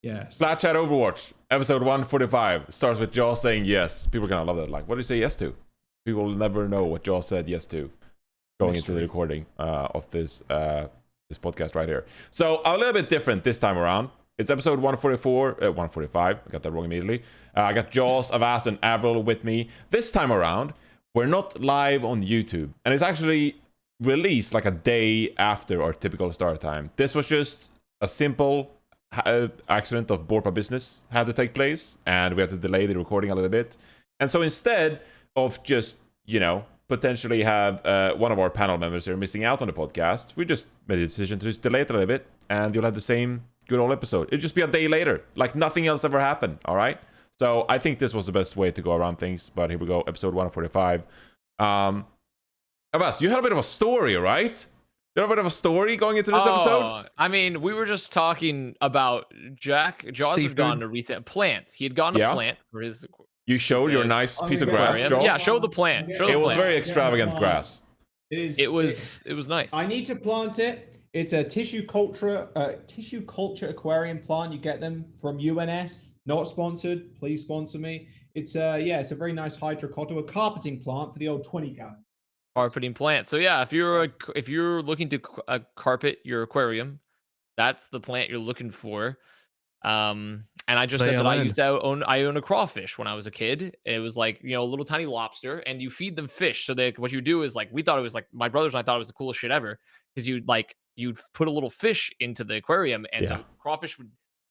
Yes. Plat Chat Overwatch, episode 145, starts with Jaws saying yes. People are gonna love that. Like, what did he say yes to? People will never know what Jaws said yes to going into the recording of this this podcast right here. So a little bit different this time around. It's episode 145. I got that wrong immediately. I got Jaws, Avast, and Avril with me. This time around, we're not live on YouTube, and it's actually released like a day after our typical start time. This was just a simple accident of board by business had to take place, and we had to delay the recording a little bit. And so instead of just, you know, potentially have one of our panel members here missing out on the podcast, we just made a decision to just delay it a little bit, and you'll have the same good old episode. It'll just be a day later, like nothing else ever happened. All right, so I think this was the best way to go around things. But here we go, episode 145. Avast, you had a bit of a story, right? You had a bit of a story going into this episode? I mean, we were just talking about Jack. Jaws had gone to reset Plant. He had gone to Plant for his... You showed your nice piece of grass, Jaws? Yeah, show the plant. It was very extravagant grass. It was nice. I need to plant it. It's a tissue culture aquarium plant. You get them from UNS. Not sponsored. Please sponsor me. It's it's a very nice hydrocotyle, a carpeting plant for the old 20 gallon. Carpeting plant. So yeah, if you're looking to carpet your aquarium, that's the plant you're looking for. And I just said that I own a crawfish when I was a kid. It was like, you know, a little tiny lobster, and you feed them fish. So what you do is, like, we thought it was like, my brothers and I thought it was the coolest shit ever, because you'd put a little fish into the aquarium, and the crawfish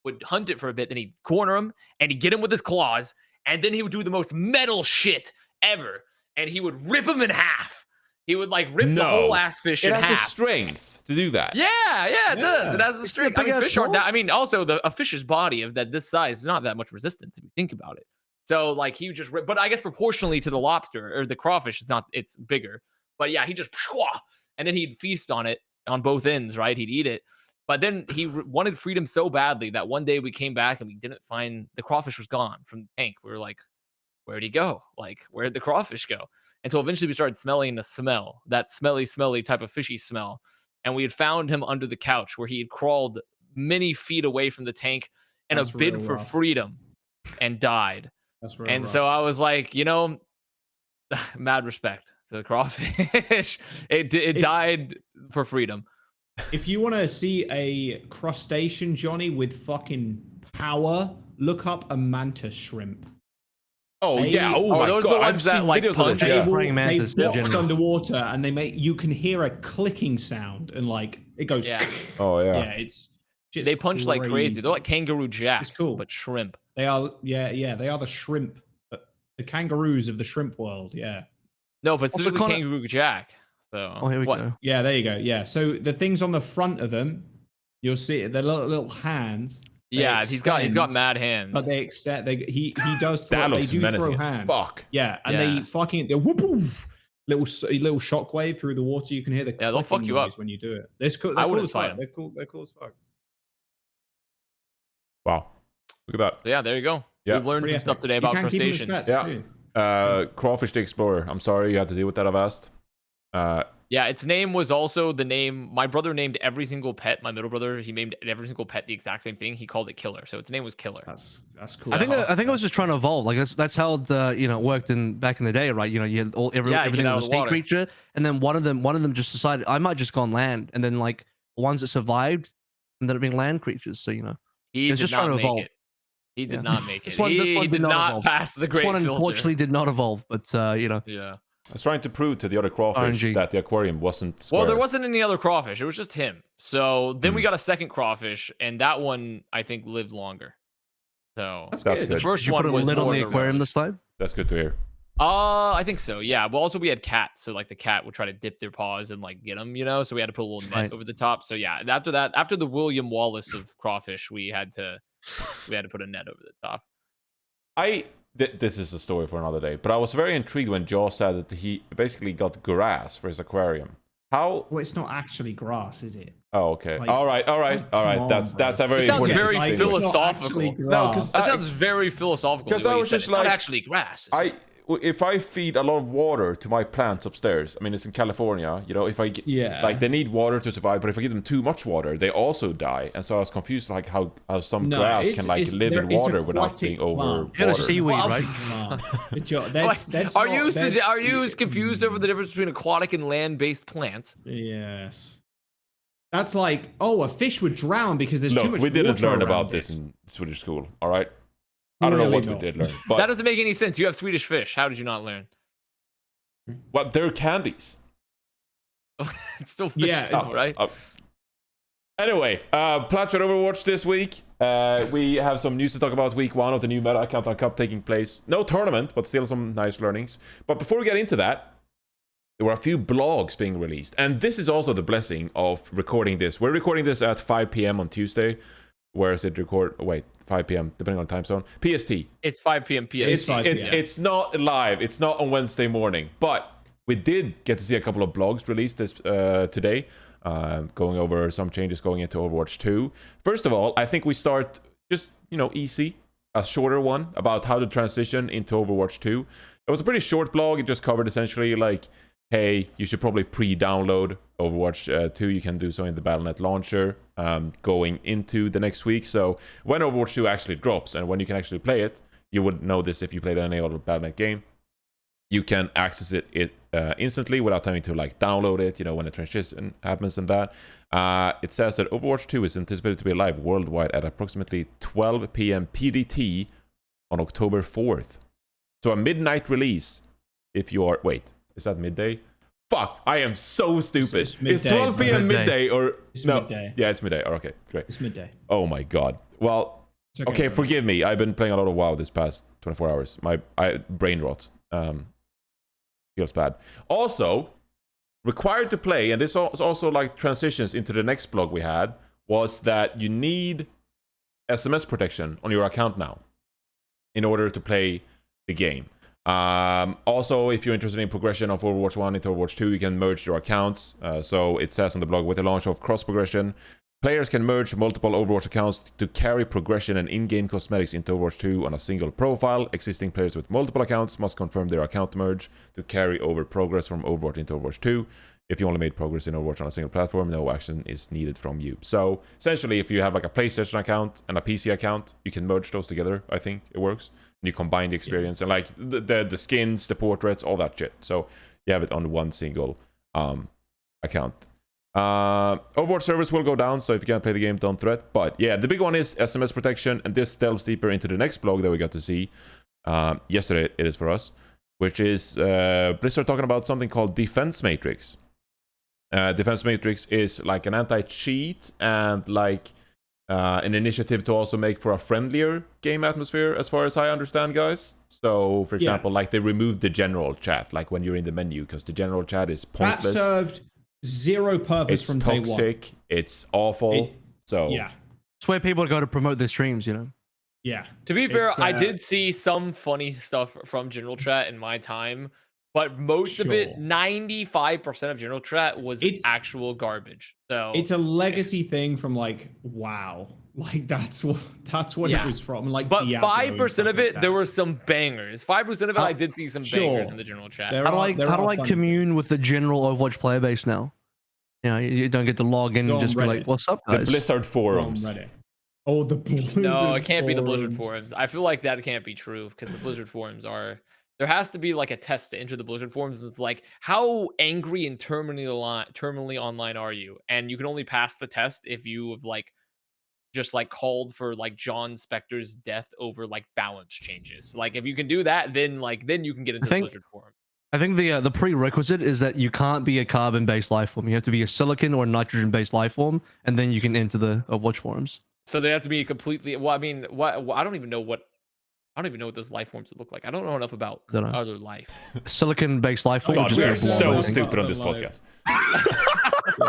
would hunt it for a bit, then he'd corner him and he'd get him with his claws, and then he would do the most metal shit ever, and he would rip him in half. He would like rip the whole ass fish in half. It has the strength to do that. Yeah, it does. It has the strength. I mean, fish aren't that. I mean, also a fish's body of this size is not that much resistance if you think about it. So like he would just rip, but I guess proportionally to the lobster or the crawfish, it's bigger. But yeah, he just and then he'd feast on it on both ends, right? He'd eat it. But then he wanted freedom so badly that one day we came back and we didn't find the crawfish was gone from the tank. We were like, where'd he go? Like, where'd the crawfish go? Until eventually we started smelling the smell, that smelly type of fishy smell. And we had found him under the couch where he had crawled many feet away from the tank in a bid for freedom and died. And so I was like, you know, mad respect to the crawfish. It died for freedom. If you want to see a crustacean, Johnny, with fucking power, look up a mantis shrimp. Oh yeah! Oh my those god! Are the ones that like punch. They box underwater, and you can hear a clicking sound, and like it goes. Yeah. Oh yeah. Yeah, it's. They punch crazy. Like crazy. They're like kangaroo jack. It's cool, but shrimp. They are. Yeah. They are the shrimp, the kangaroos of the shrimp world. Yeah. No, but specifically kangaroo jack. So here we go. Yeah, there you go. Yeah. So the things on the front of them, you'll see the little hands. Yeah, he's got mad hands. But he does that they do menacing throw hands. Fuck. Yeah, and they whoop little shockwave through the water. You can hear the they'll fuck you up when you do it. They're cool as fuck. They're cool as fuck. Wow. Look at that. So yeah, there you go. Yeah. We've learned some stuff today about crustaceans. Crawfish the Explorer. I'm sorry you had to deal with that, Avast. Yeah, its name was also the name my brother named every single pet. My middle brother, he named every single pet the exact same thing. He called it Killer, so its name was Killer. That's cool. I think I was just trying to evolve. Like that's how it worked back in the day, right? You know, you had everything was a sea creature, and then one of them just decided I might just go on land, and then like the ones that survived ended up being land creatures. So he's just trying to evolve. He did not make it. He did not pass the great filter. This one unfortunately did not evolve, but Yeah. I was trying to prove to the other crawfish that the aquarium wasn't square. Well, there wasn't any other crawfish. It was just him. So then we got a second crawfish, and that one, I think, lived longer. So that's good. The first Did you one put a was lid on the aquarium this time? That's good to hear. I think so, yeah. But also we had cats, so like the cat would try to dip their paws and like get them, so we had to put a little net over the top. So yeah, after the William Wallace of crawfish, we had to put a net over the top. This is a story for another day, but I was very intrigued when Jaw said that he basically got grass for his aquarium. How? Well, it's not actually grass, is it? Oh, okay. Like, all right. That's a very important. Sounds very philosophical. No, that sounds very philosophical. Because I was just like, not actually grass. if I feed a lot of water to my plants upstairs, I mean, it's in California, you know, if I get, like, they need water to survive, but if I give them too much water, they also die. And so I was confused, like, how some grass can, like, live in water without being overwatered. Seaweed, right? Are you confused over the difference between aquatic and land-based plants? Yes. That's like, oh, a fish would drown because there's too much water. We didn't learn about this in Swedish school, all right? I don't know what we did learn. But that doesn't make any sense. You have Swedish fish. How did you not learn? Well, they're candies. It's still fish, right? Anyway, Plat Chat Overwatch this week. We have some news to talk about. Week 1 of the new Meta Countdown Cup taking place. No tournament, but still some nice learnings. But before we get into that, there were a few blogs being released. And this is also the blessing of recording this. We're recording this at 5 p.m. on Tuesday. Where is it record? Wait, 5 p.m. depending on time zone. PST. It's 5 p.m. PST. It's not live. It's not on Wednesday morning. But we did get to see a couple of blogs released this today, going over some changes going into Overwatch 2. First of all, I think we start just, you know, easy, a shorter one about how to transition into Overwatch 2. It was a pretty short blog. It just covered essentially like, hey, you should probably pre-download Overwatch 2. You can do so in the Battle.net launcher going into the next week. So when Overwatch 2 actually drops and when you can actually play it, you would know this if you played any other Battle.net game. You can access it instantly without having to like download it, you know, when the transition happens and that. It says that Overwatch 2 is anticipated to be live worldwide at approximately 12 p.m. PDT on October 4th. So a midnight release if you are... Wait. Is that midday? Fuck, I am so stupid. It's 12 p.m. midday or... It's no. midday. Yeah, it's midday. Okay, great. It's midday. Oh my god. Well, okay, forgive me. I've been playing a lot of WoW this past 24 hours. My brain rot. Feels bad. Also, required to play, and this also like transitions into the next blog we had, was that you need SMS protection on your account now in order to play the game. Also, if you're interested in progression of Overwatch 1 into Overwatch 2, you can merge your accounts. So it says on the blog, with the launch of cross progression, players can merge multiple Overwatch accounts to carry progression and in-game cosmetics into Overwatch 2 on a single profile. Existing players with multiple accounts must confirm their account merge to carry over progress from Overwatch into Overwatch 2. If you only made progress in Overwatch on a single platform, no action is needed from you. So essentially, if you have like a PlayStation account and a PC account, you can merge those together. I think it works. And you combine the experience and like the skins, the portraits, all that shit. So you have it on one single account. Overwatch servers will go down, so if you can't play the game, don't threat. But yeah, the big one is SMS protection, and this delves deeper into the next blog that we got to see yesterday. It is for us, which is Blizzard talking about something called Defense Matrix. Defense Matrix is like an anti-cheat and like an initiative to also make for a friendlier game atmosphere, as far as I understand, guys. So, for example, like they removed the general chat, like when you're in the menu, because the general chat is pointless. That served zero purpose from day one. It's toxic. It's awful. So yeah, it's where people go to promote their streams, you know. Yeah. To be fair, I did see some funny stuff from general chat in my time, but most of it, 95% of general chat was actual garbage. So it's a legacy thing from like WoW. Like that's what it was from. Like, but 5% of it, there were some bangers. 5% of it, I did see some bangers in the general chat. How do I commune with the general Overwatch player base now? You know, you don't get to log in and just be like, "What's up, guys?" The Blizzard forums. Oh, the Blizzard No, it can't forums. be the Blizzard forums. I feel like that can't be true because the Blizzard forums are. There has to be like a test to enter the Blizzard forums. It's like, how angry and terminally online are you? And you can only pass the test if you have like just like called for like John Spector's death over like balance changes. Like if you can do that, then you can get into the Blizzard forum. I think the prerequisite is that you can't be a carbon-based life form. You have to be a silicon or nitrogen-based life form, and then you can enter the Overwatch forums. So they have to be completely. Well, I mean, I don't even know what those life forms would look like. I don't know enough about other life. Silicon-based life form. God, we are so stupid on this podcast.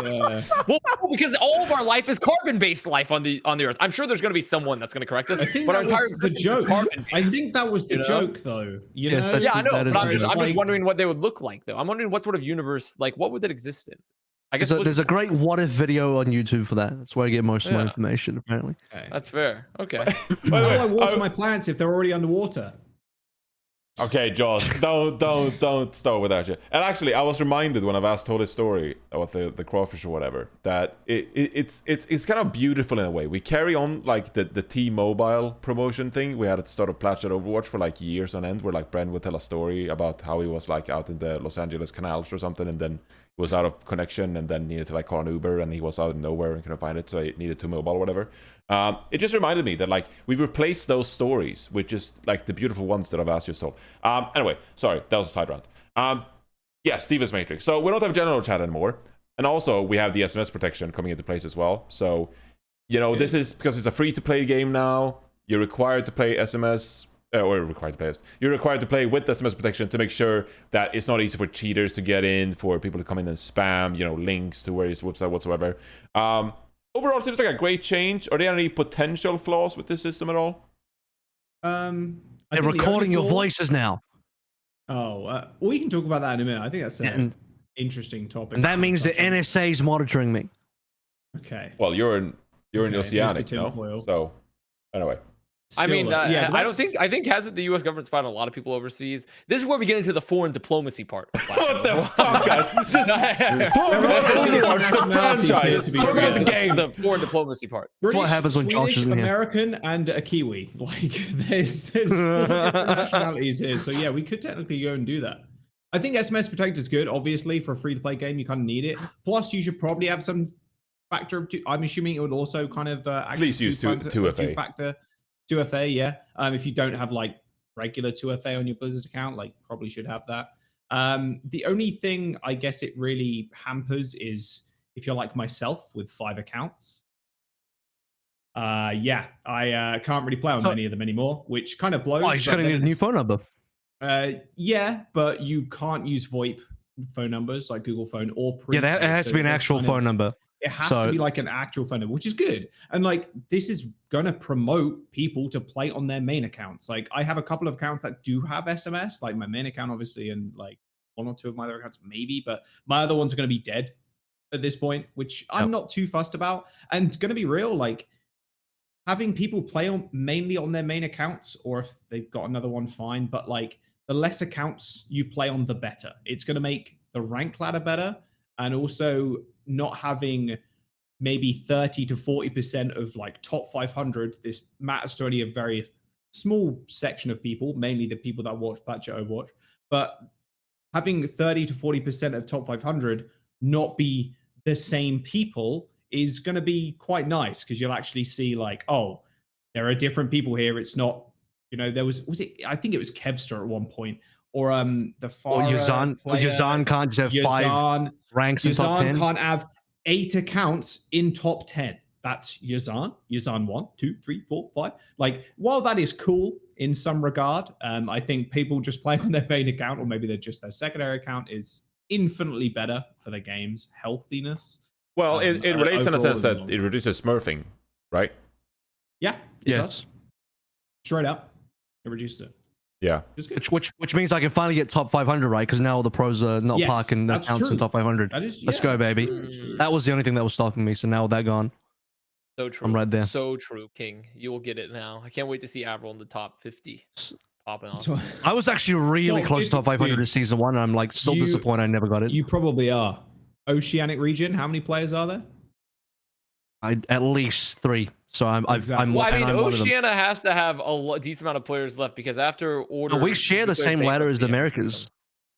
Yeah. Well, because all of our life is carbon-based life on the Earth. I'm sure there's going to be someone that's going to correct us. I think that was the joke. I think that was the joke, though. You know? Yeah, I know. But I'm just wondering what they would look like, though. I'm wondering what sort of universe, like, what would that exist in? I guess there's a great what if video on YouTube for that. That's where I get most of my information, apparently. Okay. That's fair. Okay. How do I water my plants if they're already underwater? Okay, Josh, don't start with that shit. And actually, I was reminded when Avast told his story about the crawfish or whatever that it's kind of beautiful in a way. We carry on like the T-Mobile promotion thing we had at the start of Plat Chat Overwatch for like years on end, where like Bren would tell a story about how he was like out in the Los Angeles canals or something, and then he was out of connection and then needed to like call an Uber, and he was out of nowhere and couldn't find it, so he needed T-Mobile or whatever. It just reminded me that like we replaced those stories with just like the beautiful ones that Avast just told. Anyway, sorry, that was a side rant. Yes, Divas Matrix. So we don't have general chat anymore, and also we have the SMS protection coming into place as well. So you know, this is because it's a free-to-play game now. You're required to play SMS. Or required to play it. You're required to play with SMS protection to make sure that it's not easy for cheaters to get in, for people to come in and spam, you know, links to various websites whatsoever. Overall, it seems like a great change. Are there any potential flaws with this system at all? They're recording your voices now. Oh, we can talk about that in a minute. I think that's an interesting topic. And that means the NSA is monitoring me. Okay. Well, you're in Oceanic, no? So, anyway. I mean, I think hasn't the U.S. government spied on a lot of people overseas? This is where we get into the foreign diplomacy part. What the fuck, guys? Just talk about Overwatch, the franchise. Talk about the game. The foreign diplomacy part. British, what happens when Josh is in here. American, and a Kiwi. Like, there's 4 different nationalities here. So yeah, we could technically go and do that. I think SMS Protect is good. Obviously, for a free-to-play game, you kind of need it. Plus, you should probably have some factor of two. I'm assuming it would also kind of please use 2FA. Factor 2FA, yeah. If you don't have like regular 2FA on your Blizzard account, like probably should have that. The only thing I guess it really hampers is if you're like myself with 5 accounts. Yeah, I can't really play on many of them anymore, which kind of blows. Oh, you're just gonna need a new phone number. Yeah, but you can't use VoIP phone numbers like Google Phone or it has to be an actual phone number. It has to be like an actual phone number, which is good. And like, this is going to promote people to play on their main accounts. Like, I have a couple of accounts that do have SMS, like my main account, obviously, and like 1 or 2 of my other accounts, maybe, but my other ones are going to be dead at this point, which I'm not too fussed about. And going to be real, like, having people play mainly on their main accounts, or if they've got another one, fine. But like, the less accounts you play on, the better. It's going to make the rank ladder better, and also not having maybe 30 to 40% of like top 500. This matters to only a very small section of people, mainly the people that watch Plat Chat Overwatch. But having 30 to 40% of top 500 not be the same people is going to be quite nice, because you'll actually see like, oh, there are different people here. It's not, you know, there was it? I think it was Kevster at one point. Or the Farah Yazan can't just have 5 ranks in top 10. Can't have 8 accounts in top 10. That's Yazan 1, 2, 3, 4, 5. Like, while that is cool in some regard, I think people just playing on their main account, or maybe they're just their secondary account, is infinitely better for the game's healthiness. Well, it relates in a sense that it reduces smurfing, right? Yeah. It does. Straight up, it reduces it. Yeah, which means I can finally get top 500, right? Because now all the pros are not parking their accounts in top 500. Let's go, baby. True. That was the only thing that was stopping me. So now with that gone, so true. I'm right there. So true, King. You will get it now. I can't wait to see Avril in the top 50 popping off. I was actually really close to top 500 in season 1, and I'm like so disappointed I never got it. You probably are. Oceanic region. How many players are there? At least 3. So I'm well, I mean, Oceania has to have a decent amount of players left, because after order, we share the same ladder as the Americas.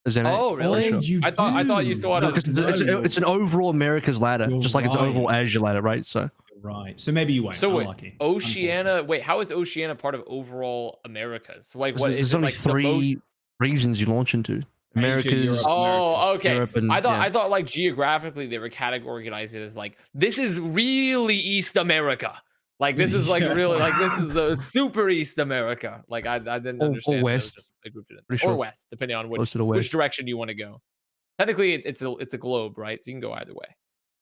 Oh, really? I thought you still had it's an overall America's ladder, just like it's an overall Asia ladder, right? So so maybe you won't. So wait, Oceania. Wait, how is Oceania part of overall Americas? So like, what is there's it only like 3 regions you launch into? Americas. Europe, okay. Europe and, I thought like geographically they were categorized as like, this is really East America. Like, this is like really like, this is the super East America. Like, I didn't understand. Or West. Or West, depending on which direction you want to go. Technically, it's a globe, right? So you can go either way.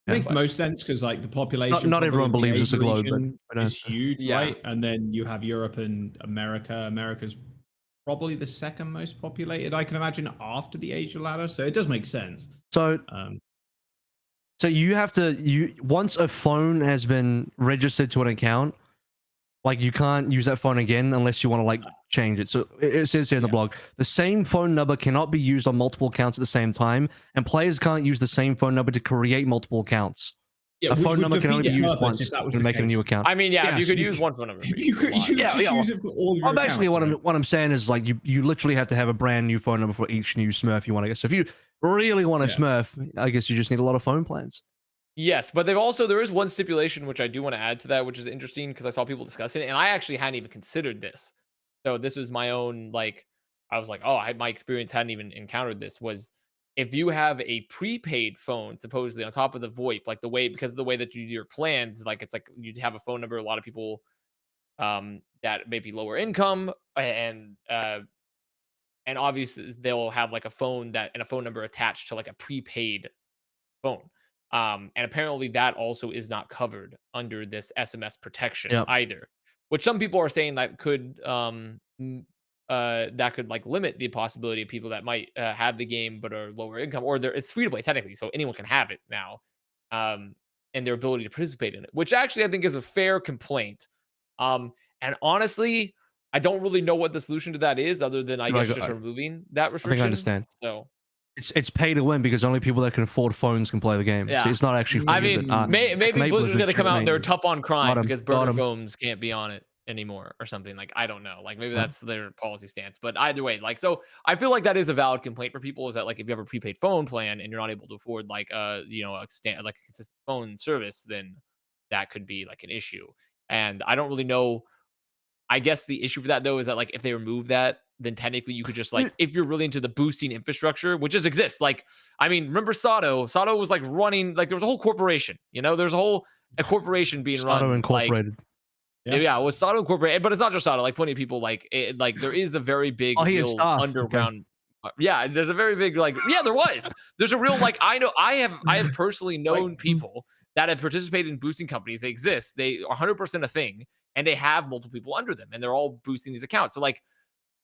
Makes most sense, because like the population. Not everyone believes it's a globe, but it's huge, right? And then you have Europe and America. America's probably the second most populated, I can imagine, after the Asia ladder. So it does make sense. So you have to once a phone has been registered to an account, Like you can't use that phone again unless you want to like change it. So it says here in the blog, the same phone number cannot be used on multiple accounts at the same time, and players can't use the same phone number to create multiple accounts. Yeah, a phone number can only be used once if that was when making a new account. I mean, if you could use one phone number. You could use it for all your accounts. Basically, what I'm saying is like you literally have to have a brand new phone number for each new Smurf you want to get. So if you really want to Smurf, I guess you just need a lot of phone plans. Yes, but there is one stipulation which I do want to add to that, which is interesting because I saw people discussing it, and I actually hadn't even considered this. So this was my own I was like, oh, my experience hadn't even encountered this. Was if you have a prepaid phone, supposedly on top of the VoIP, because of the way that you do your plans, it's like you have a phone number. A lot of people that may be lower income and obviously they'll have like a phone and a phone number attached to like a prepaid phone. And apparently that also is not covered under this SMS protection either, which some people are saying that could like limit the possibility of people that might have the game but are lower income, or it's free to play technically, so anyone can have it now, and their ability to participate in it, which actually I think is a fair complaint. And honestly, I don't really know what the solution to that is, other than I guess just removing that restriction. I think I understand. So it's pay to win because only people that can afford phones can play the game. Yeah. So it's not actually free. I mean, maybe Blizzard's going to come out and they're tough on crime because burner phones can't be on it anymore or something. Like, I don't know. Like, maybe that's their policy stance. But either way, so I feel like that is a valid complaint for people, is that if you have a prepaid phone plan and you're not able to afford a consistent phone service, then that could be an issue. And I don't really know. I guess the issue for that, though, is that if they remove that, then technically you could just if you're really into the boosting infrastructure, which just exists. I mean, remember Sato? Sato was running, there was a whole corporation, there's a corporation being run. Sato Incorporated. Yeah, it was Sato Incorporated, but it's not just Sato. Plenty of people there is a very big underground. Okay. Yeah, there's a very big there was. There's a real I have personally known people that have participated in boosting companies. They exist. They are 100% a thing, and they have multiple people under them, and they're all boosting these accounts. So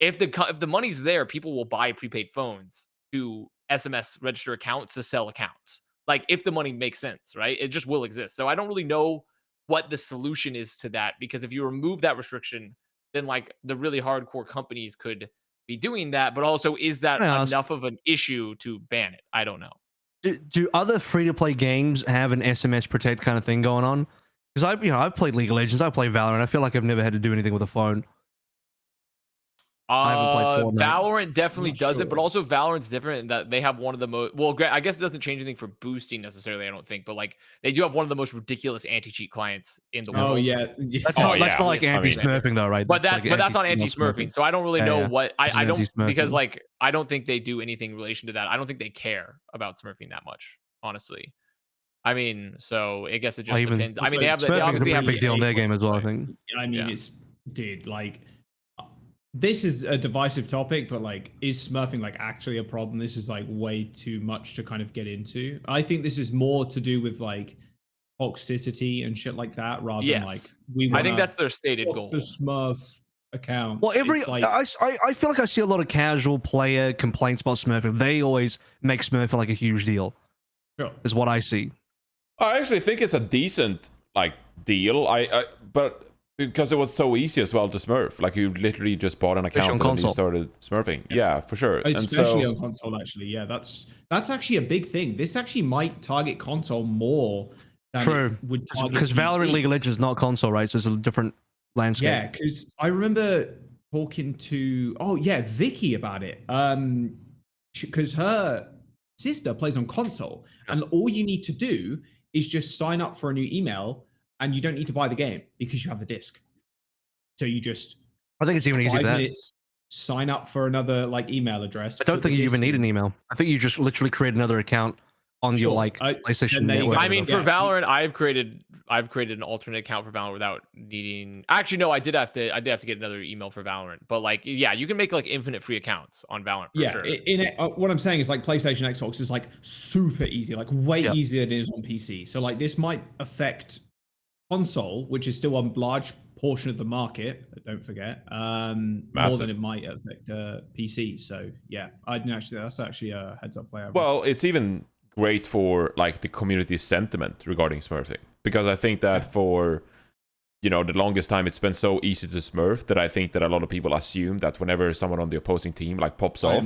if the money's there, people will buy prepaid phones to SMS register accounts to sell accounts. If the money makes sense, right? It just will exist. So I don't really know what the solution is to that, because if you remove that restriction, then the really hardcore companies could be doing that. But also, is that enough of an issue to ban it? I don't know. Do other free-to-play games have an SMS protect kind of thing going on? Because I've played League of Legends, I play Valorant. I feel like I've never had to do anything with a phone. I haven't played Fortnite. Valorant definitely doesn't, but also Valorant's different in that they have one of the most. Well, I guess it doesn't change anything for boosting necessarily, I don't think, but they do have one of the most ridiculous anti-cheat clients in the world. Oh yeah, that's not like anti-smurfing though, right? But that's not anti-smurfing. So I don't really know what I don't, because I don't think they do anything in relation to that. I don't think they care about smurfing that much, honestly. I mean, so I guess it just depends. I mean, they obviously have a big deal in their game as well, I think. I mean, it's this is a divisive topic, but is smurfing actually a problem? This is way too much to kind of get into. I think this is more to do with toxicity and shit like that, rather than I think that's their stated goal. The Smurf account. Well, I feel like I see a lot of casual player complaints about smurfing. They always make smurfing a huge deal. Sure. Is what I see. I actually think it's a decent deal. But because it was so easy as well to smurf. You literally just bought an account and you started smurfing. Yeah, for sure. Especially on console, actually. Yeah, that's actually a big thing. This actually might target console more than True. It would target because Valorant League of Legends is not console, right? So it's a different landscape. Yeah, because I remember talking to Vicky about it. Because her sister plays on console, and all you need to do is just sign up for a new email, and you don't need to buy the game because you have the disc. So you just I think it's even easier than that. Sign up for another emal address. I don't think you even need an email. I think you just literally create another account on your PlayStation Network. I mean, for Valorant, I've created an alternate account for Valorant without needing. Actually, no, I did have to get another email for Valorant. But you can make infinite free accounts on Valorant for sure. What I'm saying is PlayStation, Xbox is super easy, way easier than it is on PC. So this might affect console, which is still a large portion of the market, don't forget, more than it might affect PC. So yeah, that's actually a heads up player. Well, it's even great for the community sentiment regarding smurfing, because I think that for the longest time it's been so easy to smurf that I think that a lot of people assume that whenever someone on the opposing team like pops off,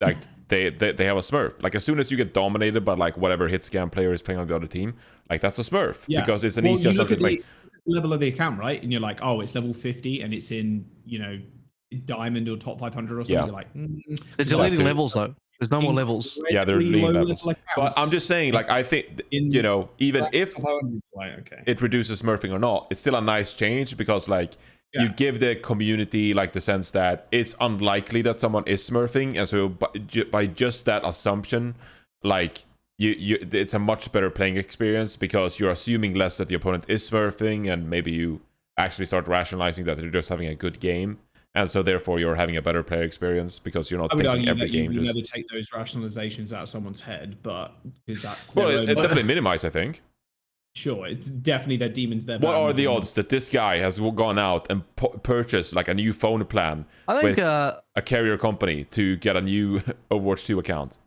like they have a smurf. Like as soon as you get dominated by like whatever hit scan player is playing on the other team, like that's a smurf because it's an easy assumption. Like level of the account, right? And you're like, oh, it's level 50 and it's in diamond or top 500 or something. You're like, they're deleting levels though. There's no more levels. Yeah, they're deleting levels. But I'm just saying, like, I think even if it reduces smurfing or not, it's still a nice change because like you give the community like the sense that it's unlikely that someone is smurfing, and so by just that assumption, like it's a much better playing experience because you're assuming less that the opponent is smurfing, and maybe you actually start rationalizing that they're just having a good game. And so therefore you're having a better player experience because you're not thinking every game. You never take those rationalizations out of someone's head, but because that's it definitely minimized, I think. Sure, it's definitely their demons there. What are the odds that this guy has gone out and purchased like a new phone plan with a carrier company to get a new Overwatch 2 account?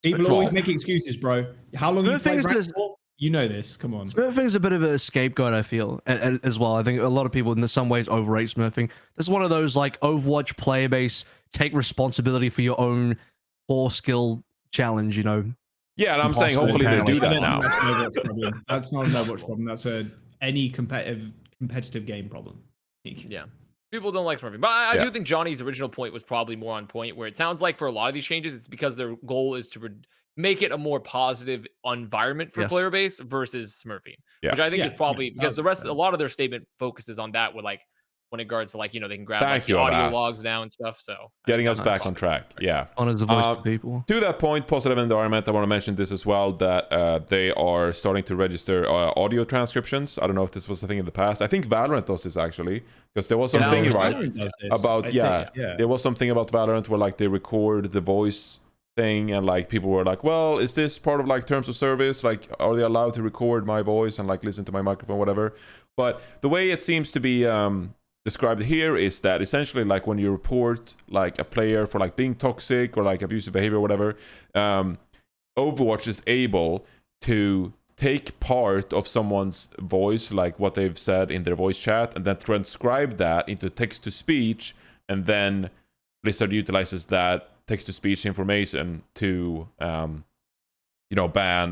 People always make excuses, bro. How long have you played Ranked for? You know this. Come on. Smurfing's a bit of a scapegoat, I feel, as well. I think a lot of people in some ways overrate smurfing. This is one of those like Overwatch player base, take responsibility for your own poor skill challenge, Yeah, and I'm saying hopefully they do that now. That's not an Overwatch problem. That's any competitive game problem. Yeah. People don't like smurfing. But I do think Johnny's original point was probably more on point, where it sounds like for a lot of these changes, it's because their goal is to make it a more positive environment for player base versus smurfing, which I think is probably because a lot of their statement focuses on that with like when it regards to like they can grab the audio logs now and stuff. So getting us back on track, honor the voice of people. To that point, positive environment. I want to mention this as well that they are starting to register audio transcriptions. I don't know if this was a thing in the past. I think Valorant does this actually because there was something about there was something about Valorant where like they record the voice thing and like people were like, well, is this part of like terms of service, like are they allowed to record my voice and like listen to my microphone, whatever? But the way it seems to be described here is that essentially like when you report like a player for like being toxic or like abusive behavior or whatever, Overwatch is able to take part of someone's voice, like what they've said in their voice chat, and then transcribe that into text to speech, and then Blizzard utilizes that text-to-speech information to ban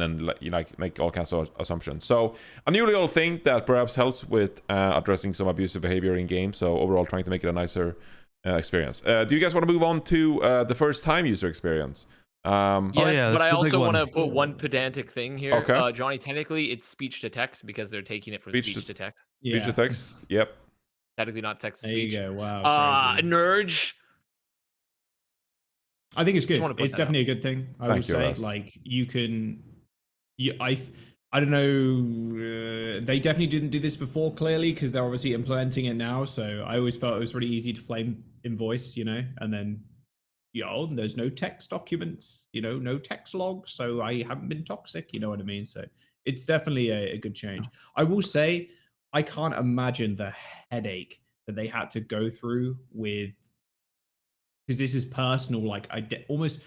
and like make all kinds of assumptions. So a new little thing that perhaps helps with addressing some abusive behavior in game. So overall trying to make it a nicer experience. Do you guys want to move on to the first time user experience? Yes, but I also want to put one pedantic thing here. Okay. Johnny, technically it's speech to text because they're taking it from speech to text. Speech to text, yep. Technically not text to speech. There you go, wow. Nurge. I think it's good. It's definitely a good thing. I would say, like I don't know. They definitely didn't do this before, clearly, because they're obviously implementing it now. So I always felt it was really easy to flame in voice, and then there's no text documents, no text logs, so I haven't been toxic. You know what I mean? So it's definitely a good change. I will say, I can't imagine the headache that they had to go through with. Because this is personal, like almost, I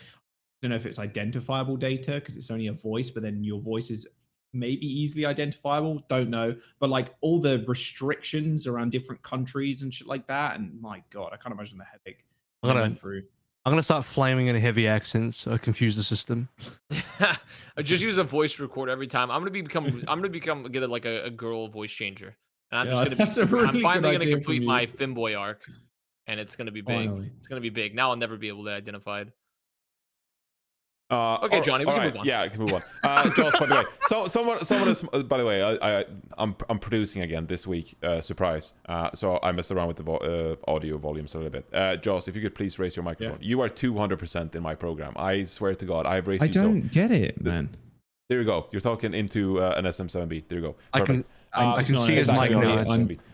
don't know if it's identifiable data because it's only a voice, but then your voice is maybe easily identifiable. Don't know, but like all the restrictions around different countries and shit like that, and my god, I can't imagine the headache I went through. I'm gonna start flaming in heavy accents so I confuse the system. I just use a voice recorder every time. I'm gonna get like a girl voice changer, and I'm finally gonna complete my Finboy arc. And it's going to be big. Finally. It's going to be big. Now I'll never be able to identify it. Okay, Johnny, we can move on. Yeah, I can move on. Josh, by the way, someone is. By the way, I'm producing again this week. Surprise. So I messed around with the audio volumes a little bit. Josh, if you could please raise your microphone. Yeah. You are 200% in my program. I swear to God, I've raised you. I don't get it, man. There you go. You're talking into an SM7B. There you go. Perfect. I can see his mic now.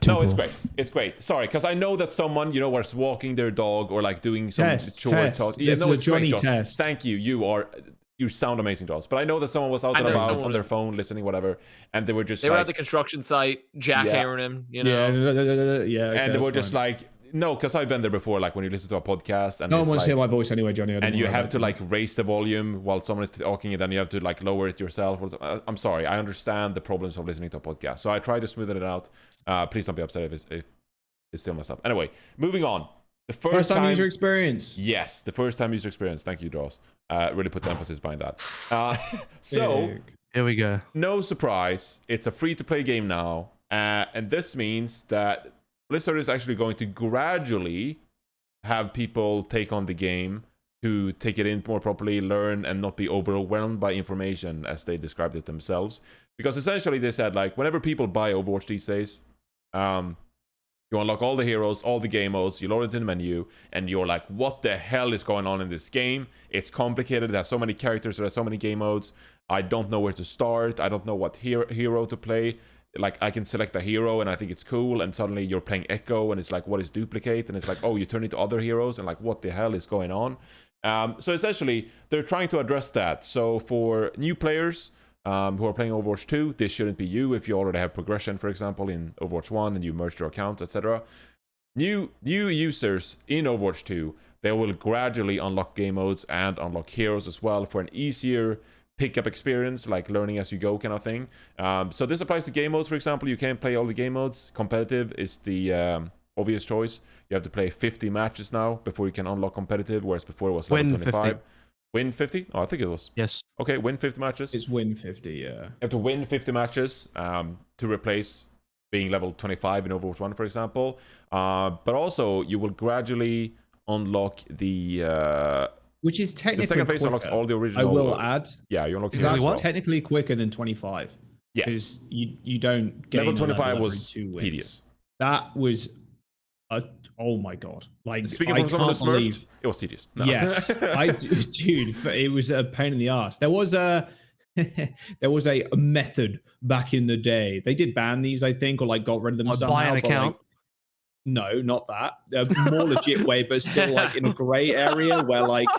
No, it's great. It's great. Sorry, because I know that someone, was walking their dog or like doing some chore talk. Yeah, no, it's Johnny great, Josh. Thank you. You sound amazing, Josh. But I know that someone was out and about on their phone listening, whatever, and they were just were at the construction site, jackhammering him, Yeah, okay, and they were just like, No, because I've been there before. Like when you listen to a podcast, and no one wants to hear like, my voice anyway, Johnny. and you have to like raise the volume while someone is talking, and then you have to like lower it yourself. I'm sorry, I understand the problems of listening to a podcast, so I try to smoothen it out. Please don't be upset if it's still messed up. Anyway, moving on. The first time user experience. Yes, the first time user experience. Thank you, Jaws. Really put the emphasis behind that. So here we go. No surprise, it's a free-to-play game now, and this means that Blizzard is actually going to gradually have people take on the game to take it in more properly, learn, and not be overwhelmed by information, as they described it themselves. Because essentially they said, like, whenever people buy Overwatch these days, you unlock all the heroes, all the game modes, you load it in the menu, and you're like, what the hell is going on in this game? It's complicated, it has so many characters, there are so many game modes, I don't know where to start, I don't know what hero to play. Like, I can select a hero and I think it's cool, and suddenly you're playing Echo and it's like, what is duplicate? And it's like, oh, you turn into other heroes, and like, what the hell is going on? So essentially, they're trying to address that. So for new players who are playing Overwatch 2, this shouldn't be you if you already have progression, for example, in Overwatch 1 and you merged your accounts, etc. New users in Overwatch 2, they will gradually unlock game modes and unlock heroes as well for an easier pickup experience, like learning as you go kind of thing. So this applies to game modes, for example. You can't play all the game modes. Competitive is the obvious choice. You have to play 50 matches now before you can unlock competitive, whereas before it was level 25. 50. Win 50? Oh, I think it was. Yes. Okay, win 50 matches. It's win 50, yeah. You have to win 50 matches to replace being level 25 in Overwatch 1, for example. But also, you will gradually unlock the... which is technically the second phase quicker. Unlocks all the original. I will add. Yeah, you unlock that's technically quicker than 25. Yeah. Because you don't gain level 25 was tedious. That was oh my god. Like, speaking from someone who's smurfed, it was tedious. No. Yes. Dude, it was a pain in the ass. There was a method back in the day. They did ban these, I think, or like got rid of them somehow. Buy an account. Like, no, not that. A more legit way, but still like in a gray area where like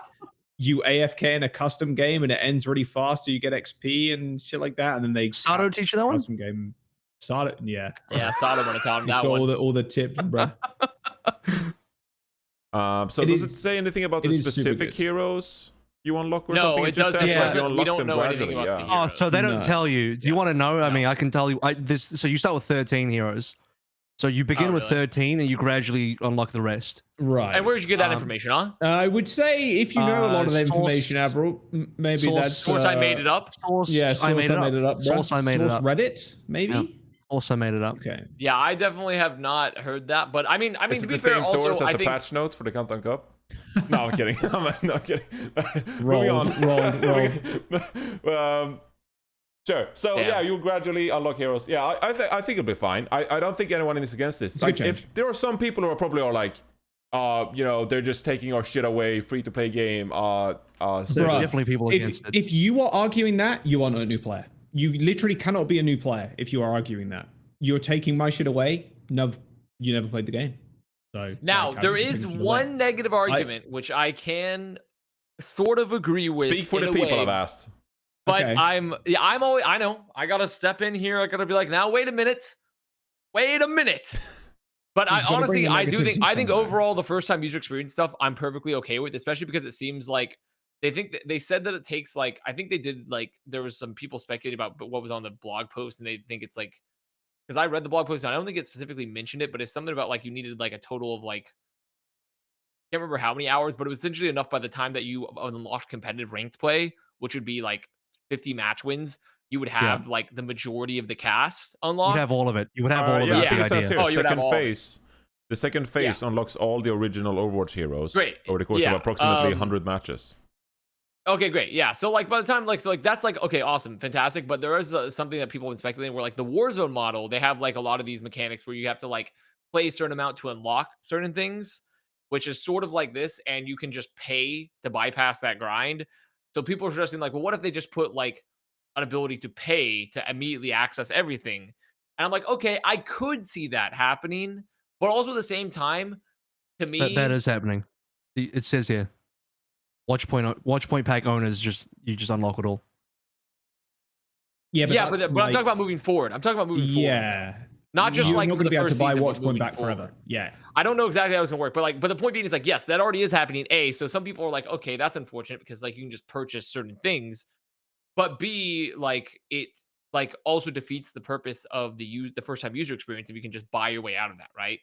you AFK in a custom game and it ends really fast, so you get XP and shit like that. And then they Sato teach you that one? Custom game. Sato, yeah. Yeah, Sato would have taught him that one. All the tips, bro. So does it say anything about the specific heroes you unlock or something? No, it just says we don't know anything about the heroes. Oh, so they don't tell you. Do you want to know? I mean, I can tell you. So you start with 13 heroes. So you begin with 13 and you gradually unlock the rest. Right. And where did you get that information, huh? I would say if you know a lot of the information, Avril, maybe that's... Source I made it up? Source I made it up. Source I made it up. Reddit, maybe? Yeah. Also made it up. Okay. Yeah, I definitely have not heard that. But I mean, is to it be the fair, same also, source as I the think... patch notes for the Countdown Cup? No, I'm kidding. I'm kidding. Rolled. Sure. So yeah, you gradually unlock heroes. Yeah, I think it'll be fine. I don't think anyone is against this. Like, if there are some people who are probably like, they're just taking our shit away, free to play game. There are definitely people against it. If you are arguing that, you are not a new player. You literally cannot be a new player if you are arguing that. You're taking my shit away. No, you never played the game. So now there is one negative argument which I can sort of agree with. Speak for the people, I've asked. But okay. I'm always, I know, I gotta step in here. I gotta be like, now wait a minute. But I honestly, I think overall the first time user experience stuff, I'm perfectly okay with, especially because it seems like they said that it takes like, I think they did like, there was some people speculating about what was on the blog post, and they think it's like, because I read the blog post and I don't think it specifically mentioned it, but it's something about like you needed like a total of like, I can't remember how many hours, but it was essentially enough by the time that you unlocked competitive ranked play, which would be like 50 match wins, you would have like the majority of the cast unlocked. You'd have all of it. You would have all of it. Yeah, I think it says here, the second phase unlocks all the original Overwatch heroes over the course of approximately 100 matches. Okay, great. Yeah, so like by the time like that's like okay, awesome, fantastic. But there is something that people have been speculating where like the Warzone model, they have like a lot of these mechanics where you have to like play a certain amount to unlock certain things, which is sort of like this, and you can just pay to bypass that grind. So people are suggesting like, well, what if they just put like an ability to pay to immediately access everything? And I'm like, okay, I could see that happening, but also at the same time, to me, that is happening. It says here, watch point pack owners just unlock it all. Yeah, but I'm talking about moving forward. Yeah. Not just you're like not for going to the be able to first buy season, Watch but Point moving back forward. forever. Yeah. I don't know exactly how it's gonna work, but the point being is like, yes, that already is happening. A, so some people are like, okay, that's unfortunate because like you can just purchase certain things, but B, like it like also defeats the purpose of the first time user experience if you can just buy your way out of that, right?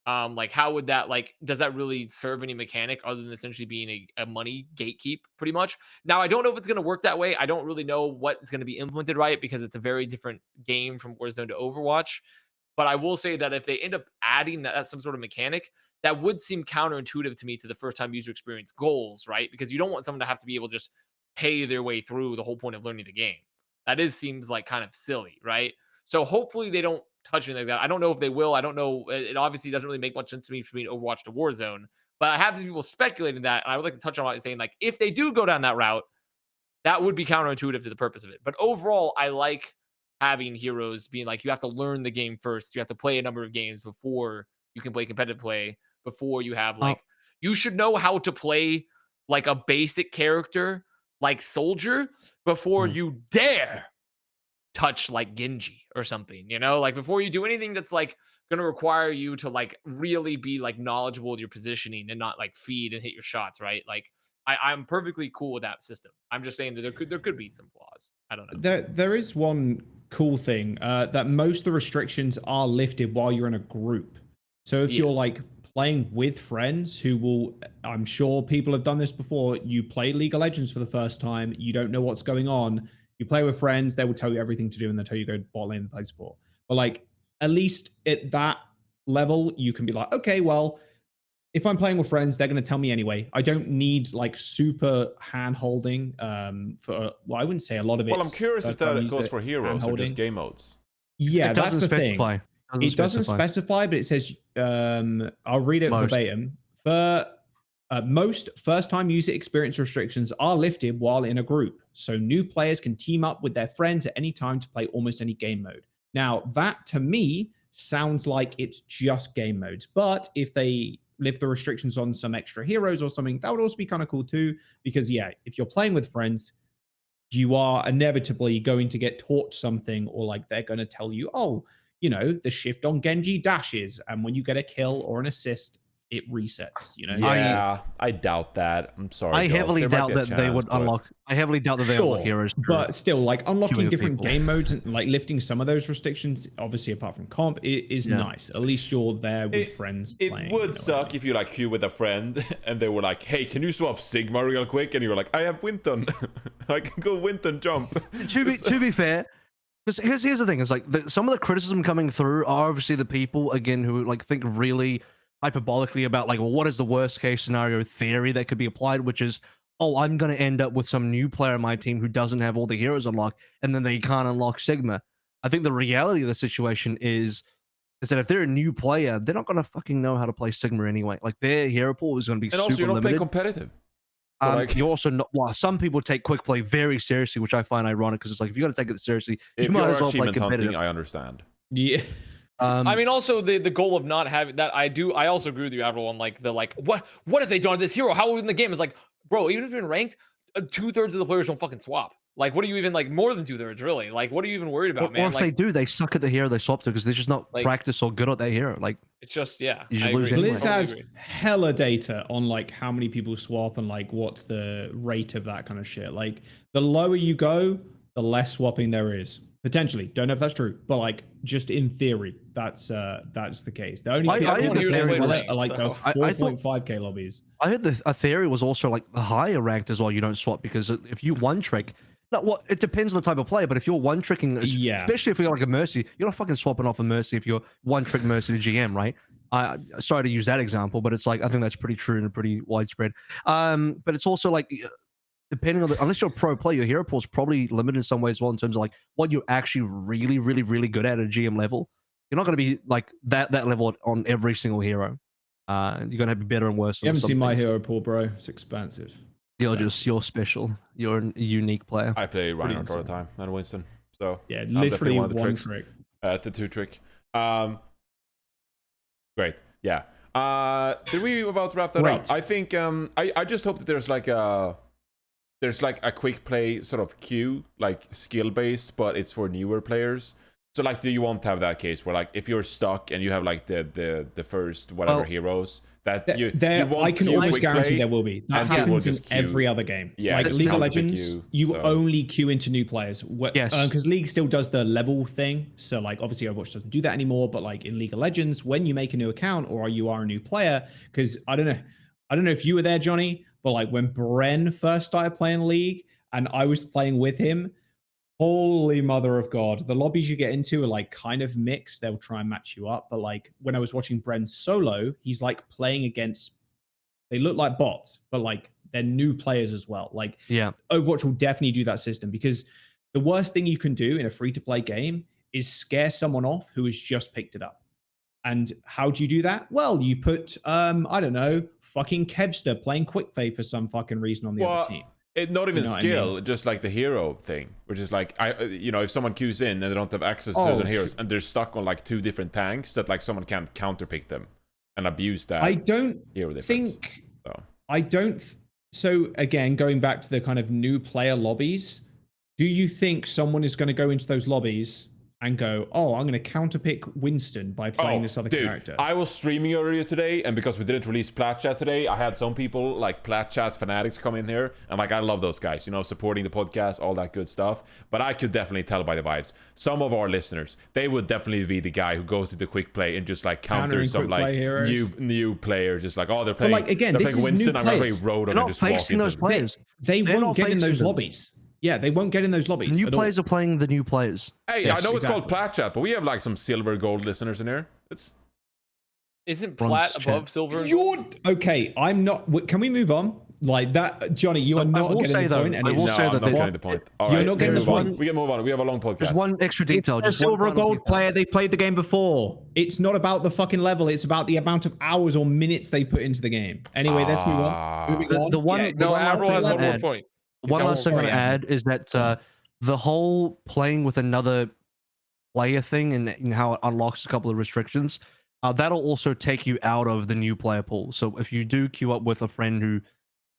Like how would that like does that really serve any mechanic other than essentially being a money gatekeep pretty much? Now I don't know if it's gonna work that way. I don't really know what's gonna be implemented right because it's a very different game from Warzone to Overwatch. But I will say that if they end up adding that as some sort of mechanic, that would seem counterintuitive to me to the first time user experience goals, right? Because you don't want someone to have to be able to just pay their way through the whole point of learning the game. Seems like kind of silly, right? So hopefully they don't touch anything like that. I don't know if they will. I don't know. It obviously doesn't really make much sense to me between Overwatch to Warzone. But I have these people speculating that, and I would like to touch on it saying like if they do go down that route, that would be counterintuitive to the purpose of it. But overall, I like having heroes being like you have to learn the game first. You have to play a number of games before you can play competitive play. Before you have like you should know how to play like a basic character like Soldier before you dare touch like Genji or something, you know, like before you do anything that's like going to require you to like really be like knowledgeable with your positioning and not like feed and hit your shots, right? Like I'm perfectly cool with that system. I'm just saying that there could be some flaws. I don't know. There is one cool thing that most of the restrictions are lifted while you're in a group. So if you're like playing with friends who will, I'm sure people have done this before. You play League of Legends for the first time. You don't know what's going on. You play with friends. They will tell you everything to do and they'll tell you go bot lane and play support. But like at least at that level, you can be like, okay, well, if I'm playing with friends, they're going to tell me anyway. I don't need like super hand holding for, well, I wouldn't say a lot of it. Well, I'm curious if that goes for heroes or just game modes. Yeah, that's the specify. thing. It doesn't specify, but it says, I'll read it verbatim. For most first-time user experience restrictions are lifted while in a group. So new players can team up with their friends at any time to play almost any game mode. Now, that to me sounds like it's just game modes. But if they lift the restrictions on some extra heroes or something, that would also be kind of cool too. Because yeah, if you're playing with friends, you are inevitably going to get taught something, or like they're going to tell you, oh, you know, the shift on Genji dashes, and when you get a kill or an assist, it resets, you know? Yeah, I doubt that. I'm sorry. I heavily doubt that they would unlock. I heavily doubt that they unlock heroes. But still, like unlocking different game modes and like lifting some of those restrictions, obviously apart from comp, is nice. At least you're there with friends playing. It would suck if you like queue with a friend and they were like, hey, can you swap Sigma real quick? And you were like, I have Winton. I can go Winton jump. To be fair, because here's the thing: is like some of the criticism coming through are obviously the people again who like think really hyperbolically about like, well, what is the worst case scenario theory that could be applied, which is, oh, I'm going to end up with some new player on my team who doesn't have all the heroes unlocked, and then they can't unlock Sigma. I think the reality of the situation is that if they're a new player, they're not going to fucking know how to play Sigma anyway. Like their hero pool is going to be super limited. And also, you're not playing competitive. You also not. Well, some people take quick play very seriously, which I find ironic because it's like if you got to take it seriously, if you might you're as well play competitive. Hunting, I understand. Yeah. I mean, also the goal of not having that, I also agree with you, everyone. Like what have they done to this hero? How will in the game? It's like, bro, even if you're in ranked, 2/3 of the players don't fucking swap. Like, what are you even like more than 2/3 really? Like, what are you even worried about, man? Or if they do, they suck at the hero they swap to because they're just not practiced or good at their hero. Like, it's just you just lose anyway. Blizz has hella data on like how many people swap and like what's the rate of that kind of shit. Like, the lower you go, the less swapping there is. Potentially, don't know if that's true, but like just in theory, that's the case. The only people are like the 4.5k lobbies. I heard a theory was also like the higher ranked as well. You don't swap because if you one trick, it depends on the type of player. But if you're one tricking, especially if you're like a Mercy, you're not fucking swapping off a Mercy if you're one trick Mercy to GM, right? Sorry to use that example, but it's like I think that's pretty true and pretty widespread. But it's also like, depending on unless you're a pro player, your hero pool is probably limited in some ways as well in terms of like what you're actually really, really, really good at a GM level. You're not going to be like that level on every single hero. You're going to be better and worse. You haven't seen my hero pool, bro. It's expansive. You're special. You're a unique player. I play Reinhardt all the time and Winston. So yeah, literally one trick. The two trick. Great. Yeah. Did we about wrap that up? I think I just hope that there's like a quick play sort of queue, like skill based, but it's for newer players. So like, do you want to have that case where like if you're stuck and you have like the first whatever heroes that I can almost guarantee there will be. That happens in every other game. Yeah, like League of Legends, you only queue into new players. Yes, because League still does the level thing. So like obviously Overwatch doesn't do that anymore. But like in League of Legends, when you make a new account or you are a new player, because I don't know if you were there, Johnny, but like when Bren first started playing League and I was playing with him. Holy mother of God. The lobbies you get into are like kind of mixed. They'll try and match you up. But like when I was watching Bren solo, he's like playing against, they look like bots, but like they're new players as well. Like Overwatch will definitely do that system because the worst thing you can do in a free-to-play game is scare someone off who has just picked it up. And how do you do that? Well, you put, I don't know, fucking Kevster playing Quick Fade for some fucking reason on the other team. Not even skill, just like the hero thing, which is like if someone queues in and they don't have access to certain heroes and they're stuck on like 2 different tanks, that like someone can't counterpick them and abuse that. I don't think. So again, going back to the kind of new player lobbies, do you think someone is going to go into those lobbies and go, oh, I'm going to counterpick Winston by playing this other character? I was streaming earlier today, and because we didn't release Plat Chat today, I had some people, like Plat Chat fanatics, come in here, and like, I love those guys, supporting the podcast, all that good stuff, but I could definitely tell by the vibes. Some of our listeners, they would definitely be the guy who goes into quick play and just like counters some like new player, just like, oh, they're playing, but like, again, this is Winston, new I'm going to players. play Road and just walk into those players. They won't get in those lobbies. Yeah, they won't get in those lobbies. New players are playing the new players. Hey, yes, I know it's called Plat Chat, but we have like some silver gold listeners in here. Isn't Plat above silver? Okay, I'm not. Can we move on? Like that, Johnny, you are not getting the point. I will say that I'm not getting the point. All You're not getting this one. We can move on. We have a long podcast. There's one extra detail. Just silver or gold player, they played the game before. It's not about the fucking level. It's about the amount of hours or minutes they put into the game. Anyway, let's move on. The one has one more point. One last thing I'm going to add is that the whole playing with another player thing and how it unlocks a couple of restrictions, that'll also take you out of the new player pool. So if you do queue up with a friend who,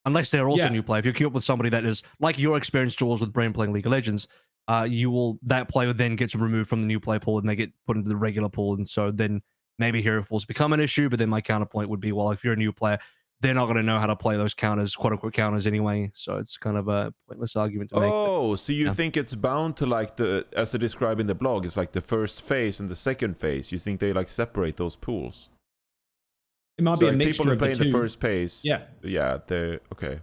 unless they're also a new player, if you queue up with somebody that is like your experience, Jules, with Bren playing League of Legends, that player then gets removed from the new player pool and they get put into the regular pool. And so then maybe hero pools become an issue, but then my counterpoint would be, well, if you're a new player, they're not going to know how to play those counters, quote unquote counters anyway. So it's kind of a pointless argument to make. Oh, so you think it's bound to like as they describe in the blog, it's like the first phase and the second phase. You think they like separate those pools? It might be a mixture people of the two. People playing the first phase. Yeah, they're okay.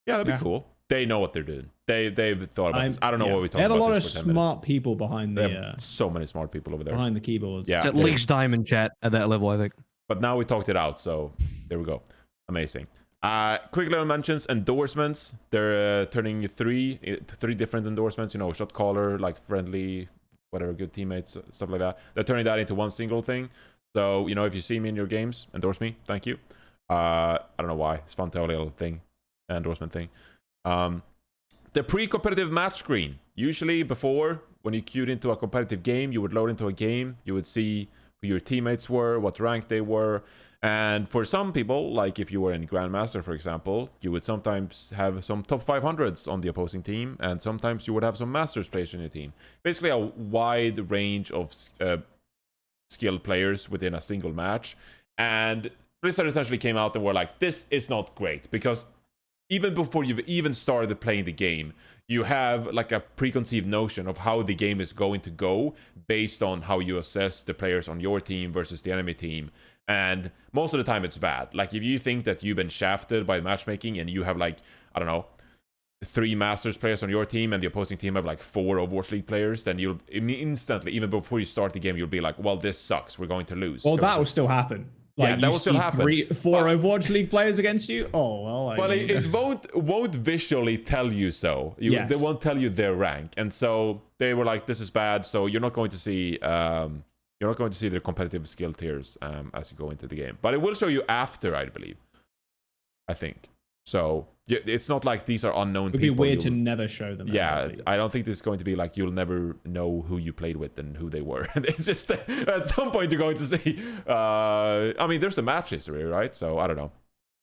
Yeah, that'd be cool. They know what they're doing. They've thought about this. I don't know what we talked about. They have a lot of smart people behind so many smart people over there behind the keyboards. Yeah, at least diamond chat at that level, I think. But now we talked it out, so there we go. Amazing. Quick little mentions, endorsements. They're turning three different endorsements. Shot caller, like friendly, whatever, good teammates, stuff like that. They're turning that into one single thing. So if you see me in your games, endorse me. Thank you. I don't know why. It's fun to have a little thing, endorsement thing. The pre-competitive match screen. Usually before, when you queued into a competitive game, you would load into a game. You would see who your teammates were, what rank they were. And for some people, like if you were in Grandmaster, for example, you would sometimes have some top 500s on the opposing team, and sometimes you would have some Masters players on your team. Basically, a wide range of skilled players within a single match. And Blizzard essentially came out and were like, this is not great, because even before you've even started playing the game, you have like a preconceived notion of how the game is going to go based on how you assess the players on your team versus the enemy team. And most of the time it's bad. Like if you think that you've been shafted by matchmaking and you have like, I don't know, 3 Masters players on your team and the opposing team have like 4 Overwatch League players, then you'll instantly, even before you start the game, you'll be like, well, this sucks. We're going to lose. Well, that will still happen. Like, that will still happen. 4 Overwatch League players against you? Oh, well. It won't visually tell you so. They won't tell you their rank. And so they were like, this is bad. So you're not going to see... You're not going to see the competitive skill tiers as you go into the game. But it will show you after, I believe. I think. So, it's not like these are unknown people. It'd be weird to never show them. Yeah, I don't think this is going to be like you'll never know who you played with and who they were. It's just, at some point you're going to see... I mean, there's the match history, right? So, I don't know.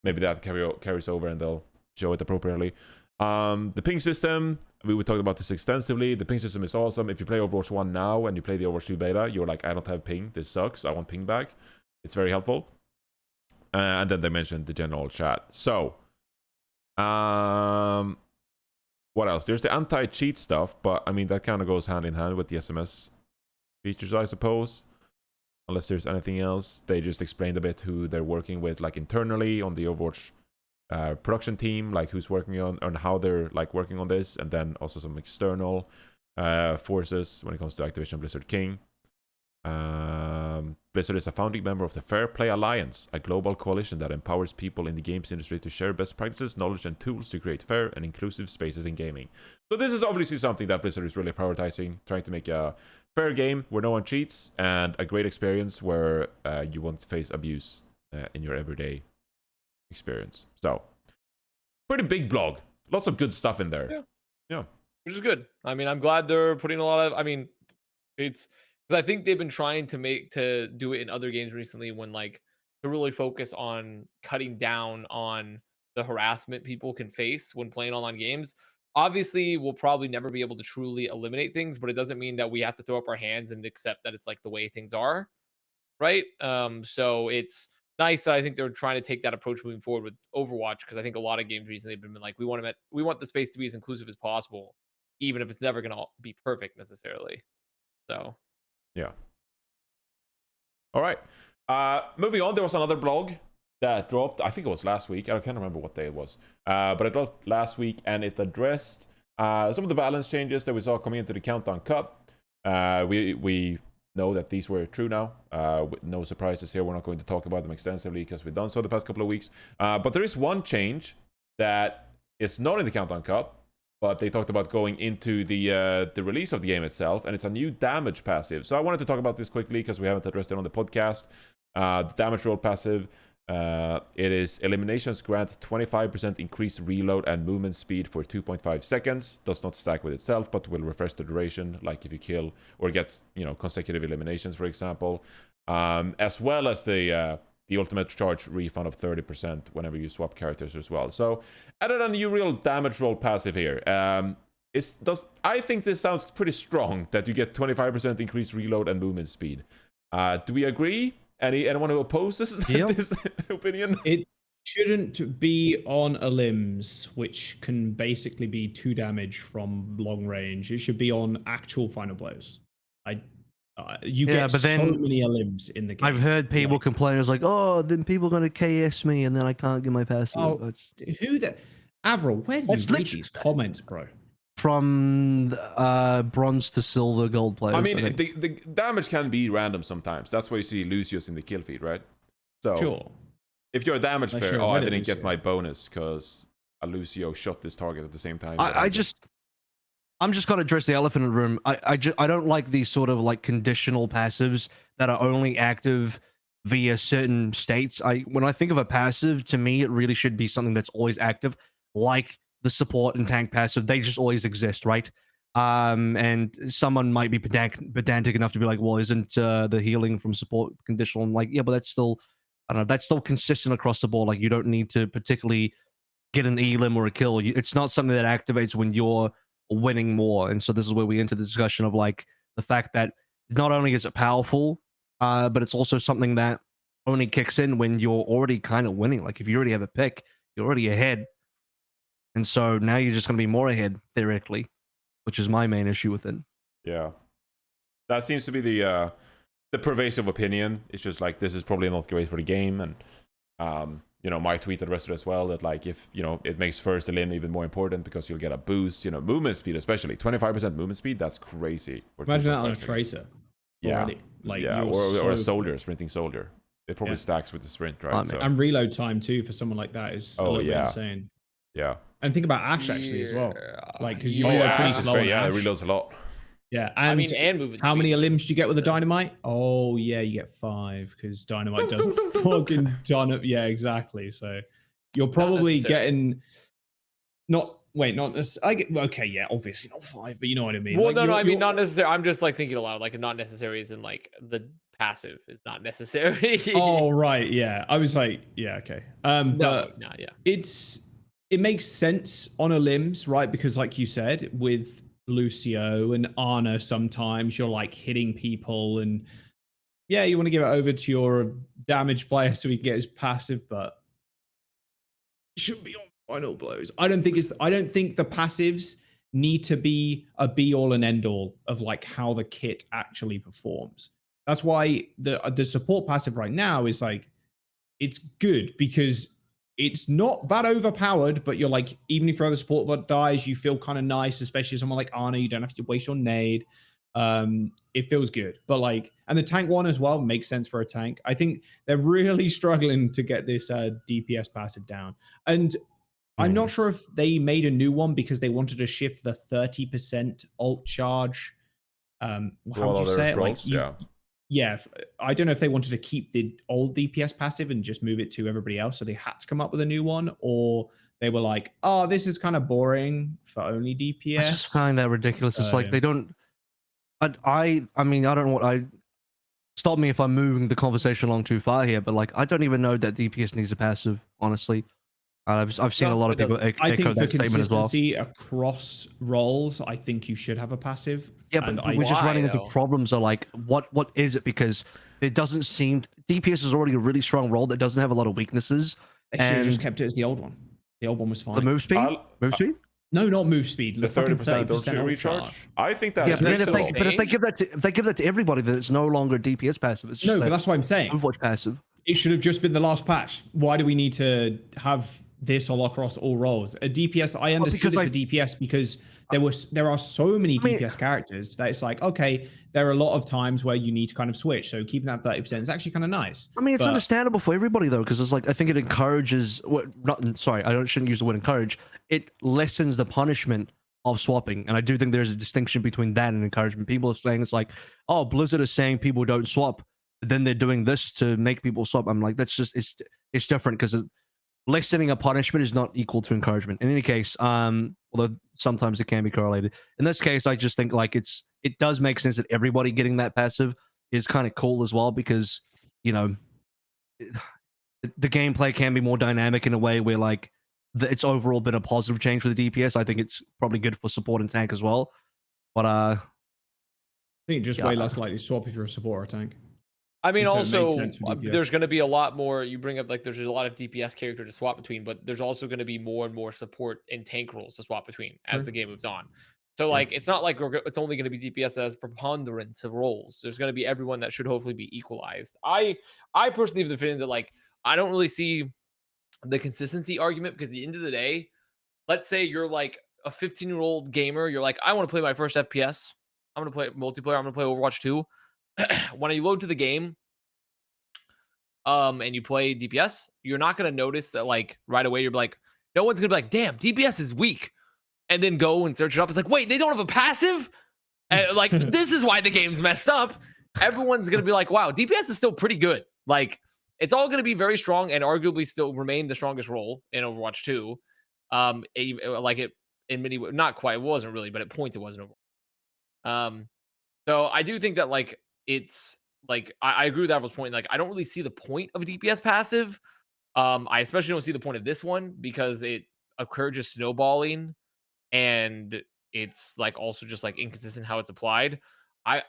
Maybe that carries over and they'll show it appropriately. The ping system, we talked about this extensively. The ping system is awesome. If you play Overwatch 1 now and you play the Overwatch 2 beta, you're like, I don't have ping. This sucks. I want ping back. It's very helpful. And then they mentioned the general chat. So, what else? There's the anti-cheat stuff, but I mean, that kind of goes hand in hand with the SMS features, I suppose. Unless there's anything else. They just explained a bit who they're working with, like internally on the Overwatch production team, like who's working on how they're like working on this, and then also some external forces when it comes to Activision Blizzard King. Blizzard is a founding member of the Fair Play Alliance, a global coalition that empowers people in the games industry to share best practices, knowledge, and tools to create fair and inclusive spaces in gaming. So this is obviously something that Blizzard is really prioritizing, trying to make a fair game where no one cheats, and a great experience where you won't face abuse in your everyday experience. So, pretty big blog. Lots of good stuff in there. Yeah. Which is good. I mean, I'm glad they're putting a lot of, I mean, it's because I think they've been trying to do it in other games recently when like to really focus on cutting down on the harassment people can face when playing online games. Obviously, we'll probably never be able to truly eliminate things, but it doesn't mean that we have to throw up our hands and accept that it's like the way things are, right? So it's nice that I think they're trying to take that approach moving forward with Overwatch, because I think a lot of games recently have been like, we want the space to be as inclusive as possible, even if it's never going to be perfect necessarily. So, yeah. All right. Moving on, there was another blog that dropped. I think it was last week. I can't remember what day it was. But it dropped last week, and it addressed some of the balance changes that we saw coming into the Countdown Cup. We know that these were true now. With no surprises here. We're not going to talk about them extensively because we've done so the past couple of weeks. But there is one change that is not in the Countdown Cup, but they talked about going into the release of the game itself, and it's a new damage passive. So I wanted to talk about this quickly because we haven't addressed it on the podcast. The damage roll passive, it is eliminations grant 25% increased reload and movement speed for 2.5 seconds. Does not stack with itself, but will refresh the duration, like if you kill or get, consecutive eliminations, for example. As well as the ultimate charge refund of 30% whenever you swap characters as well. So added a new real damage roll passive here. I think this sounds pretty strong that you get 25% increased reload and movement speed. Do we agree? Anyone who opposes this opinion? It shouldn't be on a limbs, which can basically be 2 damage from long range. It should be on actual final blows. You get so many limbs in the game. I've heard people complain. It's like, oh, then people are going to KS me, and then I can't get my passive. Oh, who the Avril? Where do you read these comments, bro? From bronze to silver gold players. I mean, the damage can be random sometimes. That's why you see Lucius in the kill feed, right? So sure. If you're a damage player, I didn't get my bonus because a Lucio shot this target at the same time. I'm just gonna address the elephant in the room. I don't like these sort of like conditional passives that are only active via certain states. When I think of a passive, to me, it really should be something that's always active, like the support and tank passive. They just always exist, right? And someone might be pedantic enough to be like, well, isn't the healing from support conditional? I'm like, yeah, but that's still, I don't know, that's still consistent across the board. Like, you don't need to particularly get an elim or a kill. It's not something that activates when you're winning more. And so this is where we enter the discussion of like the fact that not only is it powerful, but it's also something that only kicks in when you're already kind of winning. Like if you already have a pick, you're already ahead. And so now you're just going to be more ahead, theoretically, which is my main issue with it. Yeah. That seems to be the pervasive opinion. It's just like, this is probably not great for the game. And, my tweet addressed it as well, that like, if, it makes first elim even more important because you'll get a boost, movement speed, especially 25% movement speed. That's crazy. Imagine that on a tracer. Yeah. Already. Like, or a soldier, sprinting soldier. It probably stacks with the sprint, right? And reload time too for someone like that is a little bit insane. Yeah. And think about Ashe actually as well. Like, because you reload pretty slow. Yeah, it reloads a lot. Yeah, and movement how speed. many limbs do you get with a dynamite? Oh yeah, you get 5 because dynamite doesn't fucking ton up. Yeah, exactly. So you're probably getting not necessarily. Okay, yeah, obviously not 5, but you know what I mean. Well, like, I mean not necessarily. I'm just like thinking aloud. Like not necessary is in like the passive is not necessary. Oh right, yeah. I was like, yeah, okay. But yeah. it makes sense on a limbs, right? Because like you said, with Lucio and Ana, sometimes you're like hitting people and yeah, you want to give it over to your damage player so he can get his passive, but it should be on final blows. I don't think the passives need to be a be all and end all of like how the kit actually performs. That's why the support passive right now is like, it's good because it's not that overpowered, but you're like, even if your other support bot dies, you feel kind of nice, especially someone like Ana, you don't have to waste your nade. It feels good. But like, and the tank one as well makes sense for a tank. I think they're really struggling to get this DPS passive down. And I'm not sure if they made a new one because they wanted to shift the 30% ult charge. How would you say it? Like, yeah, I don't know if they wanted to keep the old DPS passive and just move it to everybody else, so they had to come up with a new one, or they were like, oh, this is kind of boring for only DPS. I just find that ridiculous. It's like they don't. I mean, I don't know what stop me if I'm moving the conversation along too far here, but like, I don't even know that DPS needs a passive, honestly. I've seen a lot of people echo that statement as well. I think for consistency across roles, I think you should have a passive. Yeah, but we're just running into problems. Are like, what is it? Because it doesn't seem DPS is already a really strong role that doesn't have a lot of weaknesses. They should have just kept it as the old one. The old one was fine. The move speed. Move speed. No, not move speed. The 30% recharge. I think that's but if they give that to everybody, then it's no longer DPS passive. It's just but that's what I'm saying. Overwatch passive. It should have just been the last patch. Why do we need to have this all across all roles? A DPS, I understood it for DPS because there are so many DPS characters that it's like, okay, there are a lot of times where you need to kind of switch. So keeping that 30% is actually kind of nice. I mean, it's understandable for everybody though, because it's like, I think it encourages. Shouldn't use the word encourage. It lessens the punishment of swapping, and I do think there's a distinction between that and encouragement. People are saying it's like, oh, Blizzard is saying people don't swap, but then they're doing this to make people swap. I'm like, that's just it's different because lessening a punishment is not equal to encouragement. In any case, although sometimes it can be correlated. In this case, I just think like it does make sense that everybody getting that passive is kind of cool as well, because you know the gameplay can be more dynamic in a way where like it's overall been a positive change for the DPS. I think it's probably good for support and tank as well. But I think just way less likely to swap if you're a support or tank. I mean, also, there's going to be a lot more. You bring up like there's a lot of DPS character to swap between, but there's also going to be more and more support and tank roles to swap between as the game moves on. So like, it's not like it's only going to be DPS as preponderance of roles. There's going to be everyone that should hopefully be equalized. I personally have the feeling that like I don't really see the consistency argument, because at the end of the day, let's say you're like a 15-year-old gamer. You're like, I want to play my first FPS. I'm going to play multiplayer. I'm going to play Overwatch 2. When you load to the game and you play DPS, you're not going to notice that like right away. You're like, no one's going to be like, damn, DPS is weak, and then go and search it up. It's like, wait, they don't have a passive? And like, this is why the game's messed up. Everyone's going to be like, wow, DPS is still pretty good. Like, it's all going to be very strong and arguably still remain the strongest role in Overwatch 2. Like it in many, not quite, it wasn't really, but at points it wasn't Overwatch. So I do think that like, it's like I agree with Avril's point. Like, I don't really see the point of a DPS passive. I especially don't see the point of this one because it encourages snowballing, and it's like also just like inconsistent how it's applied. I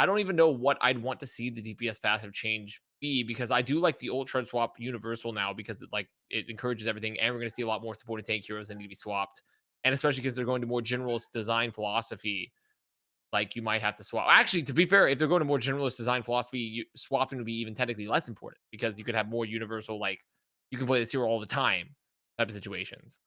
don't even know what I'd want to see the DPS passive change be, because I do like the ult shard swap universal now, because it encourages everything, and we're going to see a lot more support and tank heroes that need to be swapped, and especially because they're going to more generalist design philosophy. Like, you might have to swap. Actually, to be fair, if they're going to more generalist design philosophy, swapping would be even technically less important, because you could have more universal, like, you can play this hero all the time type of situations.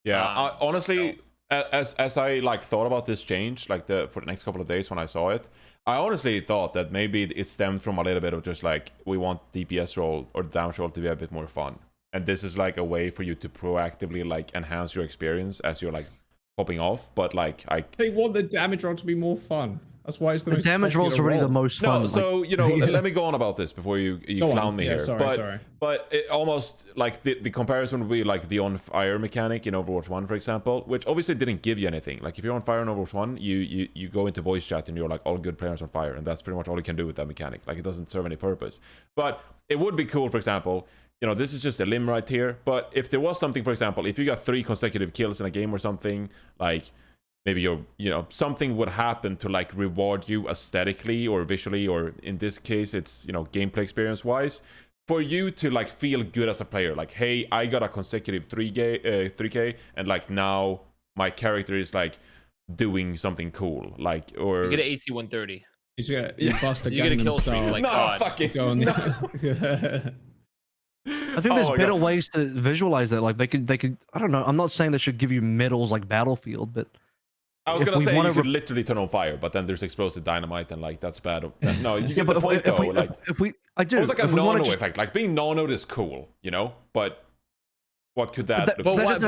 Yeah, honestly, as I like thought about this change, like for the next couple of days when I saw it, I honestly thought that maybe it stemmed from a little bit of just like, we want DPS role or damage role to be a bit more fun, and this is like a way for you to proactively like enhance your experience as you're like popping off. But like, they want the damage roll to be more fun. That's why it's the most damage rolls are really the most fun. No, so you know, let me go on about this before you clown me here. Sorry. But it almost like the comparison would be like the on fire mechanic in Overwatch 1, for example, which obviously didn't give you anything. Like, if you're on fire in Overwatch 1, you go into voice chat and you're like, all good players on fire, and that's pretty much all you can do with that mechanic. Like, it doesn't serve any purpose. But it would be cool, for example, you know, this is just a limb right here. But if there was something, for example, if you got 3 consecutive kills in a game or something, like maybe you know, something would happen to like reward you aesthetically or visually, or in this case, it's, you know, gameplay experience wise, for you to like feel good as a player. Like, hey, I got a consecutive 3K, and like now my character is like doing something cool, like, or you get an AC 130. You bust a you get a kill streak. Like, no, fucking no. I think there's better ways to visualize that. Like they could. I don't know. I'm not saying they should give you medals like Battlefield, but I was gonna say you could literally turn on fire, but then there's explosive dynamite, and like that's bad. No, you get the point though. I do. It's like a nano effect. Like being nanoed is cool, you know, but. What could that? But why is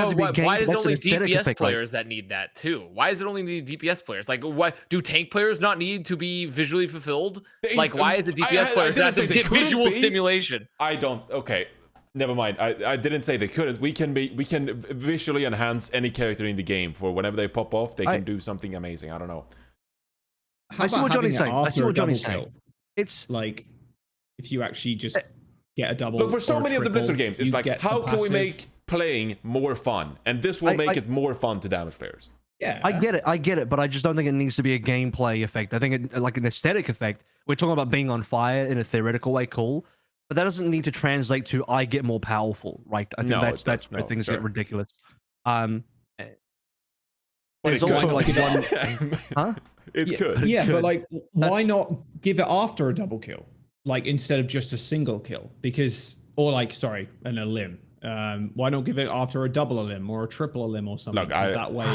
it only DPS players that need that too? Why is it only need DPS players? Like, why do tank players not need to be visually fulfilled? Like, why is it DPS players that have to get visual stimulation? I don't. Okay, never mind. I didn't say they couldn't. We can visually enhance any character in the game for whenever they pop off. They can do something amazing. I don't know. I see what Johnny's saying. It's like if you actually just get a double. Look, for so many of the Blizzard games, it's like, how can we make playing more fun? And this will make it more fun to damage players. Yeah, I get it, but I just don't think it needs to be a gameplay effect. I think it, like an aesthetic effect. We're talking about being on fire in a theoretical way, cool, but that doesn't need to translate to I get more powerful, right? I think that's where things get ridiculous. There's also like one, huh? It could. Yeah, but like, why not give it after a double kill, like instead of just a single kill? Because, or like, sorry, an a limb. Why not give it after a double a limb or a triple a limb or something? Look, that way,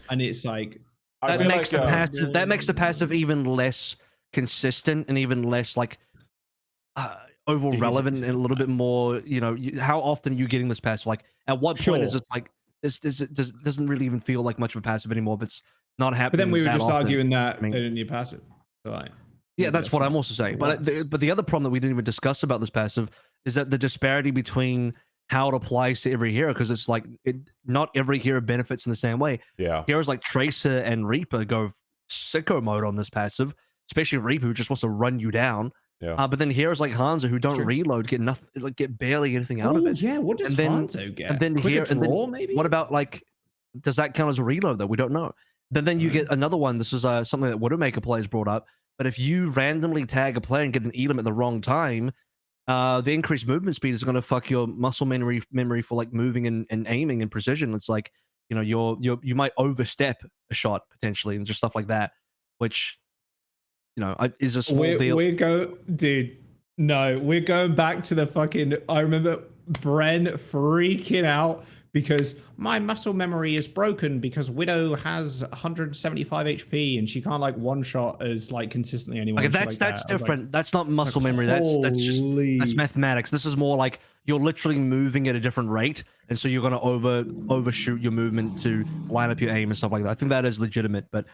and it's like that makes the passive. That makes the passive even less consistent and even less like overall relevant and a little bit more. You know, how often are you getting this passive? Like, at what point is it like this? Doesn't really even feel like much of a passive anymore if it's not happening. But then we were just often. arguing that they didn't need passive. So like, yeah, that's what I'm also saying. But the other problem that we didn't even discuss about this passive is that the disparity between how it applies to every hero, because it's like not every hero benefits in the same way. Yeah, heroes like Tracer and Reaper go sicko mode on this passive, especially Reaper, who just wants to run you down. Yeah. But then heroes like Hanzo, who don't reload, get nothing, like get barely anything out of it. Yeah, what does Hanzo get? And then maybe? What about like, does that count as a reload though? We don't know. Then you get another one. This is something that Widowmaker players brought up. But if you randomly tag a player and get an elim at the wrong time, the increased movement speed is going to fuck your muscle memory for like moving and aiming and precision. It's like, you know, you might overstep a shot potentially and just stuff like that, which, you know, is a small deal. We're going back to the fucking. I remember Bren freaking out because my muscle memory is broken because Widow has 175 HP and she can't like one shot as like consistently anyone. Okay, that's different. That's not muscle memory. That's mathematics. This is more like you're literally moving at a different rate, and so you're gonna overshoot your movement to line up your aim and stuff like that. I think that is legitimate, but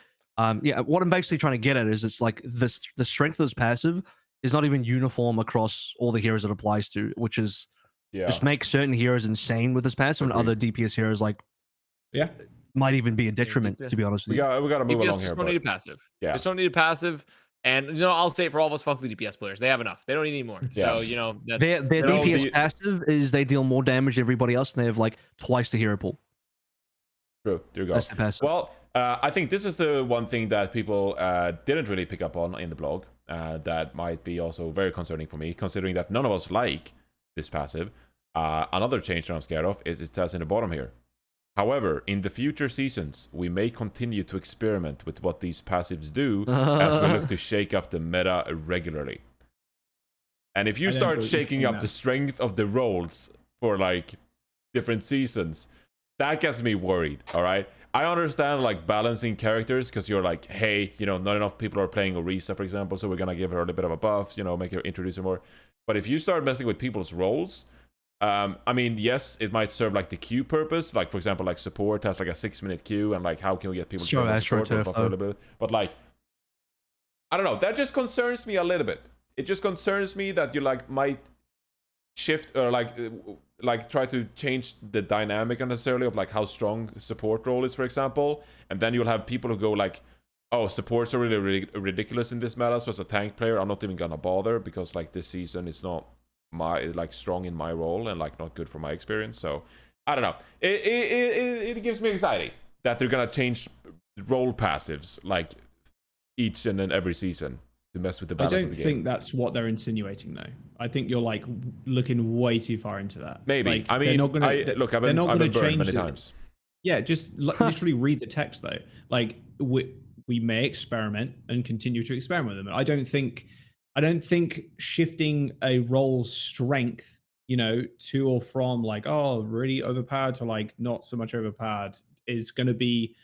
yeah, what I'm basically trying to get at is it's like the strength of this passive is not even uniform across all the heroes it applies to, which is just make certain heroes insane with this passive, and other DPS heroes like might even be a detriment. To be honest with you, we got to move DPS along here. Don't need a passive. Yeah, just don't need a passive. And you know, I'll say it for all of us, fuck the DPS players. They have enough. They don't need any more. Yeah. So you know, their DPS passive is they deal more damage than everybody else, and they have like twice the hero pool. True. There you go. Well, I think this is the one thing that people didn't really pick up on in the blog. That might be also very concerning for me, considering that none of us like this passive. Another change that I'm scared of is it says in the bottom here. However, in the future seasons, we may continue to experiment with what these passives do as we look to shake up the meta regularly. And if you start shaking up the strength of the roles for like different seasons, that gets me worried, all right? I understand like balancing characters because you're like, hey, you know, not enough people are playing Orisa, for example, so we're going to give her a little bit of a buff, you know, make her introduce her more. But if you start messing with people's roles, I mean, yes, it might serve like the queue purpose. Like, for example, like support has like a 6-minute queue, and like, how can we get people to support or buff a little bit? But like, I don't know. That just concerns me a little bit. It just concerns me that you like might shift or like try to change the dynamic unnecessarily of like how strong support role is, for example, and then you'll have people who go like, oh, supports are really ridiculous in this meta, so as a tank player I'm not even gonna bother because like this season it's not strong in my role and like not good for my experience. So I don't know. It gives me anxiety that they're gonna change role passives like each and then every season to mess with the balance. I don't think that's what they're insinuating, though. I think you're like looking way too far into that. Maybe. Like, I mean, look, I've been burned many times. Yeah, just literally read the text though. Like we may experiment and continue to experiment with them. I don't think shifting a role's strength, you know, to or from like, oh, really overpowered to like not so much overpowered is going to be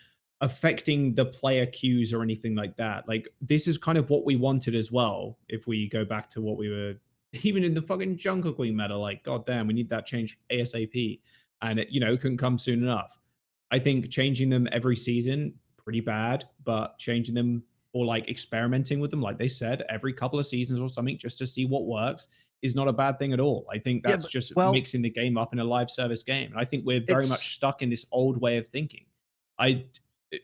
affecting the player queues or anything like that. Like this is kind of what we wanted as well. If we go back to what we were even in the fucking Jungle Queen meta, like, god damn, we need that change ASAP, and it, you know, couldn't come soon enough. I think changing them every season pretty bad, but changing them or like experimenting with them, like they said, every couple of seasons or something, just to see what works, is not a bad thing at all. I think that's mixing the game up in a live service game. And I think we're very much stuck in this old way of thinking.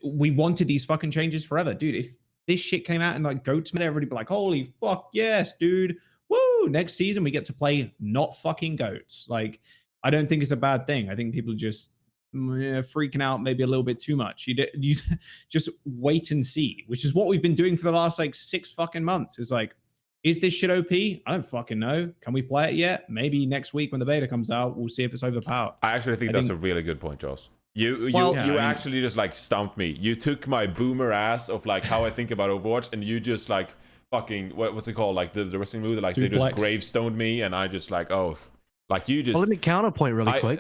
We wanted these fucking changes forever, dude. If this shit came out and like goats meta, everybody be like, holy fuck yes, dude. Woo! Next season we get to play not fucking goats. Like, I don't think it's a bad thing. I think people just freaking out maybe a little bit too much. You just wait and see, which is what we've been doing for the last like 6 fucking months. Is like, is this shit OP? I don't fucking know. Can we play it yet? Maybe next week when the beta comes out, we'll see if it's overpowered. I actually think that's a really good point, Josh. You actually just like stumped me. You took my boomer ass of like how I think about Overwatch, and you just like fucking what's it called? Like the wrestling move, like they just gravestoned me, and I just like, oh, like you just. Well, let me counterpoint really quick.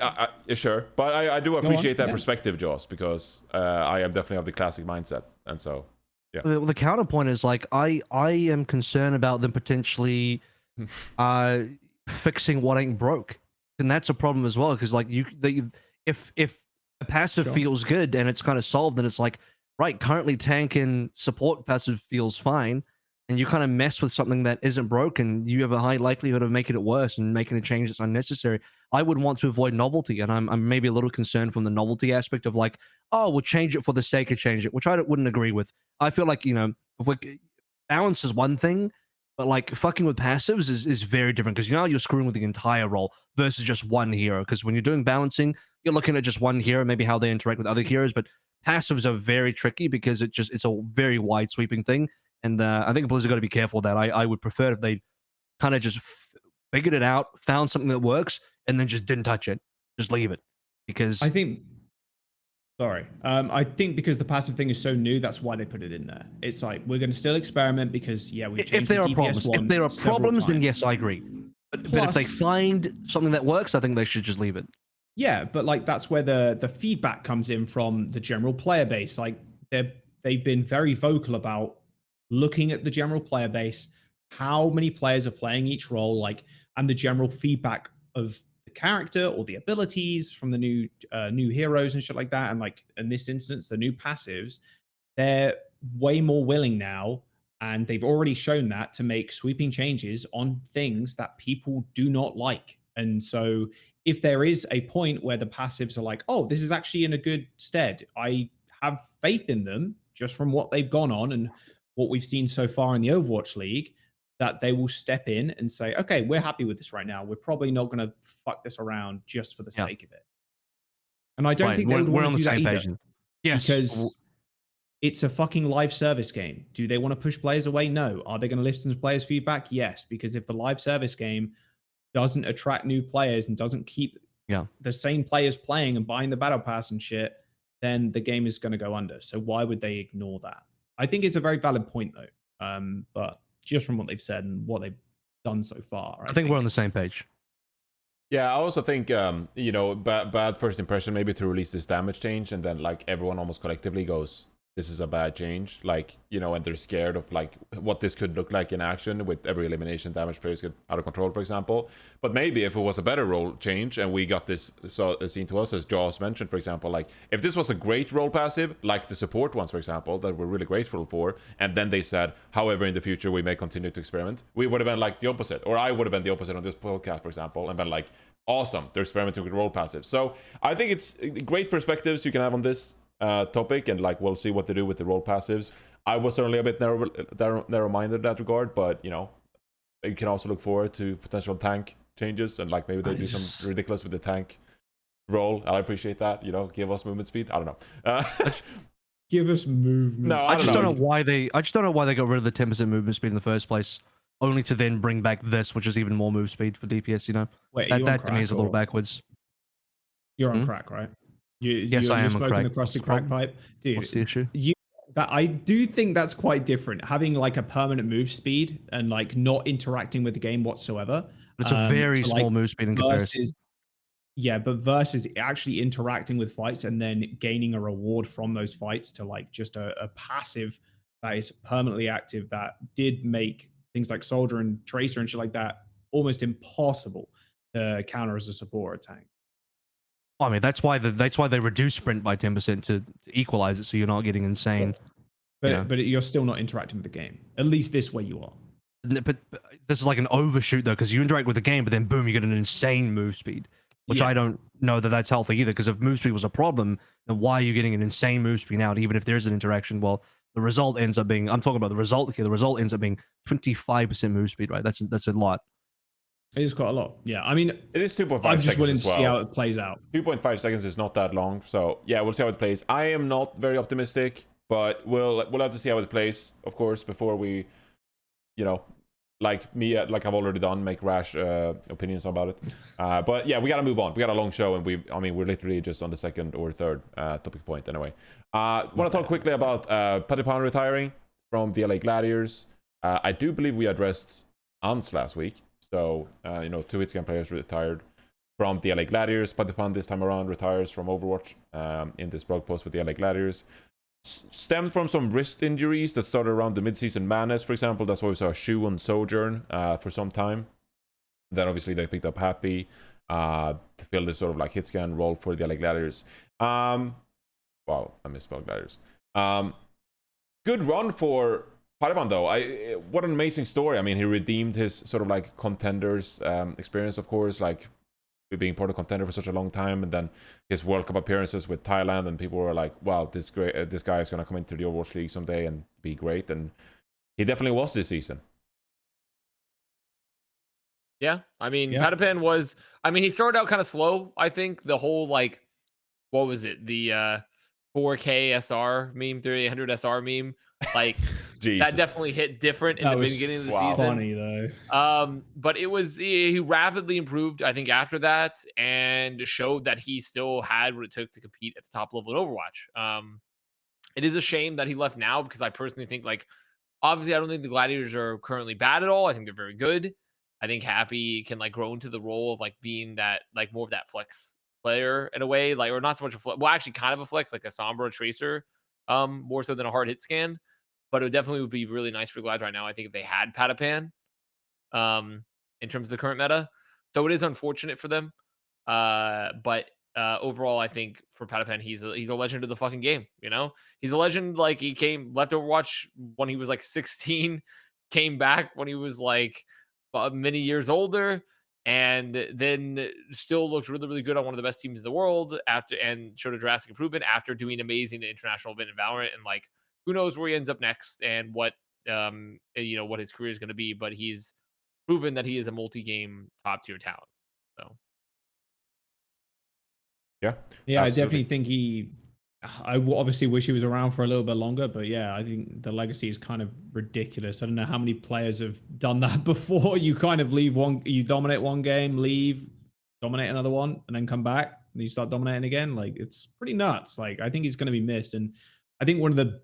Sure, but I do appreciate that perspective, Josh, because I am definitely of the classic mindset, and so yeah. The counterpoint is like I am concerned about them potentially fixing what ain't broke, and that's a problem as well, because like if a passive feels good and it's kind of solved, and it's like, right, currently tank and support passive feels fine, and you kind of mess with something that isn't broken, you have a high likelihood of making it worse and making a change that's unnecessary. I would want to avoid novelty, and I'm maybe a little concerned from the novelty aspect of like, oh, we'll change it for the sake of change it, which I wouldn't agree with. I feel like, you know, balance is one thing, but like fucking with passives is very different, because you know you're screwing with the entire role versus just one hero. Because when you're doing balancing, you're looking at just one hero, maybe how they interact with other heroes, but passives are very tricky because it's a very wide sweeping thing. And I think Blizzard got to be careful of that. I would prefer if they kind of just figured it out, found something that works, and then just didn't touch it, just leave it. Because I think because the passive thing is so new, that's why they put it in there. It's like, we're going to still experiment because we changed if there the are problems, if there are problems, then yes, I agree. But if they find something that works, I think they should just leave it. Yeah, but like that's where the feedback comes in from the general player base. Like they've been very vocal about looking at the general player base, how many players are playing each role, like, and the general feedback of the character or the abilities from the new heroes and shit like that. And like in this instance, the new passives, they're way more willing now, and they've already shown that, to make sweeping changes on things that people do not like. And so if there is a point where the passives are like, oh, this is actually in a good stead, I have faith in them just from what they've gone on and what we've seen so far in the Overwatch League, that they will step in and say, okay, we're happy with this right now. We're probably not going to fuck this around just for the sake of it. And I don't think they would want to do that either. Yes. Because it's a fucking live service game. Do they want to push players away? No. Are they going to listen to players' feedback? Yes. Because if the live service game doesn't attract new players and doesn't keep the same players playing and buying the battle pass and shit, then the game is going to go under. So why would they ignore that? I think it's a very valid point, though. But just from what they've said and what they've done so far, I think we're on the same page. Yeah, I also think you know, bad first impression maybe to release this damage change, and then like everyone almost collectively goes, this is a bad change, like, you know, and they're scared of like what this could look like in action with every elimination damage players get out of control, for example. But maybe if it was a better role change and we got this seen to us, as Jaws mentioned, for example, like if this was a great role passive, like the support ones, for example, that we're really grateful for, and then they said, however, in the future we may continue to experiment, we would have been like the opposite, or I would have been the opposite on this podcast, for example, and been like, awesome, they're experimenting with role passive. So I think it's great perspectives you can have on this topic, and like we'll see what they do with the role passives. I was certainly a bit narrow-minded in that regard, but you know, you can also look forward to potential tank changes, and like maybe they do some ridiculous with the tank roll. I appreciate that. You know, give us movement speed. I don't know. Give us movement. No, I just don't know why they. I just don't know why they got rid of the 10% movement speed in the first place, only to then bring back this, which is even more move speed for DPS. You know, Wait, that to me is a little backwards. You're on crack, right? Yes, I am You're smoking across the crack pipe, dude. What's the issue? I do think that's quite different. Having like a permanent move speed and like not interacting with the game whatsoever. It's a very small move speed in comparison. Yeah, but versus actually interacting with fights and then gaining a reward from those fights to like just a passive that is permanently active that did make things like Soldier and Tracer and shit like that almost impossible to counter as a support or tank. I mean, that's why they reduce sprint by 10% to equalize it, so you're not getting insane. But you're still not interacting with the game. At least this way you are. But this is like an overshoot though, because you interact with the game, but then boom, you get an insane move speed. Which I don't know that that's healthy either, because if move speed was a problem, then why are you getting an insane move speed now? Even if there's an interaction, well, the result ends up being, I'm talking about the result here, the result ends up being 25% move speed, right? That's a lot. It is quite a lot. Yeah, I mean, it is 2.5 seconds. I'm just willing to see how it plays out. 2.5 seconds is not that long, so yeah, we'll see how it plays. I am not very optimistic, but we'll have to see how it plays, of course, before we, you know, like me, like I've already done, make rash opinions about it. But yeah, we gotta move on. We got a long show, and we're literally just on the second or third topic point anyway. Want to talk quickly about Patiphan retiring from the LA Gladiators. I do believe we addressed Ants last week. So, you know, 2 hitscan players retired from the LA Gladiators. Patiphan this time around retires from Overwatch in this blog post with the LA Gladiators. Stemmed from some wrist injuries that started around the mid-season madness, for example. That's why we saw Shu on Sojourn for some time. Then obviously they picked up Happy to fill this sort of like hitscan role for the LA Gladiators. Wow, I misspelled Gladiators. Good run for Patiphan though. What an amazing story. I mean, he redeemed his sort of like contenders experience, of course, like being part of contender for such a long time, and then his World Cup appearances with Thailand, and people were like, wow, this guy is going to come into the Overwatch League someday and be great, and he definitely was this season. Yeah, I mean, Patiphan was, I mean, he started out kind of slow. I think the whole, like, what was it? The 4K SR meme, 3800 SR meme, like that definitely hit different in the beginning of the season. Funny though. But it was, he rapidly improved, I think, after that, and showed that he still had what it took to compete at the top level in Overwatch. It is a shame that he left now, because I personally think, like, obviously I don't think the Gladiators are currently bad at all. I think they're very good. I think Happy can like grow into the role of like being that, like, more of that flex player in a way, like, or not so much a flex, well, actually kind of a flex, like a Sombra Tracer, more so than a hard hit scan. But it definitely would be really nice for Glad right now, I think, if they had Patiphan in terms of the current meta. So it is unfortunate for them. But overall, I think for Patiphan, he's a legend of the fucking game. You know, he's a legend. Like, he left Overwatch when he was like 16, came back when he was like many years older, and then still looked really, really good on one of the best teams in the world after, and showed a drastic improvement after doing amazing at international event in Valorant. And like, who knows where he ends up next and what you know, what his career is going to be, but he's proven that he is a multi-game top tier talent. So yeah, absolutely. I definitely think I obviously wish he was around for a little bit longer, but yeah, I think the legacy is kind of ridiculous. I don't know how many players have done that before. You kind of you dominate one game, leave, dominate another one, and then come back and you start dominating again. Like, it's pretty nuts. Like, I think he's going to be missed. And I think one of the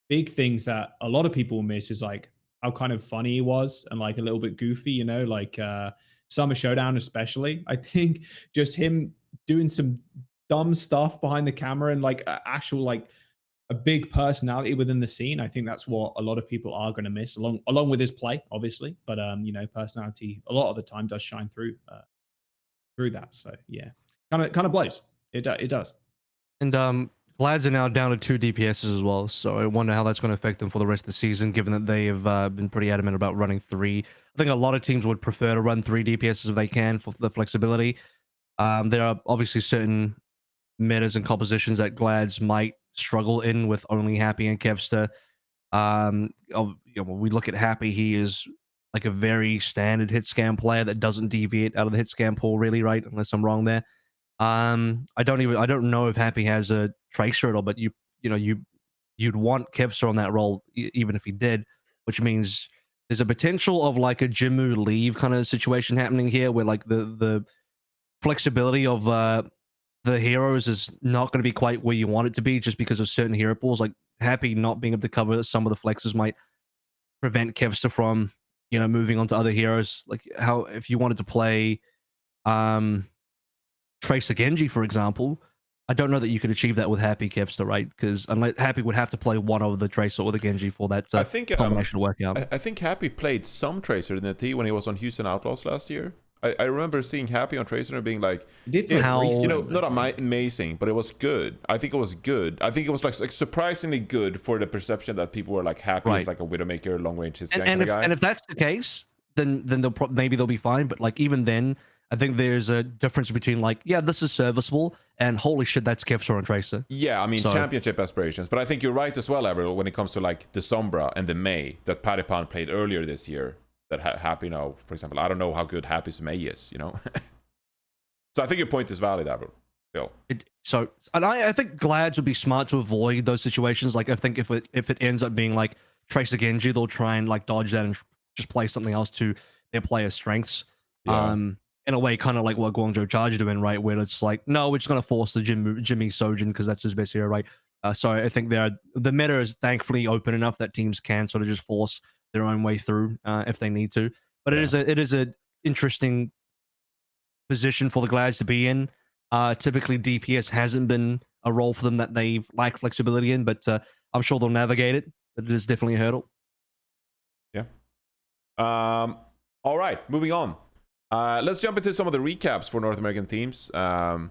big things that a lot of people miss is like how kind of funny he was and like a little bit goofy, you know, like Summer Showdown especially. I think just him doing some dumb stuff behind the camera and like actual like a big personality within the scene. I think that's what a lot of people are going to miss, along with his play, obviously. But you know, personality a lot of the time does shine through that. So yeah, kind of blows. It does. And Glads are now down to 2 DPSs as well, so I wonder how that's going to affect them for the rest of the season, given that they have been pretty adamant about running 3. I think a lot of teams would prefer to run 3 DPSs if they can for the flexibility. There are obviously certain metas and compositions that Glads might struggle in with only Happy and Kevster. You know, when we look at Happy, he is like a very standard hit scan player that doesn't deviate out of the hit scan pool, really, right? Unless I'm wrong there. I don't know if Happy has a tracer at all, but you'd want Kevster on that role even if he did, which means there's a potential of like a Jimmu leave kind of situation happening here, where like the flexibility of the heroes is not going to be quite where you want it to be, just because of certain hero pools. Like Happy not being able to cover some of the flexes might prevent Kevster from moving on to other heroes. Like how if you wanted to play Tracer Genji, for example, I don't know that you could achieve that with Happy Kevster, right? Because unless Happy would have to play one of the Tracer or the Genji for that I think combination to work out. I think Happy played some Tracer in the T when he was on Houston Outlaws last year. I remember seeing Happy on Tracer and being like, not amazing, but it was good. I think it was good. I think it was like surprisingly good for the perception that people were like Happy is like a Widowmaker, long range hit and if that's the case, then maybe they'll be fine. But like even then, I think there's a difference between like, yeah, this is serviceable, and holy shit, that's Kevster and Tracer. Yeah, I mean, championship aspirations. But I think you're right as well, Avril, when it comes to like the Sombra and the May that Patiphan played earlier this year. That Happy now, for example, I don't know how good Happy's May is, So I think your point is valid, Avril. Phil. And I think Glads would be smart to avoid those situations. Like I think if it ends up being like Tracer Genji, they'll try and like dodge that and just play something else to their player's strengths. Yeah. In a way, kind of like what Guangzhou Charge are doing, right? Where it's like, no, we're just gonna force the Jimmy Sojin because that's his best hero, right? So I think the meta is thankfully open enough that teams can sort of just force their own way through if they need to. But it is a interesting position for the Glads to be in. Typically, DPS hasn't been a role for them that they've lacked flexibility in, but I'm sure they'll navigate it. But it is definitely a hurdle. Yeah. All right, moving on. Let's jump into some of the recaps for North American teams. And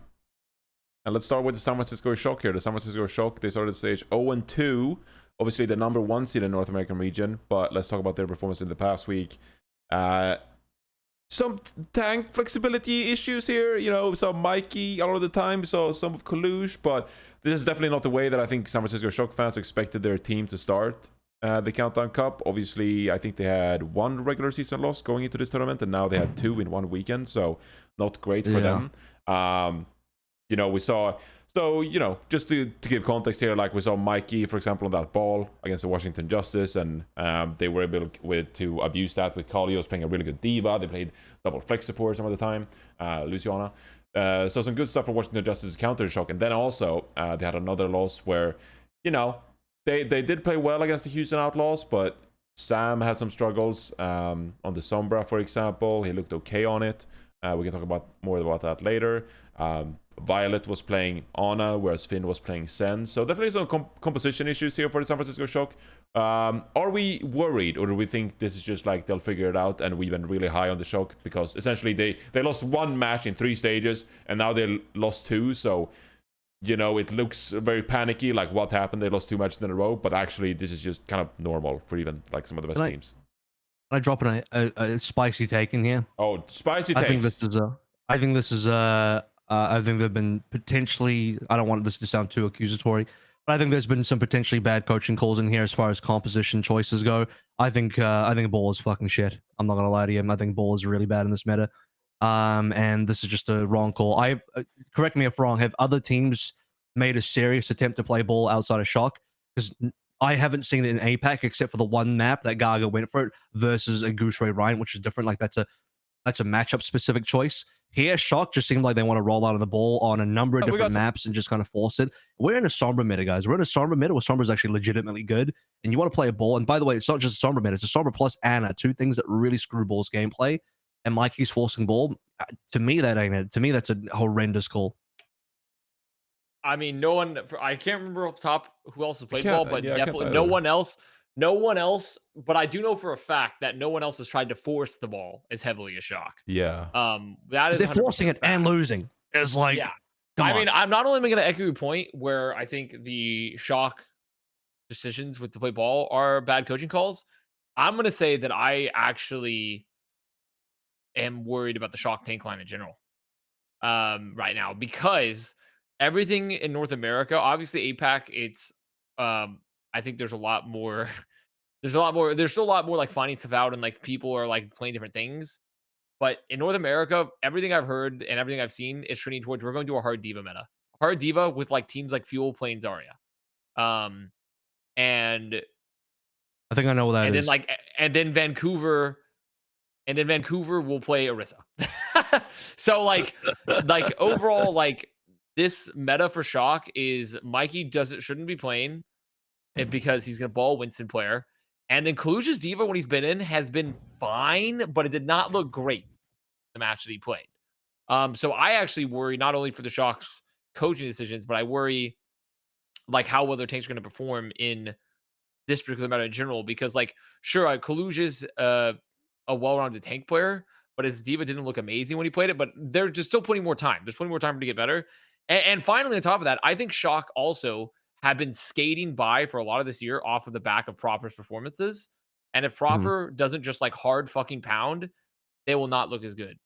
let's start with the San Francisco Shock here. The San Francisco Shock, they started stage 0-2. Obviously, the number 1 seed in North American region. But let's talk about their performance in the past week. Some tank flexibility issues here. Some Mikey a lot of the time. So some of Kalush. But this is definitely not the way that I think San Francisco Shock fans expected their team to start the Countdown Cup. Obviously, I think they had 1 regular season loss going into this tournament, and now they had 2 in 1 weekend, so not great for them. We saw, just to give context here, like we saw Mikey, for example, on that ball against the Washington Justice, and they were able to abuse that with Kalios playing a really good diva. They played double flex support some of the time, Luciana. So some good stuff from Washington Justice counter Shock, and then also they had another loss where, They did play well against the Houston Outlaws, but Sam had some struggles on the Sombra, for example. He looked okay on it. We can talk more about that later. Violet was playing Ana, whereas Finn was playing Sen. So definitely some composition issues here for the San Francisco Shock. Are we worried, or do we think this is just like they'll figure it out and we've been really high on the Shock? Because essentially they lost 1 match in 3 stages, and now they lost 2, so... it looks very panicky, like what happened, they lost 2 matches in a row, but actually this is just kind of normal for even like some of the best teams. Can I drop in a spicy take in here? Oh, spicy takes. I think they've been potentially, I don't want this to sound too accusatory, but I think there's been some potentially bad coaching calls in here as far as composition choices go. I think Ball is fucking shit. I'm not gonna lie to you. I think Ball is really bad in this meta. And this is just a wrong call. Correct me if wrong, have other teams made a serious attempt to play Ball outside of Shock? Because I haven't seen it in APAC except for the 1 map that Gaga went for it versus a Gooseray Ryan, which is different. Like that's a matchup specific choice. Here, Shock just seemed like they want to roll out of the ball on a number of different maps and just kind of force it. We're in a Sombra meta, guys. We're in a Sombra meta where Sombra is actually legitimately good, and you want to play a Ball. And by the way, it's not just a Sombra meta; it's a Sombra plus Ana, 2 things that really screw Ball's gameplay. And Mikey's forcing Ball. To me, that ain't it. To me, that's a horrendous call. I mean, no one. I can't remember off the top who else has played Ball, but definitely no one else. No one else. But I do know for a fact that no one else has tried to force the Ball as heavily as Shock. Yeah. That is they're forcing it and losing. It's like, yeah. I mean, I'm not only going to echo your point where I think the Shock decisions with the play Ball are bad coaching calls. I'm going to say that I actually am worried about the Shock tank line in general right now, because everything in North America, obviously APAC, it's I think there's a lot more there's still a lot more like finding stuff out and like people are like playing different things. But in North America, everything I've heard and everything I've seen is trending towards we're going to do a hard diva meta. Hard diva with like teams like Fuel playing Zarya. And I think I know what that is. And then Vancouver will play Orisa. So like overall, like this meta for Shock is Mikey shouldn't be playing it because he's gonna ball Winston player. And then Kaluja's diva when he's been in has been fine, but it did not look great the match that he played. So I actually worry not only for the Shock's coaching decisions, but I worry like how well their tanks are going to perform in this particular meta in general. Because like, sure, Kaluja's a well-rounded tank player, but his diva didn't look amazing when he played it. But they're just still putting more time. There's plenty more time for him to get better. And finally, on top of that, I think Shock also have been skating by for a lot of this year off of the back of Proper's performances. And if Proper doesn't just like hard fucking pound, they will not look as good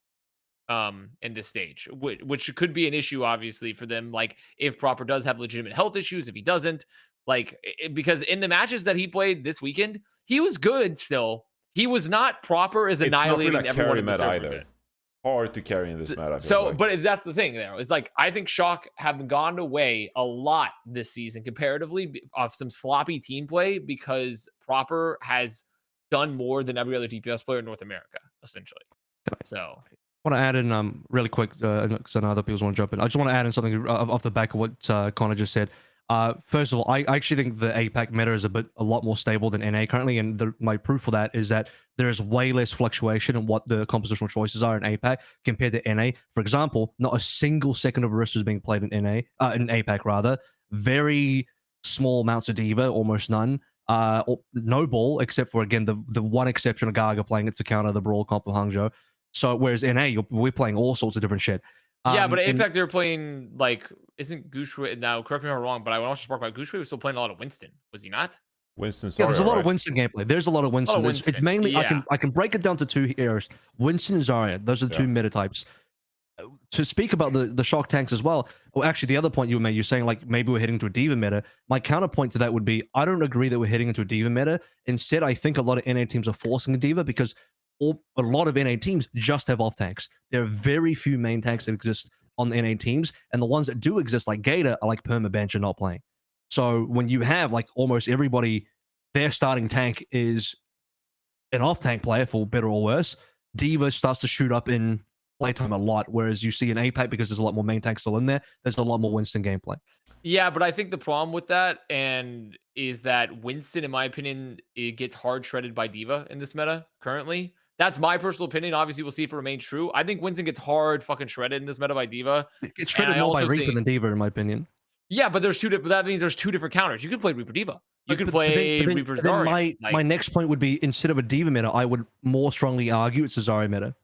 in this stage, which could be an issue, obviously, for them. Like if Proper does have legitimate health issues, if he doesn't, like, because in the matches that he played this weekend, he was good still. He was not Proper as annihilating everyone in the server either. Hard to carry in this meta. So, but that's the thing there. Is like, I think Shock have gone away a lot this season comparatively of some sloppy team play because Proper has done more than every other DPS player in North America, essentially. So I want to add in really quick, because I know other people want to jump in. I just want to add in something off the back of what Connor just said. First of all, I actually think the APAC meta is a lot more stable than NA currently, and my proof for that is that there is way less fluctuation in what the compositional choices are in APAC compared to NA. For example, not a single second of Orisa is being played in in APAC rather. Very small amounts of diva, almost none. Or no ball, except for again the one exception of Gaga playing it to counter the brawl comp of Hangzhou. So whereas NA, we're playing all sorts of different shit. Yeah, but at APAC they're playing like isn't Gushue now? Correct me if I'm wrong, but I want to spark about Gushue was still playing a lot of Winston, was he not? Winston, yeah, there's a lot of Winston gameplay. There's a lot of Winston. It's mainly I can break it down to two areas: Winston and Zarya. Those are the two meta types. To speak about the Shock tanks as well. Well, actually, the other point you made, you're saying like maybe we're heading to a diva meta. My counterpoint to that would be I don't agree that we're heading into a diva meta. Instead, I think a lot of NA teams are forcing a diva because a lot of NA teams just have off tanks. There are very few main tanks that exist on the NA teams, and the ones that do exist, like Gator, are like permabench and not playing. So when you have like almost everybody, their starting tank is an off tank player for better or worse, diva starts to shoot up in playtime a lot. Whereas you see in APAC, because there's a lot more main tanks still in there, there's a lot more Winston gameplay. Yeah, but I think the problem with that is that Winston, in my opinion, it gets hard shredded by diva in this meta currently. That's my personal opinion. Obviously, we'll see if it remains true. I think Winston gets hard fucking shredded in this meta by diva. It gets shredded more by Reaper than diva, in my opinion. Yeah, but that means there's two different counters. You could play Reaper diva. You could play Reaper Zarya. My next point would be, instead of a diva meta, I would more strongly argue it's a Zarya meta.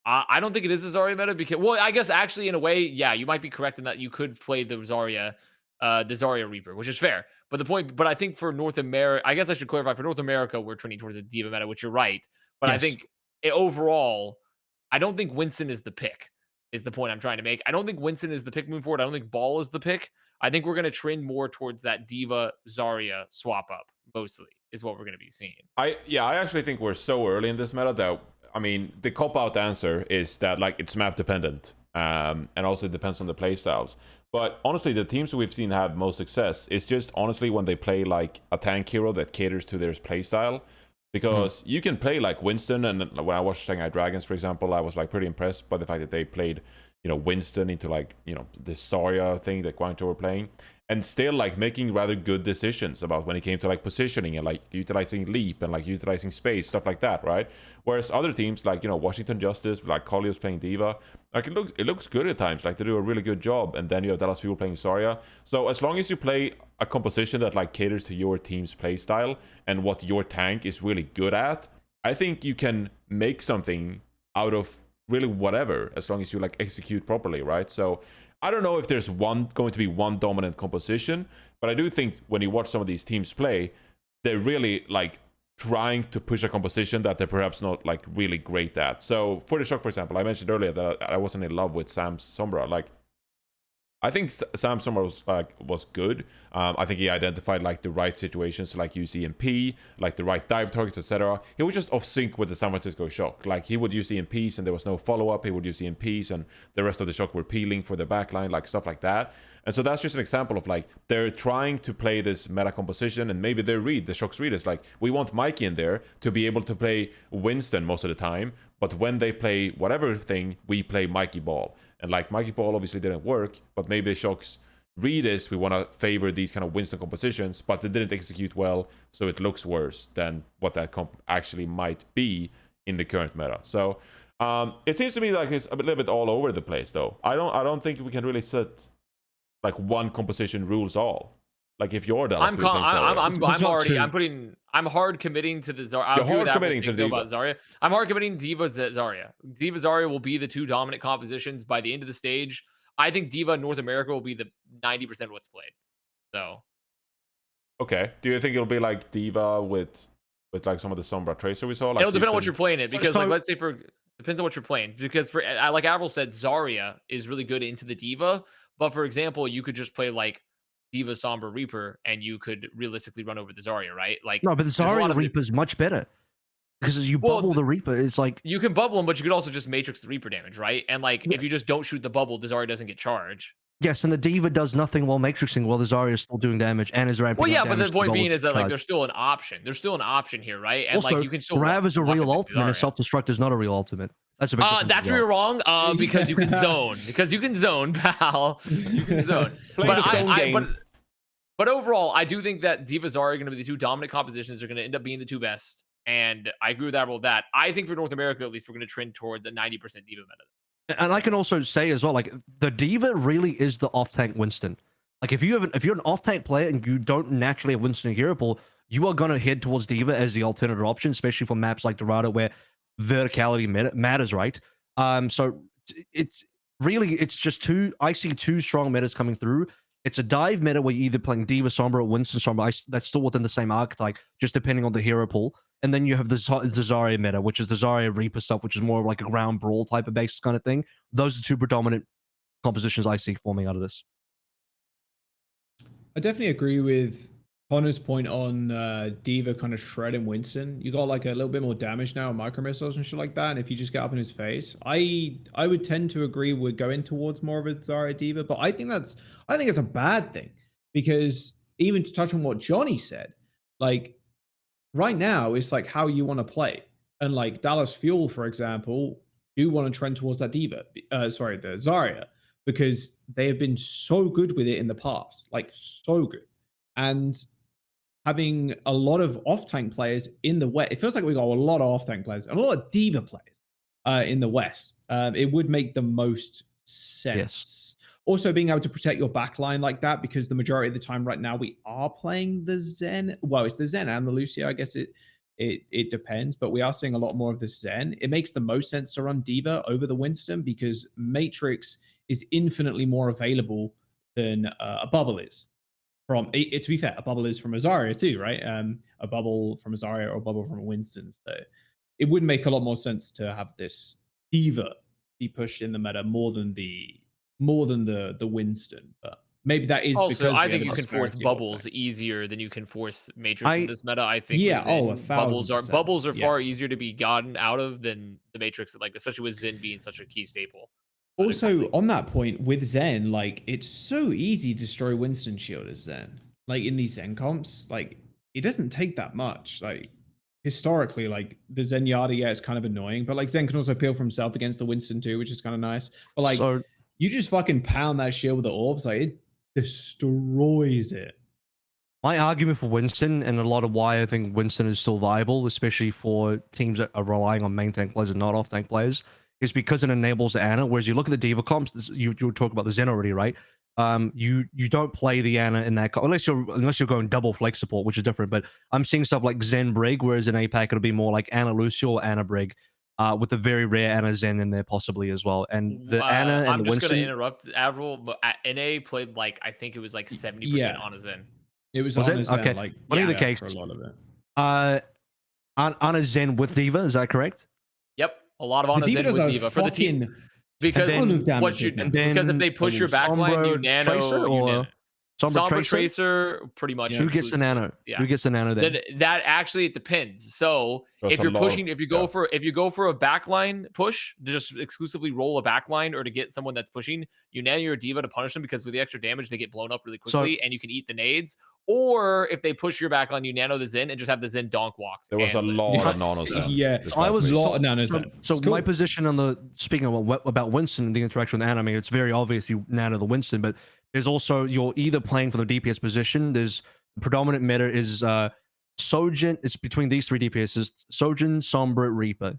I don't think it is a Zarya meta because, well, I guess actually in a way, yeah, you might be correct in that you could play the Zarya Reaper, which is fair. But I think for North America, I guess I should clarify, for North America, we're trending towards a diva meta, which you're right. But yes. I think overall, I don't think Winston is the pick, is the point I'm trying to make. I don't think Winston is the pick moving forward. I don't think Ball is the pick. I think we're going to trend more towards that diva Zarya swap up, mostly, is what we're going to be seeing. I actually think we're so early in this meta that, I mean, the cop-out answer is that like it's map dependent, and also it depends on the play styles. But honestly, the teams we've seen have most success is just honestly when they play like a tank hero that caters to their play style. Because you can play like Winston, and when I watched Shanghai Dragons, for example, I was like pretty impressed by the fact that they played, Winston into like, this Zarya thing that Guangzhou were playing, and still like making rather good decisions about when it came to like positioning and like utilizing leap and like utilizing space, stuff like that, right? Whereas other teams like, Washington Justice, like Collio's playing diva, like it looks good at times, like they do a really good job. And then you have Dallas Fuel playing Zarya. So as long as you play a composition that like caters to your team's play style and what your tank is really good at, I think you can make something out of really whatever, as long as you like execute properly, right? So I don't know if there's going to be one dominant composition, but I do think when you watch some of these teams play, they're really like trying to push a composition that they're perhaps not like really great at. So for the Shock, for example, I mentioned earlier that I wasn't in love with Sam's Sombra. Like, I think Samsung was good. I think he identified like the right situations, like use EMP, like the right dive targets, etc. He was just off sync with the San Francisco Shock. Like he would use EMPs and there was no follow up. He would use EMPs and the rest of the Shock were peeling for the backline, like stuff like that. And so that's just an example of like they're trying to play this meta composition, and maybe the Shock's read is like, we want Mikey in there to be able to play Winston most of the time, but when they play whatever thing, we play Mikey Ball. And like Mikey Ball obviously didn't work, but maybe the Shock's read is we want to favor these kind of Winston compositions, but they didn't execute well, so it looks worse than what that comp actually might be in the current meta. So it seems to me like it's a little bit all over the place, though. I don't think we can really set like one composition rules all. Like if you're Dallas, I'm hard committing to the Zarya. You're hard committing to the Zarya. I'm hard committing Diva Zarya. Diva Zarya will be the two dominant compositions by the end of the stage. I think Diva in North America will be the 90% of what's played. So okay. Do you think it'll be like Diva with like some of the Sombra Tracer we saw? Like it'll depend on what you're playing it, because like let's say depends on what you're playing. Because for like Avril said, Zarya is really good into the Diva, but for example, you could just play like Diva Sombra Reaper and you could realistically run over the Zarya, right? Like no, but the Zarya Reaper is much better because you bubble the Reaper. It's like you can bubble him, but you could also just matrix the Reaper damage, right? And like if you just don't shoot the bubble, the Zarya doesn't get charged. Yes, and the Diva does nothing while matrixing, while the Zarya is still doing damage and is ramping. Well, yeah, but the point being is that like there's still an option. There's still an option here, right? And also, like you can still Grav is a real ultimate, and self-destruct is not a real ultimate. That's a big difference. That's where you're wrong. Because you can zone. Because you can zone, pal. You can zone. But overall, I do think that Diva Zarya are going to be the two dominant compositions. They're going to end up being the two best. And I agree with Avril that. I think for North America, at least, we're going to trend towards a 90% Diva meta. And I can also say as well, like the Diva really is the off-tank Winston. Like if you're an off-tank player and you don't naturally have Winston in hero pool, you are going to head towards Diva as the alternative option, especially for maps like Dorado where verticality matters, right? So it's just two. I see two strong metas coming through. It's a dive meta where you're either playing Diva Sombra or Winston Sombra. That's still within the same archetype, just depending on the hero pool. And then you have the Zarya meta, which is the Zarya Reaper stuff, which is more like a ground brawl type of basis kind of thing. Those are two predominant compositions I see forming out of this. I definitely agree with Connor's point on Diva kind of shredding Winston. You got like a little bit more damage now, micro missiles and shit like that. And if you just get up in his face, I would tend to agree we're going towards more of a Zarya Diva, but I think it's a bad thing, because even to touch on what Johnny said, like right now it's like how you want to play. And like Dallas Fuel, for example, do want to trend towards that Diva, the Zarya, because they have been so good with it in the past, like so good. And having a lot of off-tank players in the West, it feels like we got a lot of off-tank players and a lot of Diva players in the West. It would make the most sense. Yes. Also, being able to protect your backline like that, because the majority of the time right now we are playing the Zen. Well, it's the Zen and the Lucio. I guess it depends, but we are seeing a lot more of the Zen. It makes the most sense to run Diva over the Winston, because Matrix is infinitely more available than a Bubble is. To be fair, a Bubble is from a Zarya too, right? A Bubble from a Zarya or a Bubble from a Winston. So it would make a lot more sense to have this Diva be pushed in the meta more than the Winston. But maybe that is also, because I think you can force bubbles easier than you can force Matrix in this meta. I think bubbles are far easier to be gotten out of than the Matrix, like especially with Zen being such a key staple. Also, on that point with Zen, like it's so easy to destroy Winston Shield as Zen. Like in these Zen comps, like it doesn't take that much. Like historically, like the Zen Yada, yeah, it's kind of annoying, but like Zen can also peel for himself against the Winston too, which is kind of nice. But like you just fucking pound that shield with the orbs, like it destroys it. My argument for Winston, and a lot of why I think Winston is still viable, especially for teams that are relying on main tank players and not off tank players, is because it enables the Ana. Whereas you look at the Diva comps, you talk about the Zen already, right? You don't play the Ana in that unless you're going double flex support, which is different. But I'm seeing stuff like Zen Brig, whereas in APAC it'll be more like Ana Lucio or Ana Brig, with the very rare Ana Zen in there possibly as well. And the Ana and I'm just Winston, gonna interrupt Avril, but NA played like I think it was like 70% on a Zen. It was on a Zen, okay. like Whatever the case, for a lot of it. on a Zen with Diva, is that correct? Yep. A lot of on a Zen with Diva for the team. Because damage, because if they push your backline, you nano Tracer or Sombra Tracer, pretty much. Who gets the nano? Yeah. Who gets the nano then? That actually it depends. So if you're pushing, if you go for a backline push to just exclusively roll a backline or to get someone that's pushing, you nano your diva to punish them because with the extra damage they get blown up really quickly and you can eat the nades. Or if they push your backline, you nano the Zen and just have the Zen donk walk. There was a lot of nano Zen. Yeah, I was a lot of nano Zen. So my position on the speaking about Winston and the interaction with anime, it's very obvious you nano the Winston, but there's also you're either playing for the DPS position. There's the predominant meta is Sojin. It's between these three DPSs: Sojin, Sombra, Reaper.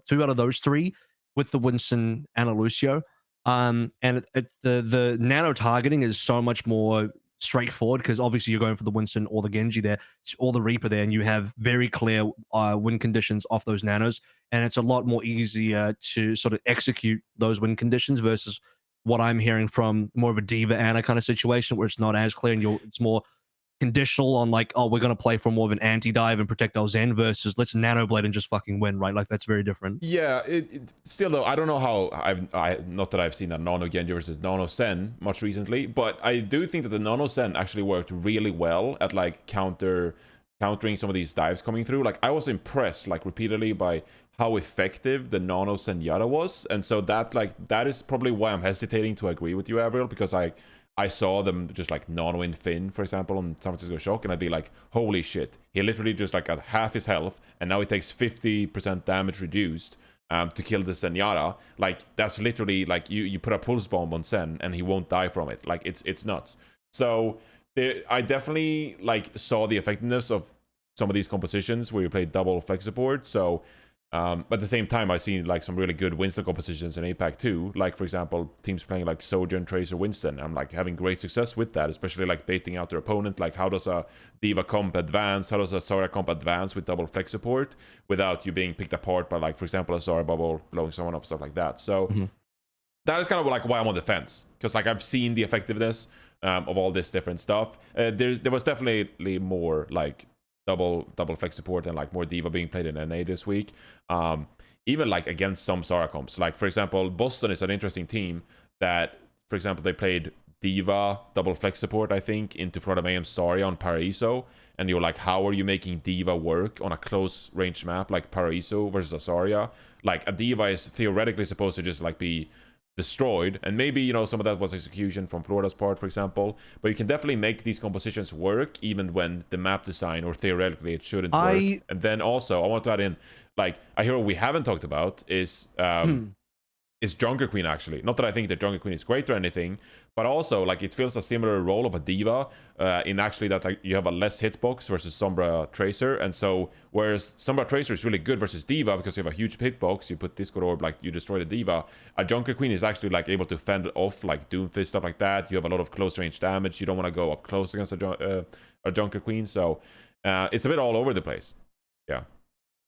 Two out of those three with the Winston and Lucio. And the nano targeting is so much more straightforward because obviously you're going for the Winston or the Genji there, or the Reaper there, and you have very clear win conditions off those nanos, and it's a lot more easier to sort of execute those win conditions versus what I'm hearing from more of a Diva Ana kind of situation where it's not as clear and it's more conditional on like, oh, we're going to play for more of an anti-dive and protect our Zen versus let's nano blade and just fucking win, right? Like that's very different. Yeah, still though, I don't know how not that I've seen that Nano Genji versus Nano Sen much recently, but I do think that the Nano Sen actually worked really well at like countering some of these dives coming through. Like I was impressed like repeatedly by how effective the Nano Zenyatta was, and so that is probably why I'm hesitating to agree with you, Avril, because I saw them just like nano in Finn, for example, on San Francisco Shock, and I'd be like, holy shit, he literally just like got half his health, and now he takes 50% damage reduced to kill the Zenyatta. Like that's literally like you put a pulse bomb on Zen and he won't die from it. Like it's nuts. So I definitely like saw the effectiveness of some of these compositions where you play double flex support. So but at the same time, I've seen like some really good Winston compositions in APAC too. Like for example, teams playing like Sojourn, Tracer, Winston. I'm like having great success with that, especially like baiting out their opponent. Like how does a Diva comp advance? How does a Zarya comp advance with double flex support without you being picked apart by like, for example, a Zarya bubble blowing someone up, stuff like that. So that is kind of like why I'm on the fence, because like I've seen the effectiveness of all this different stuff. There was definitely more like double flex support and like more Diva being played in NA this week, even like against some Zarya comps. Like for example, Boston is an interesting team that, for example, they played Diva double flex support, I think, into Florida Mayhem Zarya on Paraiso, and you're like, how are you making Diva work on a close range map like Paraiso versus a Zarya? Like a Diva is theoretically supposed to just like be destroyed, and maybe, you know, some of that was execution from Florida's part, for example, but you can definitely make these compositions work even when the map design, or theoretically it shouldn't work. And then also I want to add in, like, I hear what we haven't talked about is Junker Queen, actually. Not that I think that Junker Queen is great or anything, but also like it fills a similar role of a Diva in actually that like you have a less hitbox versus Sombra Tracer. And so whereas Sombra Tracer is really good versus Diva because you have a huge hitbox, you put Discord Orb, like you destroy the Diva, a Junker Queen is actually like able to fend off like Doomfist, stuff like that. You have a lot of close range damage. You don't want to go up close against a Junker Queen. So it's a bit all over the place. Yeah.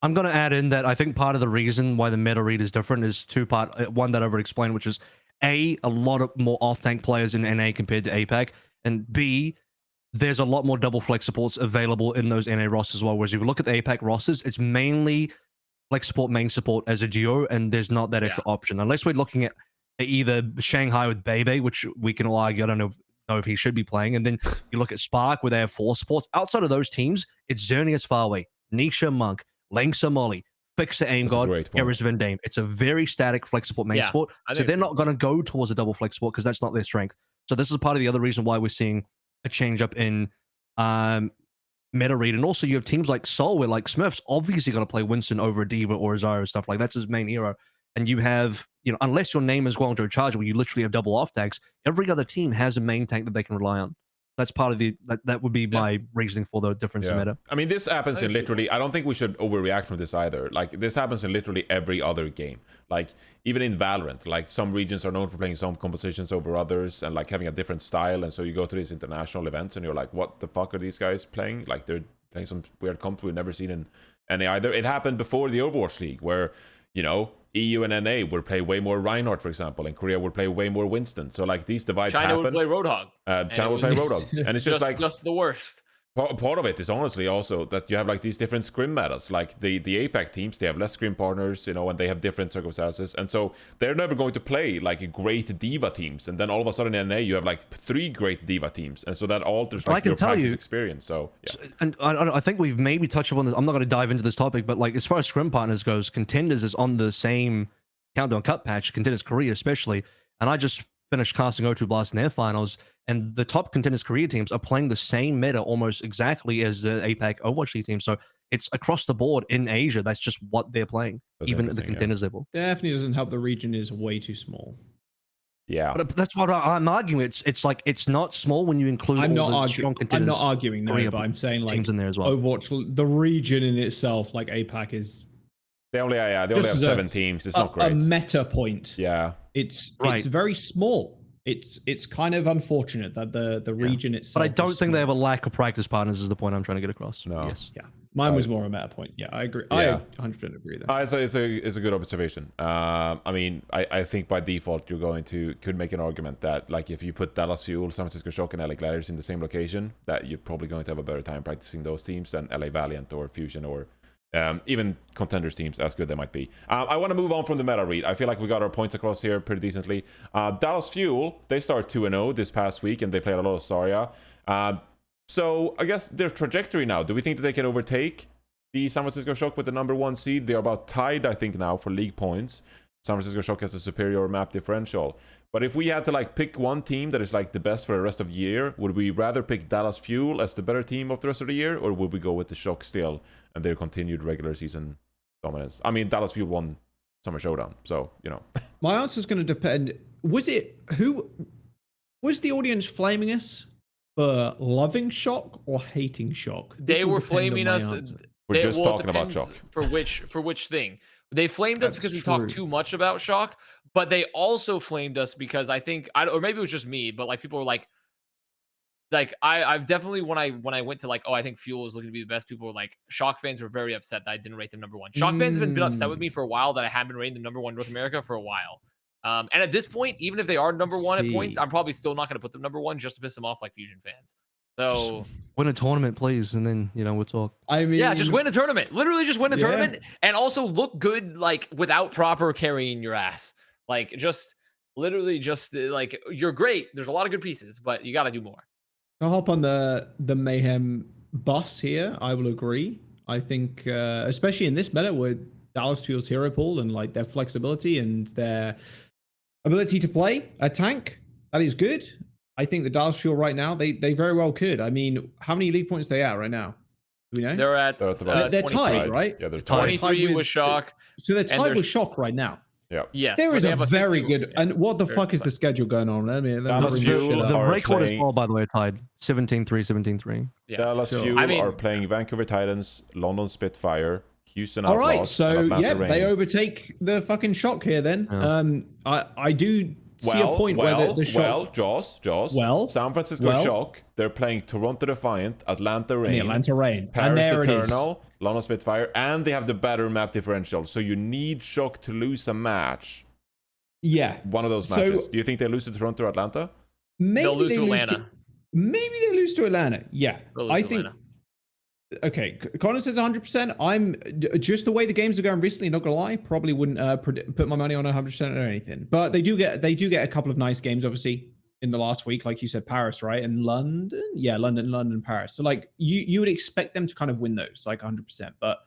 I'm going to add in that I think part of the reason why the meta read is different is two-part. One that I've already explained, which is A, a lot of more off-tank players in NA compared to APAC, and B, there's a lot more double flex supports available in those NA rosters as well. Whereas if you look at the APAC rosters, it's mainly flex support, main support as a duo, and there's not that extra option. Unless we're looking at either Shanghai with Bebe, which we can all argue, I don't know if he should be playing, and then you look at Spark where they have 4 supports. Outside of those teams, it's Xerneas Farway, Nisha Monk, Langsa Molly, Fixer Aim God, Eris Vendame. It's a very static flex support main support. So they're not going to go towards a double flex support because that's not their strength. So this is part of the other reason why we're seeing a change up in meta read. And also you have teams like Seoul where like Smurf's obviously going to play Winston over a Diva or a Zarya, stuff like that's his main hero. And you have, you know, unless your name is Guangzhou Charger where you literally have double off tags, every other team has a main tank that they can rely on. That's part of the that would be my reasoning for the difference in meta. I mean, this happens in literally, I don't think we should overreact from this either. Like this happens in literally every other game. Like even in Valorant, like some regions are known for playing some compositions over others and like having a different style. And so you go to these international events and you're like, what the fuck are these guys playing? Like they're playing some weird comps we've never seen in NA either. It happened before the Overwatch League where, you know, EU and NA would play way more Reinhardt, for example, and Korea would play way more Winston. So like these divides China happen. would play Roadhog. China would play Roadhog, and it's just like the worst. Part of it is honestly also that you have like these different scrim metas, like the APAC teams, they have less scrim partners, you know, and they have different circumstances, and so they're never going to play like great diva teams, and then all of a sudden in NA you have like 3 great diva teams, and so that alters like your practice experience. So yeah. And I think we've maybe touched upon this. I'm not going to dive into this topic, but like as far as scrim partners goes, Contenders is on the same Countdown Cup patch, Contenders Korea especially, and I just finished casting O2 Blast in their finals, and the top Contenders Korea teams are playing the same meta almost exactly as the APAC Overwatch League team. So it's across the board in Asia. That's just what they're playing, even at the Contenders level. Definitely doesn't help. The region is way too small. Yeah, but that's what I'm arguing. It's like it's not small when you include. I'm not arguing no, but I'm saying like in there as well. Overwatch, the region in itself, like APAC is. They only have 7 teams. It's not great. A meta point. Yeah, it's very small. It's kind of unfortunate that the region itself. But I don't think they have a lack of practice partners. Is the point I'm trying to get across? No. Yes. Yeah. Mine was more a meta point. Yeah, I agree. Yeah. I 100% agree there. It's a good observation. I mean, I think by default you're could make an argument that like if you put Dallas Fuel, San Francisco Shock, and LA Gladiators in the same location, that you're probably going to have a better time practicing those teams than LA Valiant or Fusion or even Contenders teams, as good they might be. I want to move on from the meta read. I feel like we got our points across here pretty decently. Dallas Fuel, they start 2-0 this past week, and they played a lot of Zarya. So I guess their trajectory now, do we think that they can overtake the San Francisco Shock with the #1 seed? They're about tied, I think, now for league points. San Francisco Shock has a superior map differential. But if we had to like pick one team that is like the best for the rest of the year, would we rather pick Dallas Fuel as the better team of the rest of the year, or would we go with the Shock still and their continued regular season dominance? I mean, Dallas Fuel won Summer Showdown, so you know. My answer is going to depend. Was the audience flaming us for loving Shock or hating Shock? They were flaming us. We're just talking about Shock. For which thing? They flamed us because we talked too much about Shock, but they also flamed us because I think, or maybe it was just me, but like people were like I've definitely when I went to like, oh, I think Fuel is looking to be the best, people were like, Shock fans were very upset that I didn't rate them #1. Shock fans have been upset with me for a while that I haven't been rating them #1 North America for a while. And at this point, even if they are #1 at points, I'm probably still not going to put them #1 just to piss them off like Fusion fans. So just win a tournament, please, and then we'll talk. I mean, yeah, just win a tournament. Literally, just win a tournament, and also look good, like without proper carrying your ass. Like just literally, just like you're great. There's a lot of good pieces, but you got to do more. I'll hop on the Mayhem bus here. I will agree. I think, especially in this meta where Dallas Fuel's hero pool and like their flexibility and their ability to play a tank, that is good. I think the Dallas Fuel right now, they very well could. I mean, how many league points are they at right now? Do we know? They're tied, right? Yeah, they're tied. 23 with Shock. So they're tied with Shock right now. Yeah. Yes. There is a very good. And what the fuck is the schedule going on? I mean, the record is all, by the way, tied 17-3, 17-3. Yeah. Dallas Fuel are playing Vancouver Titans, London Spitfire, Houston Outlaws. All right, so yeah, they overtake the fucking Shock here. Then I do see a point where the Shock. Jaws. San Francisco Shock. They're playing Toronto Defiant, Atlanta Reign, Paris Eternal, London Spitfire, and they have the better map differential. So you need Shock to lose a match. Yeah, one of those matches. Do you think they lose to Toronto or Atlanta? Maybe they'll lose to Atlanta. Maybe they lose to Atlanta. Yeah, I think. Okay, Connor says 100%. I'm just the way the games are going recently. Not gonna lie, probably wouldn't put my money on 100% or anything. But they do get a couple of nice games, obviously, in the last week, like you said, Paris, right, and London. Yeah, London, Paris. So like you would expect them to kind of win those, like 100%. But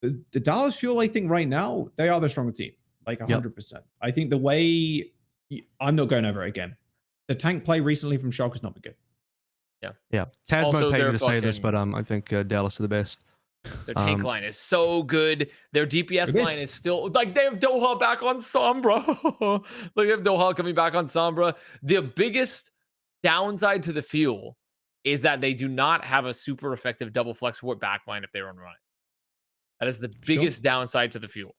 the Dallas Fuel, I think right now they are the stronger team, like 100%. Yep. I think the way I'm not going over it again. The tank play recently from Shock has not been good. Yeah. Tasmo paid me to say this, but I think Dallas are the best. Their tank line is so good. Their DPS line is still like they have Doha back on Sombra. Like they have Doha coming back on Sombra. The biggest downside to the Fuel is that they do not have a super effective double flex support backline if they run running. That is the biggest downside to the Fuel.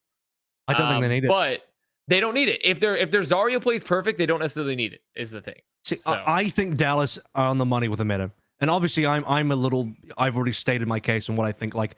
I don't think they need it. But they don't need it. If their Zarya plays perfect, they don't necessarily need it, is the thing. See, I think Dallas are on the money with the meta. And obviously I've already stated my case and what I think, like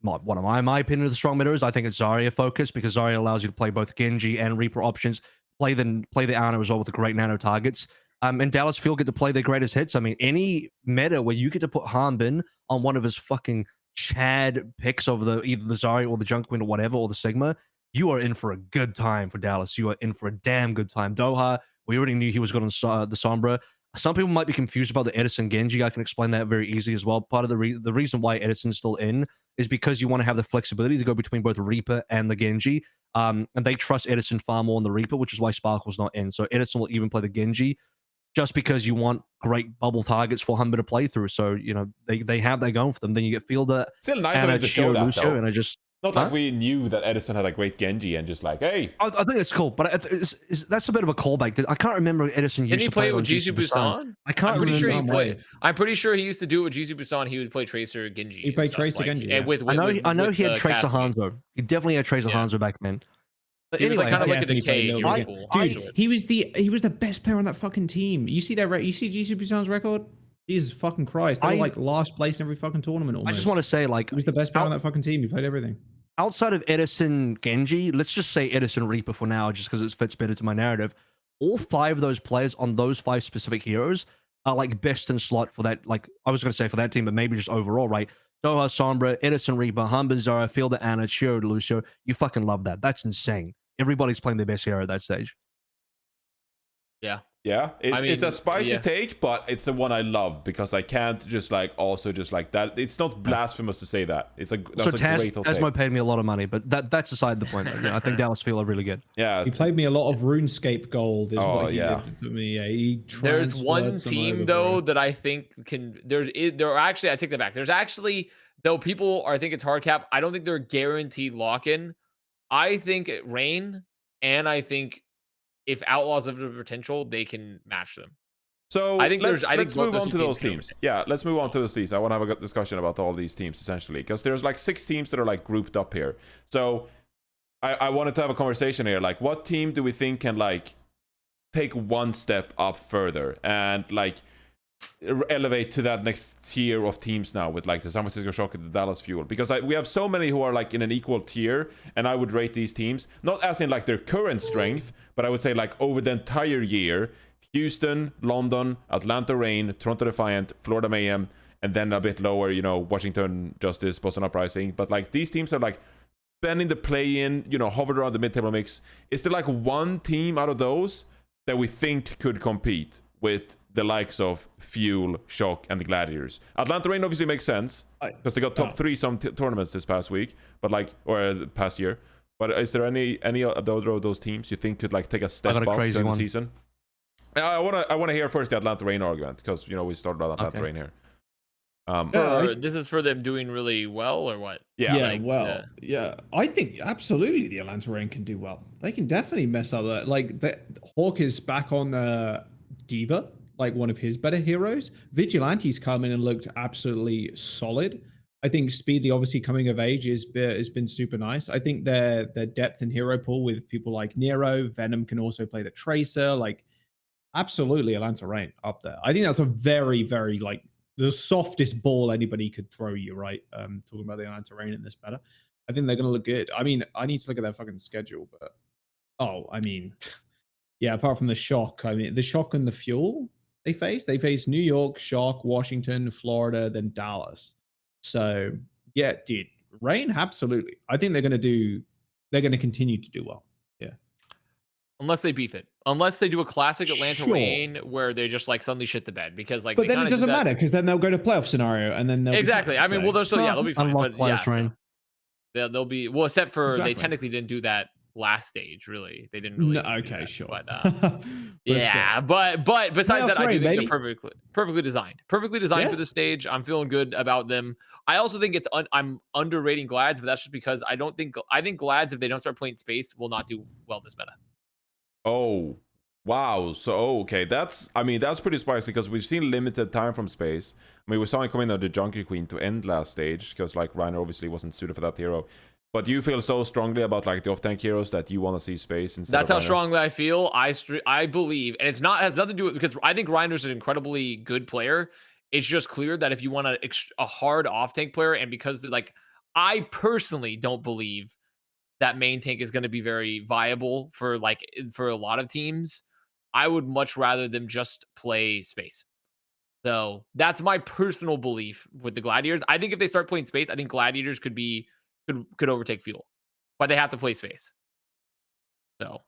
one of my opinion of the strong meta is I think it's Zarya focused because Zarya allows you to play both Genji and Reaper options, play the Ana as well with the great nano targets. And Dallas Field get to play their greatest hits. I mean, any meta where you get to put Harbin on one of his fucking Chad picks over either the Zarya or the Junk Queen or whatever, or the Sigma, you are in for a good time for Dallas. You are in for a damn good time. Doha, we already knew he was good on the Sombra. Some people might be confused about the Edison Genji. I can explain that very easily as well. Part of the reason why Edison's still in is because you want to have the flexibility to go between both Reaper and the Genji. And they trust Edison far more on the Reaper, which is why Sparkle's not in. So Edison will even play the Genji just because you want great bubble targets for Humber to play through. So, you know, they have that going for them. Then you get Fielder, still nice of him to show that, Lucio, though. and I just... Not like we knew that Edison had a great Genji and just like, hey. I think it's cool, but that's a bit of a callback. I can't remember Edison used to play it with Jisoo Busan. I can't remember. I'm pretty sure he used to do it with Jisoo Busan. He would play Tracer Genji. He played Tracer Genji. Yeah. Yeah. I know he had Tracer Hanzo. He definitely had Tracer Hanzo back then. But he anyway, was like, kind of like a decay. Dude, he was the best player on that fucking team. You see that? You see Jisoo Busan's record? Jesus fucking Christ! They were like last place in every fucking tournament. Almost. I just want to say, like, he was the best player on that fucking team. He played everything. Outside of Edison Genji, let's just say Edison Reaper for now, just because it fits better to my narrative. All 5 of those players on those 5 specific heroes are like best in slot for that. Like, I was going to say for that team, but maybe just overall, right? Doha, Sombra, Edison Reaper, Humber, Zara, Fielder, Anna, Chiro, Lucio. You fucking love that. That's insane. Everybody's playing their best hero at that stage. Yeah. Yeah, it's a spicy take, but it's the one I love because I can't just like also just like that. It's not blasphemous to say that. That's a great take. Tasmo paid me a lot of money, but that's aside the point. I think Dallas Field are really good. Yeah, he played me a lot of RuneScape gold. Is what he did for me. Yeah, there's one team though that I think can. There actually, I take that back. There's actually, though people are think it's hard cap. I don't think they're guaranteed lock in. I think Rain, and I think if Outlaws have the potential, they can match them. So I think let's move on to those teams. Yeah, let's move on to those teams. I want to have a good discussion about all these teams essentially, because there's like 6 teams that are like grouped up here. So I wanted to have a conversation here. Like, what team do we think can like take one step up further and like elevate to that next tier of teams now with like the San Francisco Shock and the Dallas Fuel? Because we have so many who are like in an equal tier, and I would rate these teams not as in like their current strength, but I would say like over the entire year: Houston, London, Atlanta Reign, Toronto Defiant, Florida Mayhem, and then a bit lower, you know, Washington Justice, Boston Uprising. But like these teams are like bending the play-in, you know, hovered around the mid-table mix. Is there like one team out of those that we think could compete with the likes of Fuel, Shock, and the Gladiators? Atlanta Reign obviously makes sense because they got top 3 some tournaments this past week, but like, or the past year. But is there any of those teams you think could like take a step up during the season? I want to hear first the Atlanta Reign argument, because you know we started on Atlanta Reign here. This is for them doing really well, or what? Yeah. I think absolutely the Atlanta Reign can do well. They can definitely mess up that. Like Hawk is back on Diva, like one of his better heroes. Vigilante's come in and looked absolutely solid. I think Speedly, obviously coming of age, has been super nice. I think their depth in hero pool with people like Nero, Venom can also play the Tracer. Like, absolutely, Atlanta Reign up there. I think that's a very, very like the softest ball anybody could throw you. Right, talking about the Atlanta Reign in this better. I think they're gonna look good. I mean, I need to look at their fucking schedule, but yeah. Apart from the Shock, I mean, the Shock and the Fuel they face New York, Shock, Washington, Florida, then Dallas. So yeah, dude, Reign, absolutely. I think they're going to continue to do well. Yeah. Unless they beef it. Unless they do a classic Atlanta Reign where they just like suddenly shit the bed, because like. But then it doesn't matter, because then they'll go to playoff scenario and then they'll exactly. I mean, well, they'll be fine. But yeah, they'll be except for they technically didn't do that last stage. Really, they didn't really. No, okay, sure. But yeah, but besides that, I do think they're perfectly designed for this stage. I'm feeling good about them. I also think I'm underrating Glads, but that's just because I think Glads, if they don't start playing space, will not do well this meta. Oh, wow. So, okay. That's pretty spicy, because we've seen limited time from space. I mean, we saw him come in on the Junkie Queen to end last stage, because like Reiner obviously wasn't suited for that hero. But you feel so strongly about like the off-tank heroes that you want to see space instead. That's how strongly I feel. I believe, and has nothing to do with, because I think Reiner's an incredibly good player. It's just clear that if you want a hard off-tank player, and because like I personally don't believe that main tank is going to be very viable for a lot of teams. I would much rather them just play space. So that's my personal belief with the Gladiators. I think if they start playing space, I think Gladiators could overtake Fuel, but they have to play space. So,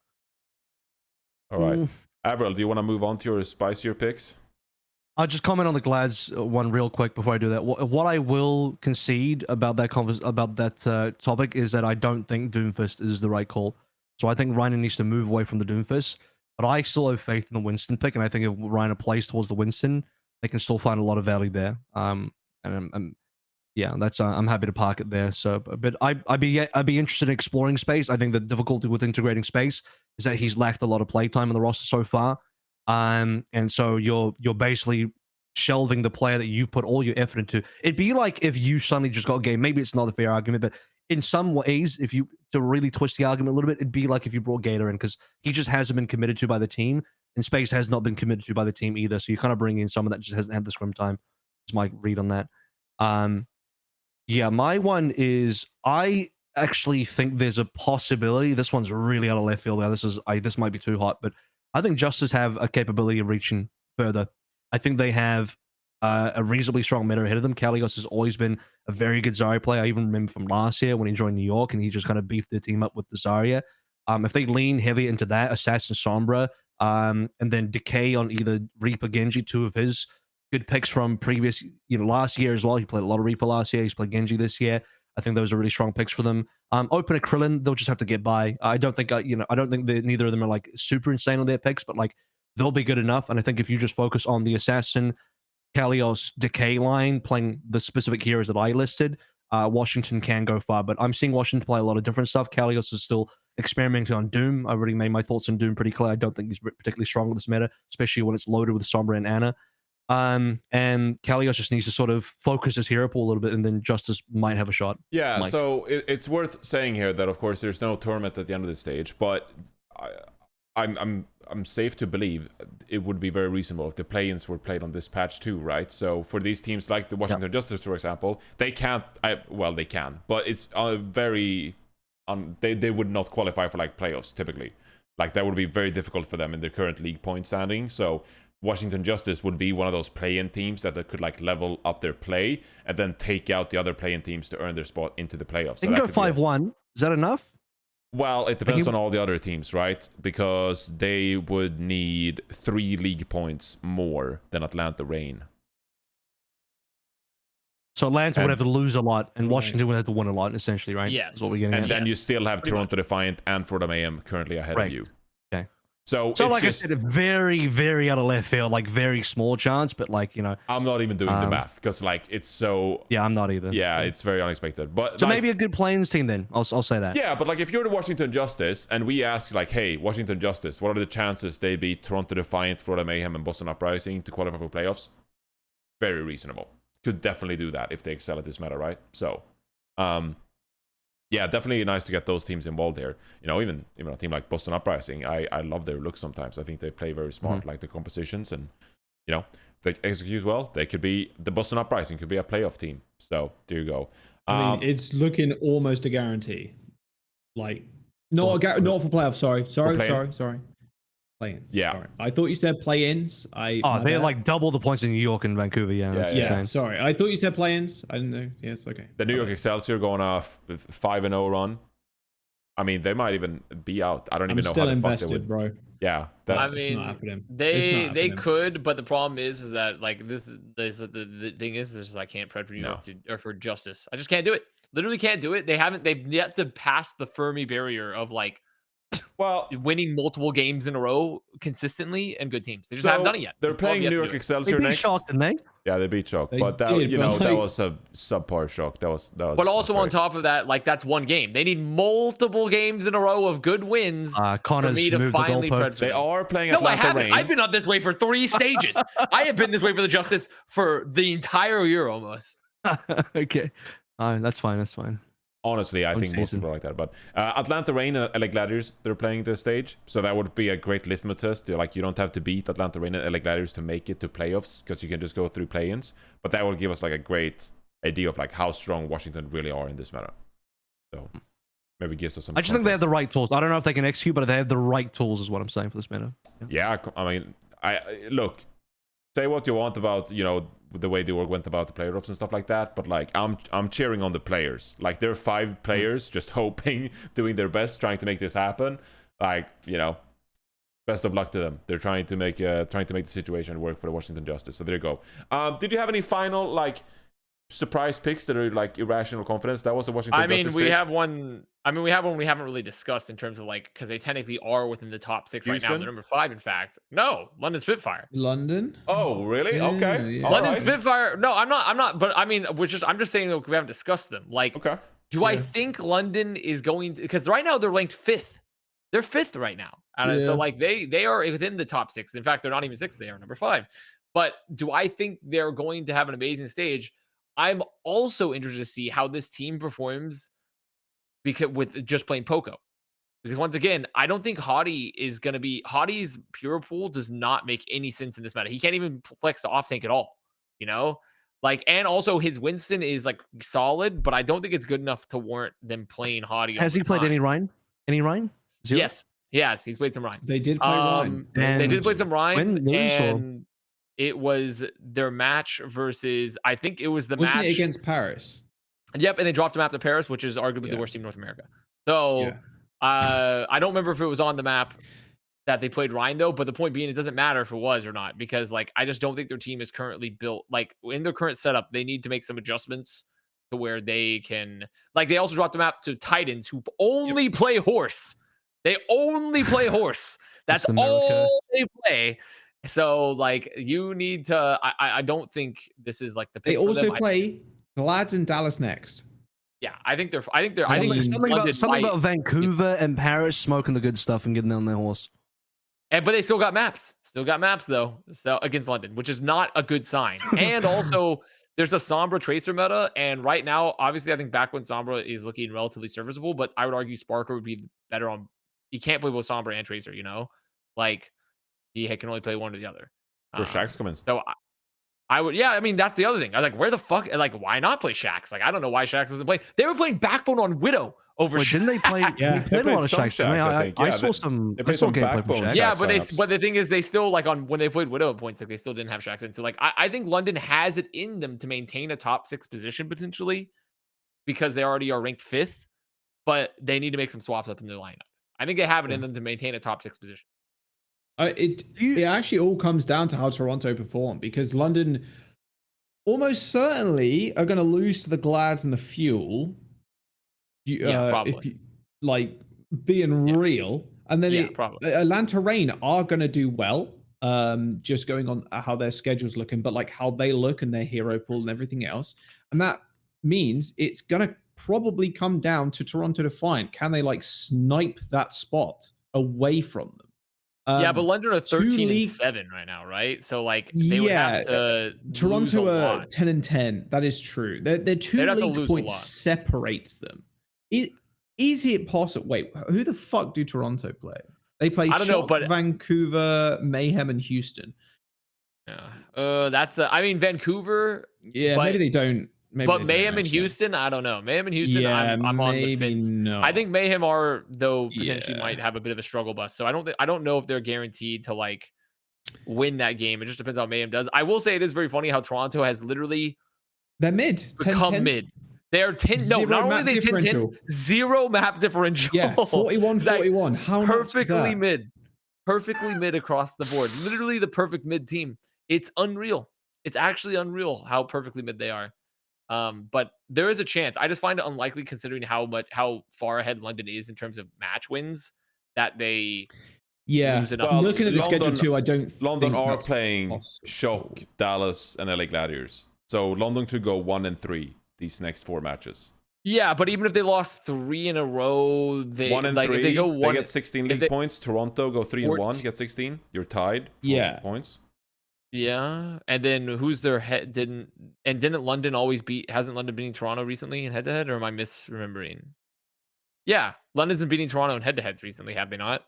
all right, Avril, do you want to move on to your spicier picks? I'll just comment on the Glads one real quick before I do that. What I will concede about that topic is that I don't think Doomfist is the right call. So I think Reiner needs to move away from the Doomfist. But I still have faith in the Winston pick, and I think if Reiner plays towards the Winston, they can still find a lot of value there. Yeah, that's I'm happy to park it there. So, but I'd be interested in exploring space. I think the difficulty with integrating space is that he's lacked a lot of playtime on the roster so far. And so you're basically shelving the player that you've put all your effort into. It'd be like if you suddenly just got a game. Maybe it's not a fair argument, but in some ways, if you to really twist the argument a little bit, it'd be like if you brought Gator in, because he just hasn't been committed to by the team, and Space has not been committed to by the team either. So you kind of bring in someone that just hasn't had the scrim time. Is my read on that. Yeah, my one is I actually think there's a possibility. This one's really out of left field. This might be too hot, but I think Justice have a capability of reaching further. I think they have a reasonably strong meta ahead of them. Kalios has always been a very good Zarya player. I even remember from last year when he joined New York and he just kind of beefed the team up with the Zarya. If they lean heavy into that, Assassin Sombra, and then Decay on either Reaper Genji, two of his good picks from previous, last year as well. He played a lot of Reaper last year. He's played Genji this year. I think those are really strong picks for them. Open Krillin, they'll just have to get by. I don't think neither of them are like super insane on their picks, but like they'll be good enough. And I think if you just focus on the Assassin, Kalios, Decay line, playing the specific heroes that I listed, Washington can go far. But I'm seeing Washington play a lot of different stuff. Kalios is still experimenting on Doom. I already made my thoughts on Doom pretty clear. I don't think he's particularly strong with this meta, especially when it's loaded with Sombra and Ana. And Kalios just needs to sort of focus his hero pool a little bit, and then Justice might have a shot. Yeah, so it's worth saying here that of course there's no tournament at the end of the stage, but I'm safe to believe it would be very reasonable if the play-ins were played on this patch too, right? So for these teams like the Washington Justice, for example, they can't. They can, but it's very. They would not qualify for like playoffs typically. Like that would be very difficult for them in their current league point standing. So Washington Justice would be one of those play-in teams that could like level up their play and then take out the other play-in teams to earn their spot into the playoffs. They can go 5-1. Is that enough? Well, it depends on all the other teams, right? Because they would need 3 league points more than Atlanta Reign. So Atlanta would have to lose a lot, and Washington would have to win a lot, essentially, right? Yes. That's what we're getting at. And then you still have Toronto Defiant and Florida Mayhem currently ahead of you. Okay. So like I said, a very, very out of left field, like very small chance, but like, I'm not even doing the math because like it's so. Yeah, I'm not either. Yeah, it's very unexpected. But so like, maybe a good Plains team then. I'll say that. Yeah, but like if you're the Washington Justice and we ask like, hey, Washington Justice, what are the chances they beat Toronto Defiant, Florida Mayhem, and Boston Uprising to qualify for playoffs? Very reasonable. Could definitely do that if they excel at this meta, right? So, yeah, definitely nice to get those teams involved here. Even a team like Boston Uprising, I love their looks sometimes. I think they play very smart, like the compositions, and if they execute well, they could be the Boston Uprising could be a playoff team. So there you go. I mean, it's looking almost a guarantee. Like not for playoffs. Sorry. Play-ins. Yeah. Sorry. I thought you said play-ins. They're like double the points in New York and Vancouver. Yeah. Sorry, I thought you said play-ins. I didn't know. Yes, okay. The New York Excelsior going off with 5-0 run. I mean, they might even be out. I don't even know still how the invested, fuck they would. bro. Yeah, I mean, they could, but the problem is that like the thing is I can't prep for New York or for Justice. I just can't do it. Literally can't do it. They've yet to pass the Fermi barrier of like. Well, winning multiple games in a row consistently and good teams. They just haven't done it yet. They're playing New York Excelsior next. Shock, didn't they? Yeah, they beat Shock, but that that was a subpar Shock. That was. But also on top of that, like that's one game. They need multiple games in a row of good wins for me to finally. They are playing. No, I haven't. I've been on this way for 3 stages. I have been this way for the Justice for the entire year almost. Okay, that's fine. That's fine. Honestly, I think most people are like that. But Atlanta Reign and LA Gladiators, they're playing this stage. So that would be a great litmus test. Like, you don't have to beat Atlanta Reign and LA Gladiators to make it to playoffs, because you can just go through play-ins. But that will give us like a great idea of like how strong Washington really are in this matter. So maybe gives us some. I just think they have the right tools. I don't know if they can execute, but they have the right tools is what I'm saying for this meta. Yeah, I mean, I look. Say what you want about the way the org went about the player drops and stuff like that, but like I'm cheering on the players. Like there are 5 players just hoping, doing their best, trying to make this happen. Like best of luck to them. They're trying to make the situation work for the Washington Justice. So there you go. Did you have any final like surprise picks that are like irrational confidence? That was the Washington Justice we pick. have one. We have one we haven't really discussed in terms of like, because they technically are within the top 6 right now. They're number 5, in fact. No, London Spitfire. London? Oh, really? Yeah, okay. yeah. London Spitfire. No, I'm not. But I mean, I'm just saying that we haven't discussed them. Like, Okay. do I think London is going to? Because right now they're ranked 5th. They're 5th right now. So like they are within the top 6. In fact, they're not even 6th. They are number 5. But do I think they're going to have an amazing stage? I'm also interested to see how this team performs because with just playing Poco. Because once again, I don't think Hottie is going to be... Hottie's pure pool does not make any sense in this meta. He can't even flex the off tank at all, Like, and also his Winston is like solid, but I don't think it's good enough to warrant them playing Hottie. Has he played any Rhine? Any Rhine? Zero? Yes. Yes, he's played some Rhine. They did play Rhine. They did play some Rhine, and or... it was their match versus... I think it was the Wasn't match... it against Paris? Yep, and they dropped him after Paris, which is arguably the worst team in North America. So, I don't remember if it was on the map that they played Rhine, though, but the point being, it doesn't matter if it was or not, because, like, I just don't think their team is currently built... Like, in their current setup, they need to make some adjustments to where they can... Like, they also dropped the map to Titans, who only play horse. They only play horse. That's all they play. So, like, you need to... I don't think this is, like, the pick They for also them. play Glads and Dallas next. Yeah, I think they're... Something about Vancouver and Paris smoking the good stuff and getting on their horse. But they still got maps. Still got maps, though, so against London, which is not a good sign. And also, there's a Sombra Tracer meta, and right now, obviously, I think Backwind Sombra is looking relatively serviceable, but I would argue Sparker would be better on... He can't play both Sombra and Tracer, Like, he can only play one or the other. Where Shax come in. So I would... Yeah, I mean, that's the other thing. I was like, where the fuck... Like, why not play Shax? Like, I don't know why Shax wasn't playing. They were playing Backbone on Widow over Shax. Didn't they play... Yeah, they played a lot of Shax, I think. I saw some... They saw gameplay from Shax. Yeah, but the thing is, they still, like, when they played Widow at points, like, they still didn't have Shax in. So, like, I think London has it in them to maintain a top 6 position, potentially, because they already are ranked 5th, but they need to make some swaps up in their lineup. I think they have it in them to maintain a top 6 position. It actually all comes down to how Toronto perform, because London almost certainly are going to lose to the Glads and the Fuel. Probably. If you, like, being real. And then Atlanta Reign are going to do well, just going on how their schedule's looking, but like how they look and their hero pool and everything else. And that means it's going to probably come down to Toronto to find, can they like snipe that spot away from them? But London are 13-7 right now, right? So like they would have to... Toronto are 10-10. That is true. Their 2 league points separates them. Is it possible? Wait, who the fuck do Toronto play? They play Vancouver, Mayhem, and Houston. Yeah. That's I mean, Vancouver. Yeah, maybe they don't. But Mayhem and Houston, I don't know. Mayhem and Houston, I'm on the fence. No. I think Mayhem are, though, potentially might have a bit of a struggle bus. So I don't know if they're guaranteed to like win that game. It just depends how Mayhem does. I will say it is very funny how Toronto has literally they're mid. Become 10-10? Mid. They're 10. No, not only are they 10-10, 0 map differential. Yeah, 41-41. How perfectly mid. Perfectly mid across the board. Literally the perfect mid team. It's unreal. It's actually unreal how perfectly mid they are. But there is a chance. I just find it unlikely considering how far ahead London is in terms of match wins that they lose enough. Well, looking at the schedule too, I don't London think are playing Shock, Dallas, and LA Gladiators. So London could go 1-3 these next 4 matches. Yeah, but even if they lost 3 in a row, they 1-3, if they go they get 16 league points. Toronto go 3-1, get 16. You're tied. 4 points. Yeah, and then who's their head? Didn't London always beat? Hasn't London beating Toronto recently in head-to-head, or am I misremembering? Yeah, London's been beating Toronto in head-to-heads recently, have they not?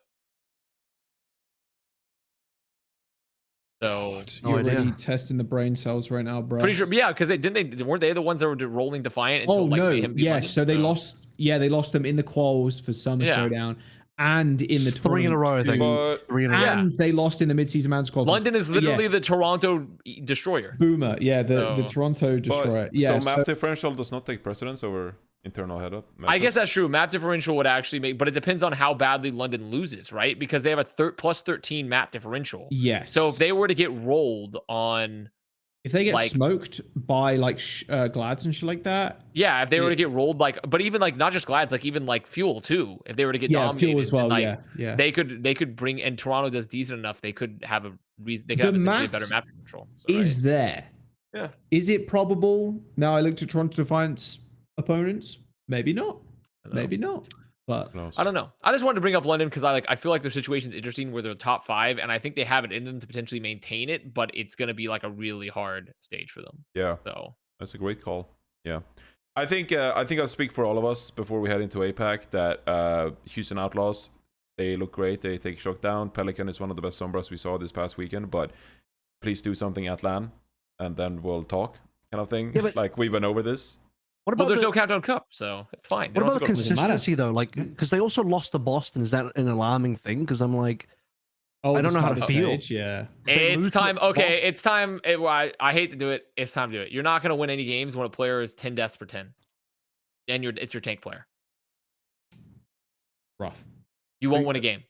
So you're really testing the brain cells right now, bro. Pretty sure, yeah, because weren't they the ones that were rolling Defiant? Until, London, so they lost. Yeah, they lost them in the quals for Summer Showdown, and in the 3 in a row, I think. But 3 in a row. And they lost in the mid-season Masters qualifiers. London is literally the Toronto destroyer. Boomer, yeah, the Toronto destroyer. Yeah, so map differential does not take precedence over internal head-up. I guess that's true. Map differential would actually make, but it depends on how badly London loses, right? Because they have a plus 13 map differential. Yes. So if they were to get rolled on, if they get smoked by like Glads and shit like that. Yeah, if they were to get rolled, like, but even like not just Glads, like even like Fuel too. If they were to get dominated, Fuel as well. Like, yeah. They could bring, and Toronto does decent enough. They could have a reason. They could have essentially a better map control. So, is there? Yeah. Is it probable? Now I looked at Toronto Defiance opponents. Maybe not. Maybe not. But I don't know. I just wanted to bring up London because I feel like their situation's interesting where they're top 5, and I think they have it in them to potentially maintain it, but it's gonna be like a really hard stage for them. Yeah. So that's a great call. Yeah. I think I'll speak for all of us before we head into APAC that Houston Outlaws, they look great. They take shock down. Pelican is one of the best Sombras we saw this past weekend, but please do something at LAN and then we'll talk kind of thing. Yeah, like we went over this. What about there's no Countdown Cup, so it's fine. What about the consistency though? Like, because they also lost to Boston. Is that an alarming thing? Because I'm like, I don't know how to feel. Yeah, it's time. Okay, it's time. I hate to do it. It's time to do it. You're not going to win any games when a player is 10 deaths per 10, and it's your tank player. Rough. You won't win a game.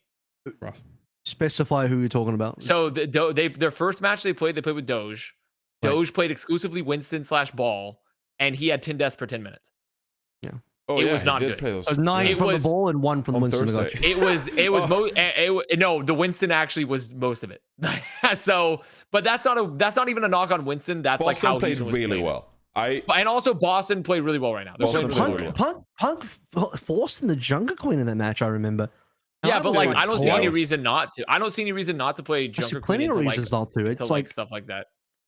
Rough. Specify who you're talking about. So their first match they played with Doge. Doge played exclusively Winston/Ball. And he had 10 deaths per 10 minutes. Yeah. It was not good. So 9 from the ball and 1 from the Winston. It was no, the Winston actually was most of it. So, but that's not even a knock on Winston. That's Boston like how played really well. And also Boston played really well right now. Punk forced in the Jungle Queen in that match, I remember. Yeah, but like I don't see any reason not to. I don't see any reason not to play Jungle Queen. Plenty of reasons not to. It's like stuff like that.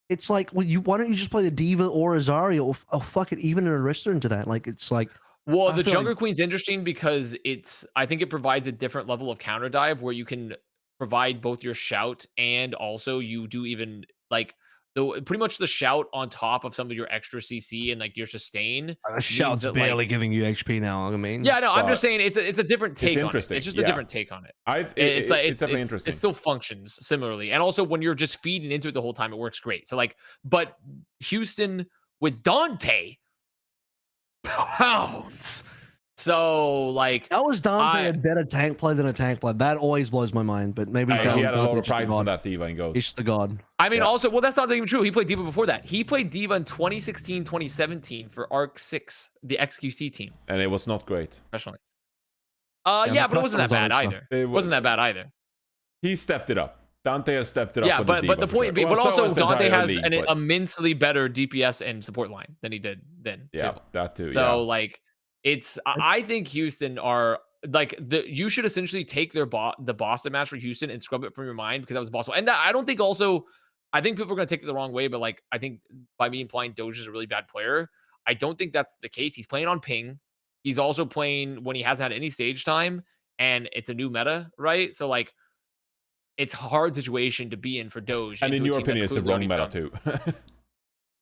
It's like, well, why don't you just play the Diva or Azaria or fuck it, even an Arista into that? Like, it's like. Well, the Jungle Queen's interesting because I think it provides a different level of counter dive where you can provide both your shout and also you do even like pretty much the shout on top of some of your extra CC and like your sustain. Shout's barely giving you HP now. I mean, yeah, no, I'm just saying it's a different take on it. It's just a different take on it. It's definitely interesting. It still functions similarly, and also when you're just feeding into it the whole time, it works great. So like, but Houston with Dante pounds. So like that was Dante a better tank play than a tank play. That always blows my mind. But maybe he had a lot of practice on that Diva and goes. He's the god. I mean, also, well, that's not even true. He played Diva before that. He played Diva in 2016, 2017 for Arc 6, the XQC team. And it was not great. Professionally. Yeah, but it wasn't that bad either. It wasn't that bad either. He stepped it up. Dante has stepped it up. Yeah, but the point, but also Dante has an immensely better DPS and support line than he did then. Yeah, that too. So like, I think Houston are like you should essentially take the Boston match for Houston and scrub it from your mind because that was Boston. And I don't think also, I think people are going to take it the wrong way, but like, I think by me implying Doge is a really bad player, I don't think that's the case. He's playing on ping. He's also playing when he hasn't had any stage time and it's a new meta, right? So like, it's a hard situation to be in for Doge. And in your opinion, it's the wrong meta too.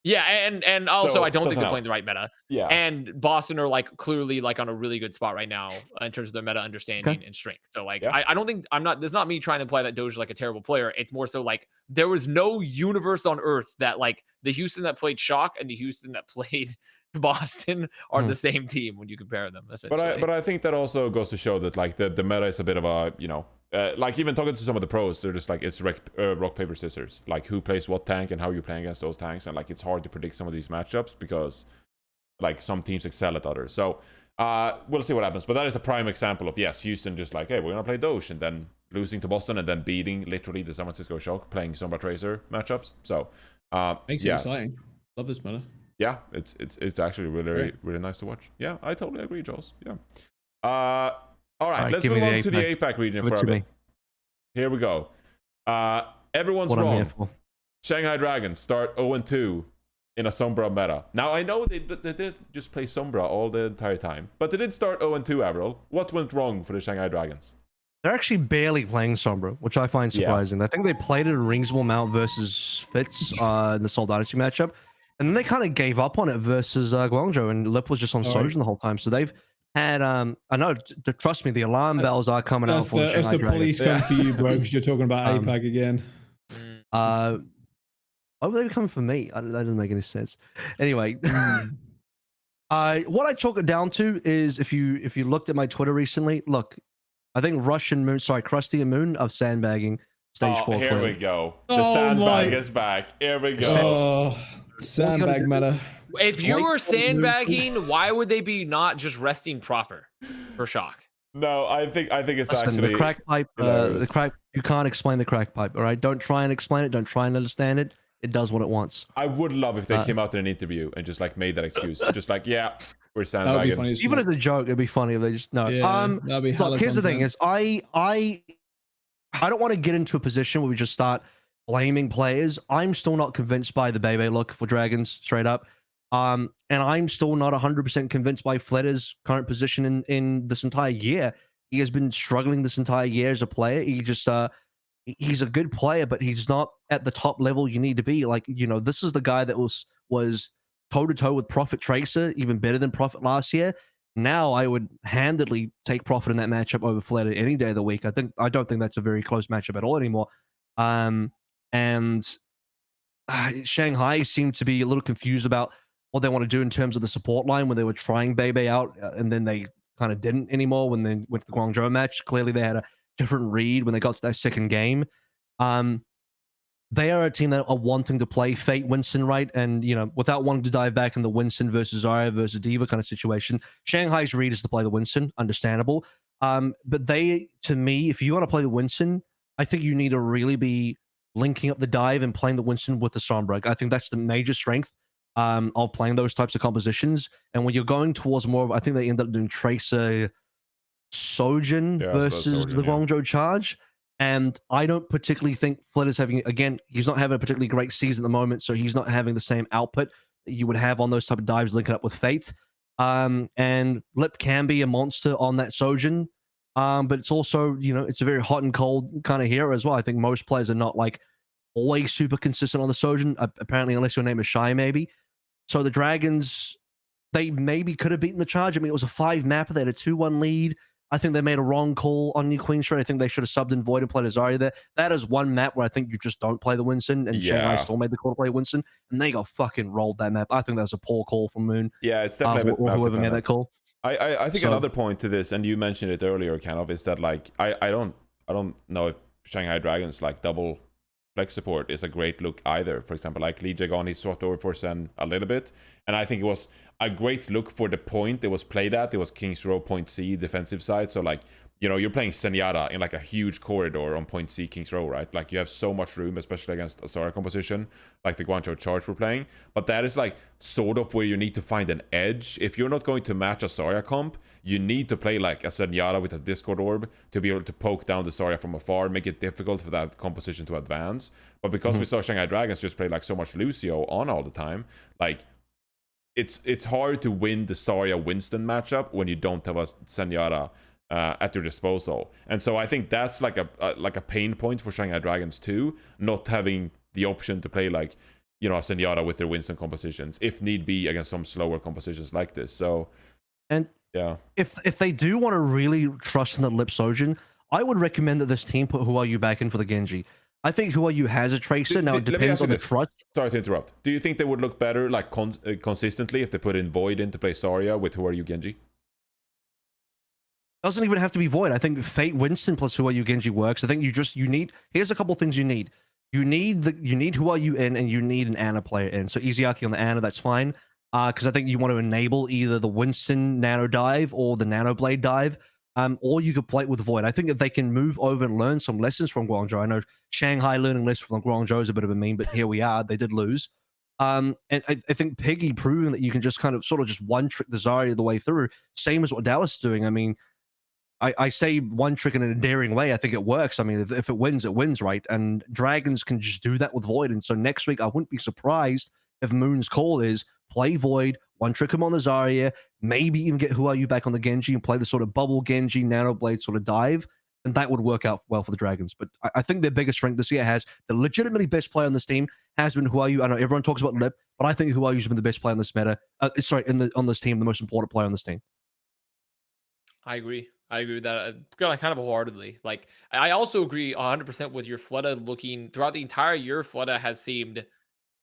Yeah, and also I don't think they're playing the right meta. Yeah. And Boston are like clearly like on a really good spot right now in terms of their meta understanding and strength. So like I don't think there's not me trying to imply that Doge is like a terrible player. It's more so like there was no universe on earth that like the Houston that played Shock and the Houston that played Boston are the same team when you compare them. But I think that also goes to show that like the meta is a bit of a, you know, like even talking to some of the pros, they're just like it's rock paper scissors, like who plays what tank and how you're playing against those tanks, and like it's hard to predict some of these matchups because like some teams excel at others. So we'll see what happens, but that is a prime example of Houston just like, hey, we're gonna play Doge and then losing to Boston and then beating literally the San Francisco Shock, playing Sombra Tracer matchups. So makes it exciting. Love this meta. Yeah, it's actually really nice to watch. Yeah, I totally agree, Jules. Yeah. All right, let's move on to the APAC region for a bit. Here we go. Everyone's wrong. Shanghai Dragons start 0-2 in a Sombra meta. Now, I know they didn't just play Sombra all the entire time, but they did start 0-2, Avril. What went wrong for the Shanghai Dragons? They're actually barely playing Sombra, which I find surprising. I think they played it at Ringsable Mount versus Fitz in the Seoul Dynasty matchup, and then they kind of gave up on it versus Guangzhou, and Lip was just on Sojin the whole time. So they've had I know, trust me, the alarm bells are coming out for that's the police come for you, bro, because you're talking about APAC again. Why would they be coming for me? That doesn't make any sense. Anyway, what I chalk it down to is if you looked at my Twitter recently, look, I think Krusty and Moon are sandbagging stage 4. Here clearly. we go. The sandbag is back. Here we go. Sandbag meta. If you were sandbagging, why would they be not just resting proper for shock? No, I think it's Listen, actually the crack pipe. The crack. You can't explain the crack pipe. All right, don't try and explain it. Don't try and understand it. It does what it wants. I would love if they came out in an interview and just like made that excuse, just like, yeah, we're sandbagging. Even as a joke, it'd be funny if they just no. Yeah, that'd be look, here's the thing: is I don't want to get into a position where we just start blaming players. I'm still not convinced by the Bebe look for Dragons, straight up. And I'm still not 100% convinced by Fletter's current position in this entire year. He has been struggling this entire year as a player. He just he's a good player, but he's not at the top level you need to be. Like, you know, this is the guy that was toe-to-toe with Prophet Tracer, even better than Prophet last year. Now I would handedly take Prophet in that matchup over Flatter any day of the week. I don't think that's a very close matchup at all anymore. Shanghai seemed to be a little confused about what they want to do in terms of the support line when they were trying Bebe out, and then they kind of didn't anymore when they went to the Guangzhou match. Clearly they had a different read when they got to that second game. They are a team that are wanting to play Fate Winston, right? And, you know, without wanting to dive back in the Winston versus Zarya versus Diva kind of situation, Shanghai's read is to play the Winston, understandable. But they, to me, if you want to play the Winston, I think you need to really be linking up the dive and playing the Winston with the Sombra. I think that's the major strength of playing those types of compositions. And when you're going towards more of, I think they end up doing Tracer Sojin versus the Guangzhou Charge. And I don't particularly think Flitter's having, again, he's not having a particularly great season at the moment, so he's not having the same output that you would have on those type of dives linking up with Fate. And Lip can be a monster on that Sojin, but it's also, you know, it's a very hot and cold kind of hero as well. I think most players are not like always super consistent on the Sojin, apparently, unless your name is Shy, maybe. So the Dragons, they maybe could have beaten the Charge. I mean, it was a 5-mapper. They had a 2-1 lead. I think they made a wrong call on New Queen Street. I think they should have subbed in Void and played Azaria there. That is one map where I think you just don't play the Winston, and Shanghai still made the call to play Winston, and they got fucking rolled that map. I think that's a poor call from Moon. Yeah, it's definitely whoever made that call. I think another point to this, and you mentioned it earlier, kind of, is that like I don't know if Shanghai Dragons like double flex support is a great look either. For example, like Lee Jagon, he swapped over for Sen a little bit, and I think it was a great look for the point it was played at. It was King's Row point C defensive side, so like, you know, you're playing Zenyatta in like a huge corridor on point C King's Row, right? Like you have so much room, especially against a Zarya composition like the Guangzhou Charge we're playing. But that is like sort of where you need to find an edge. If you're not going to match a Zarya comp, you need to play like a Zenyatta with a Discord Orb to be able to poke down the Zarya from afar, make it difficult for that composition to advance. But because we saw Shanghai Dragons just play like so much Lucio on all the time, like it's hard to win the Zarya Winston matchup when you don't have a Zenyatta at your disposal. And so I think that's like a pain point for Shanghai Dragons too, not having the option to play like, you know, a Zenyatta with their Winston compositions, if need be, against some slower compositions like this. So, and yeah, if they do want to really trust in the Lip Sojin, I would recommend that this team put Who Are You back in for the Genji. I think Who Are You has a Tracer. Now it depends on the trust. Sorry to interrupt. Do you think they would look better like consistently if they put in Void in to play Zarya with Who Are You Genji? Doesn't even have to be Void. I think Fate Winston plus Who Are You Genji works. I think you need. Here's a couple things you need. You need Who Are You in, and you need an Ana player in. So Izayaki on the Ana, that's fine. Because I think you want to enable either the Winston Nano dive or the Nano Blade dive. Or you could play it with Void. I think if they can move over and learn some lessons from Guangzhou. I know Shanghai learning lessons from Guangzhou is a bit of a meme, but here we are. They did lose. And I think Piggy proving that you can just kind of sort of just one trick the Zarya the way through, same as what Dallas is doing. I mean, I say one trick in a daring way. I think it works. I mean, if it wins, right? And Dragons can just do that with Void. And so next week, I wouldn't be surprised if Moon's call is play Void, one trick him on the Zarya, maybe even get Who Are You back on the Genji and play the sort of bubble Genji, Nano Blade sort of dive. And that would work out well for the Dragons. But I think their biggest strength this year has the legitimately best player on this team has been Who Are You. I know everyone talks about Lip, but I think Who Are You's been the best player on this meta. On this team, the most important player on this team. I agree with that kind of wholeheartedly. Like, I also agree 100% with your Fleta looking throughout the entire year. Fleta has seemed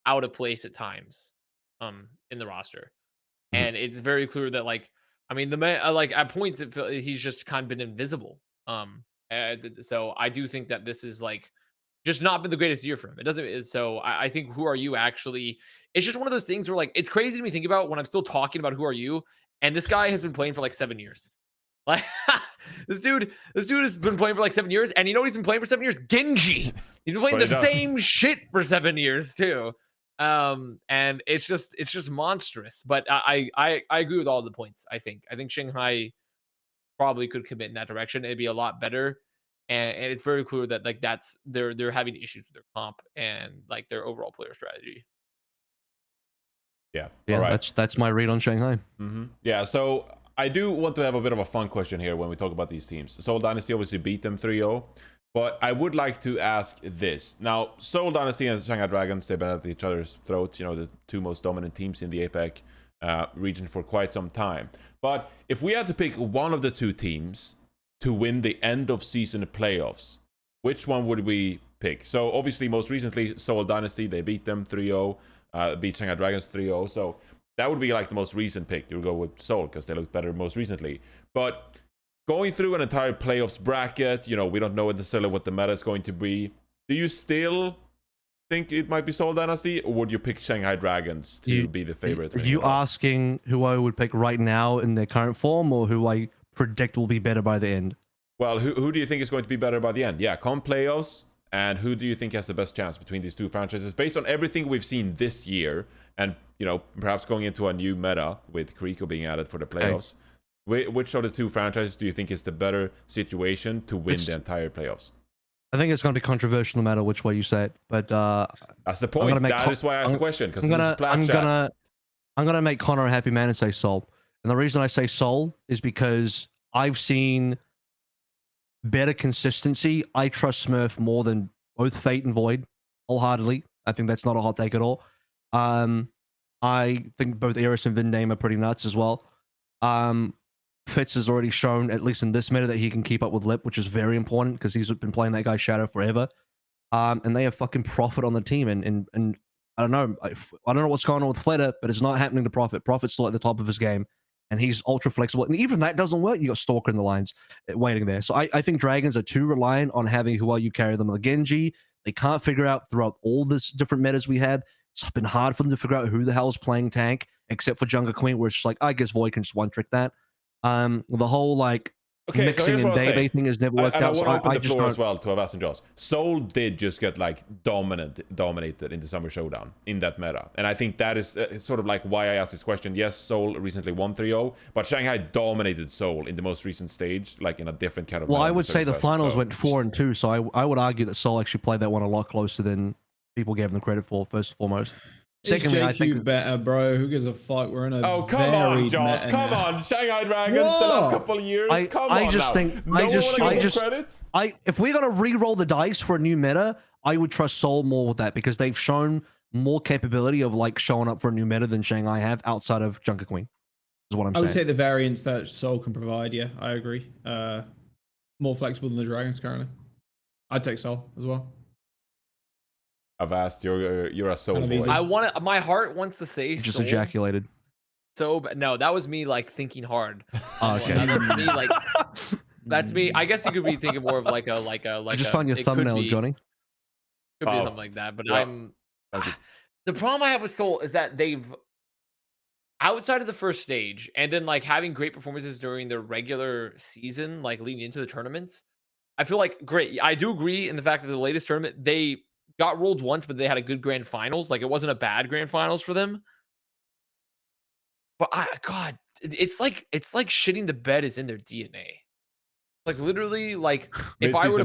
out of place at times, in the roster, and it's very clear that like, I mean, the man like at points he's just kind of been invisible. So I do think that this is like just not been the greatest year for him. It doesn't. So I think who are you actually? It's just one of those things where like it's crazy to me think about when I'm still talking about who are you, and this guy has been playing for like 7 years. Like this dude has been playing for like 7 years, and you know what he's been playing for 7 years? Genji. He's been playing the same shit for 7 years too. And it's just monstrous. But I agree with all the points. I think Shanghai probably could commit in that direction. It'd be a lot better. And it's very clear that like they're having issues with their comp and like their overall player strategy. Yeah. Yeah. All right. That's my read on Shanghai. Yeah. So I do want to have a bit of a fun question here when we talk about these teams. Seoul Dynasty obviously beat them 3-0, but I would like to ask this. Now, Seoul Dynasty and Shanghai Dragons, they've been at each other's throats, you know, the two most dominant teams in the APAC region for quite some time. But if we had to pick one of the two teams to win the end of season playoffs, which one would we pick? So obviously, most recently, Seoul Dynasty, they beat them 3-0, beat Shanghai Dragons 3-0. So that would be like the most recent pick. You'll go with Seoul because they looked better most recently. But going through an entire playoffs bracket, you know, we don't know necessarily what the meta is going to be. Do you still think it might be Seoul Dynasty, or would you pick Shanghai Dragons to be the favorite? Are you asking who I would pick right now in their current form, or who I predict will be better by the end? Well, who do you think is going to be better by the end? Yeah, come playoffs. And who do you think has the best chance between these two franchises based on everything we've seen this year, and you know, perhaps going into a new meta with Kriko being added for the playoffs? Okay. Which of the two franchises do you think is the better situation to win the entire playoffs? I think it's going to be controversial no matter which way you say it, but that's the point. That is why I asked the question, because I'm gonna make Connor a happy man and say Seoul. And the reason I say Seoul is because I've seen better consistency. I trust Smurf more than both Fate and Void, wholeheartedly. I think that's not a hot take at all. I think both Eris and Vindame are pretty nuts as well. Fitz has already shown, at least in this meta, that he can keep up with Lip, which is very important because he's been playing that guy Shadow forever. And they have fucking Profit on the team. And I don't know. I don't know what's going on with Fleta, but it's not happening to Profit. Profit's still at the top of his game, and he's ultra flexible. And even that doesn't work. You got Stalker in the lines waiting there. So I think Dragons are too reliant on having who you carry them on the Genji. They can't figure out throughout all this different metas we had. It's been hard for them to figure out who the hell is playing tank, except for Jungle Queen, where it's just like, I guess Void can just one-trick that. The whole like mixing and day thing has never worked out. I want to open the floor as well to Avast and Joss. Seoul did just get like dominated in the Summer Showdown in that meta, and I think that is sort of like why I asked this question. Yes, Seoul recently won 3-0, but Shanghai dominated Seoul in the most recent stage, like in a different kind of. Well, I would say the finals went 4-2, so I would argue that Seoul actually played that one a lot closer than people gave them credit for. First and foremost. Secondly, I think better, bro. Who gives a fuck? We're in a come on, Joss. Come on, Shanghai Dragons. The last couple of years. I just think if we're gonna re-roll the dice for a new meta, I would trust Seoul more with that because they've shown more capability of like showing up for a new meta than Shanghai have outside of Junker Queen. Is what I'm saying. I would say the variance that Seoul can provide. Yeah, I agree. More flexible than the Dragons currently. I'd take Seoul as well. Avast, you're a Seoul boy. I want to. My heart wants to say just Seoul. Ejaculated. So, but no, that was me like thinking hard. Okay. That's me. Like that's me. I guess you could be thinking more of like a. Just find your thumbnail, Johnny. Could be something like that, but the problem I have with Seoul is that they've outside of the first stage and then like having great performances during their regular season, like leading into the tournaments. I feel like great. I do agree in the fact that the latest tournament they got rolled once, but they had a good grand finals. Like it wasn't a bad grand finals for them. But God, it's like shitting the bed is in their DNA. Like literally, like if I was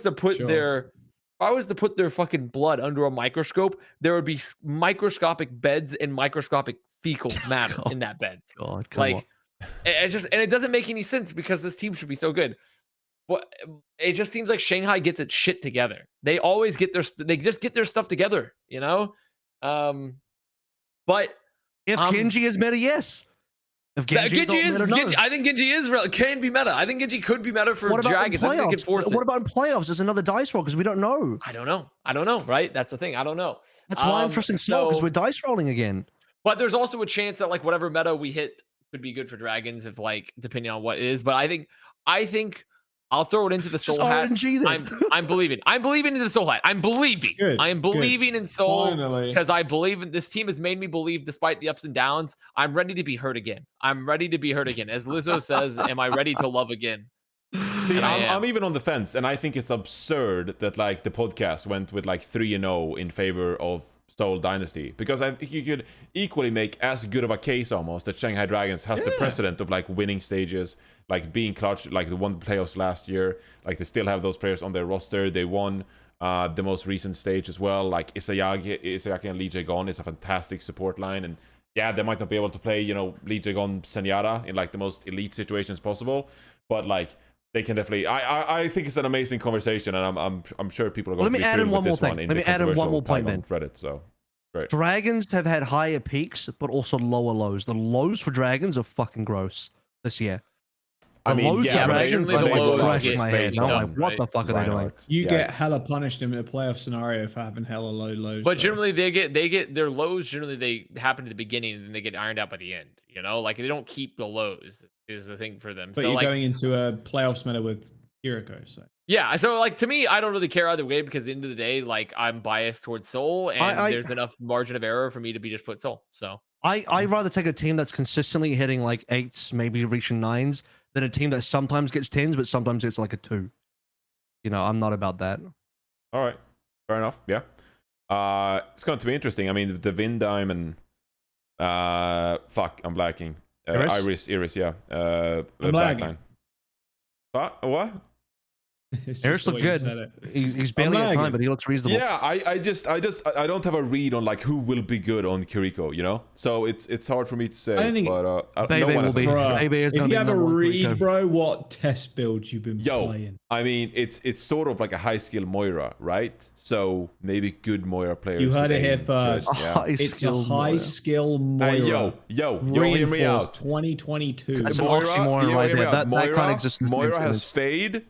to put their fucking blood under a microscope, there would be microscopic beds and microscopic fecal matter in that bed. God, it doesn't make any sense because this team should be so good. But it just seems like Shanghai gets its shit together. They always get they just get their stuff together, you know? But if Genji is meta, yes. If Genji, I think Genji can be meta. I think Genji could be meta for Dragons. I think they could force it. What about in playoffs? There's another dice roll because we don't know. I don't know, right? That's the thing. I don't know. That's why I'm trusting Soul because we're dice rolling again. But there's also a chance that like whatever meta we hit could be good for Dragons if like depending on what it is. But I think I'll throw it into the Soul hat. I'm believing. I'm believing in the Soul hat. I'm believing. I am believing in Soul because I believe in this team has made me believe despite the ups and downs. I'm ready to be hurt again. I'm ready to be hurt again. As Lizzo says, am I ready to love again? See, I'm even on the fence, and I think it's absurd that like the podcast went with like 3-0 in favor of Seoul Dynasty, because I think you could equally make as good of a case almost that Shanghai Dragons has the precedent of like winning stages, like being clutch, like they won the playoffs last year, like they still have those players on their roster. They won the most recent stage as well, like Isayaki and Lee Jae-gon is a fantastic support line, and yeah, they might not be able to play, you know, Lee Jae-gon Senyara in like the most elite situations possible, but like they can definitely. I think it's an amazing conversation, and I'm sure people are going to be thrilled with this one. Let me add in one more point, man. Reddit, so great. Dragons have had higher peaks, but also lower lows. The lows for Dragons are fucking gross this year. I mean, lows yeah, for Dragons, the lows get my head. No, fake, like, what the fuck are they doing? You get hella punished in a playoff scenario for having hella low lows. But generally, they get their lows. Generally, they happen at the beginning and then they get ironed out by the end. You know, like they don't keep the lows is the thing for them. But so you're like, going into a playoffs meta with Kiriko, so yeah. So like to me, I don't really care either way because at the end of the day, like I'm biased towards Soul, and there's enough margin of error for me to be just put Soul. So I'd rather take a team that's consistently hitting like 8s, maybe reaching 9s, than a team that sometimes gets 10s, but sometimes it's like a 2. You know, I'm not about that. All right, fair enough. Yeah, it's going to be interesting. I mean, the Vindime and fuck, I'm blacking. Iris, yeah. The blackline. What? Iris look good. He's barely at time, but he looks reasonable. Yeah, I don't have a read on like who will be good on Kiriko, you know. So it's hard for me to say. I don't think Baby will be. If you have a read, bro, what test builds you've been playing? I mean, it's sort of like a high skill Moira, right? So maybe good Moira players. You heard it here first. It's a high skill Moira. Yo, hear me out. 2022. That's an oxymoron right there. That kind of existence. Moira has fade.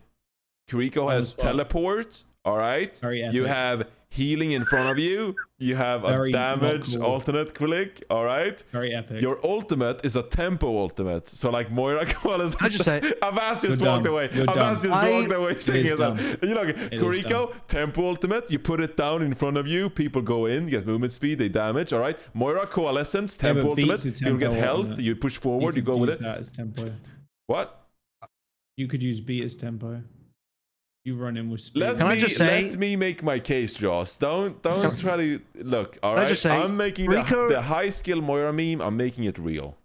Kiriko has teleport. All right. You have healing in front of you. You have a damage alternate click. All right. Very epic. Your ultimate is a tempo ultimate. So like Moira Koala's. I just say Avast just walked away. Avast just walked away saying his own. You know, Kiriko tempo ultimate. You put it down in front of you. People go in, get movement speed, they damage. All right. Moira Coalescence tempo ultimate. You get health. You push forward. You go with it. That as tempo. What? You could use beat as tempo. You run in with speed. Let me make my case, Joss. Don't try to look. All right, I'm making the high skill Moira meme. I'm making it real.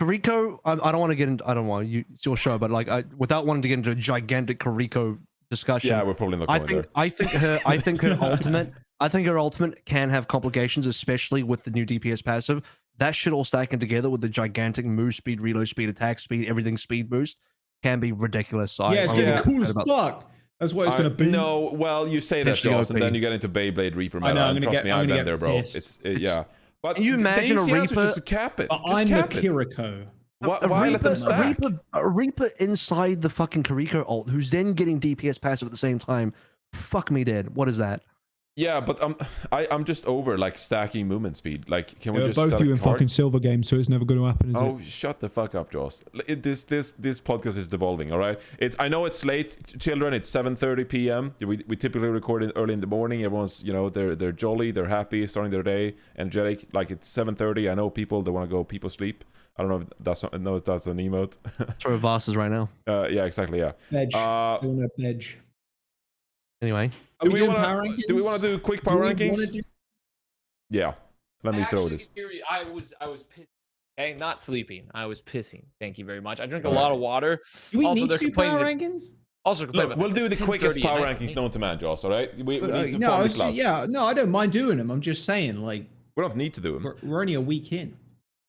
Kiriko, I don't want to get into. I don't want you. It's your show, but like, without wanting to get into a gigantic Kiriko discussion. Yeah, we're probably in the corner. I think her ultimate. I think her ultimate can have complications, especially with the new DPS passive. That shit all stacking together with the gigantic move speed, reload speed, attack speed, everything speed boost can be ridiculous. So yeah, it's getting cool as fuck. That's what it's going to be. No, well, you say that, Joss, and then you get into Beyblade Reaper meta. I know, trust me, I've been there, bro. Yeah. But can you imagine a Reaper? Just to cap it. But I'm the Kiriko. Why let them stack? A Reaper inside the fucking Kiriko ult, who's then getting DPS passive at the same time. Fuck me dead. What is that? Yeah, but I'm just over like stacking movement speed. Like, can we just both you in fucking silver games, so it's never going to happen, is it? Oh, shut the fuck up, Joss. This podcast is devolving, all right? I know it's late, children. It's 7:30 p.m. We typically record it early in the morning. Everyone's, you know, they're jolly, they're happy, starting their day, energetic. Like it's 7:30. I know people they want to go people sleep. I don't know if that's an emote. That's where Avast is right now. Yeah, exactly. Yeah. Bedge. Bedge. Anyway. Do we want to do quick power rankings? Yeah. Let me throw this. I was pissing. Okay, not sleeping. I was pissing. Thank you very much. I drink a lot of water. Do we need to do power rankings? Also, look, we'll do the quickest power rankings known to man, Joss. All right? We need to no, I don't mind doing them. I'm just saying, like, we don't need to do them. We're only a week in.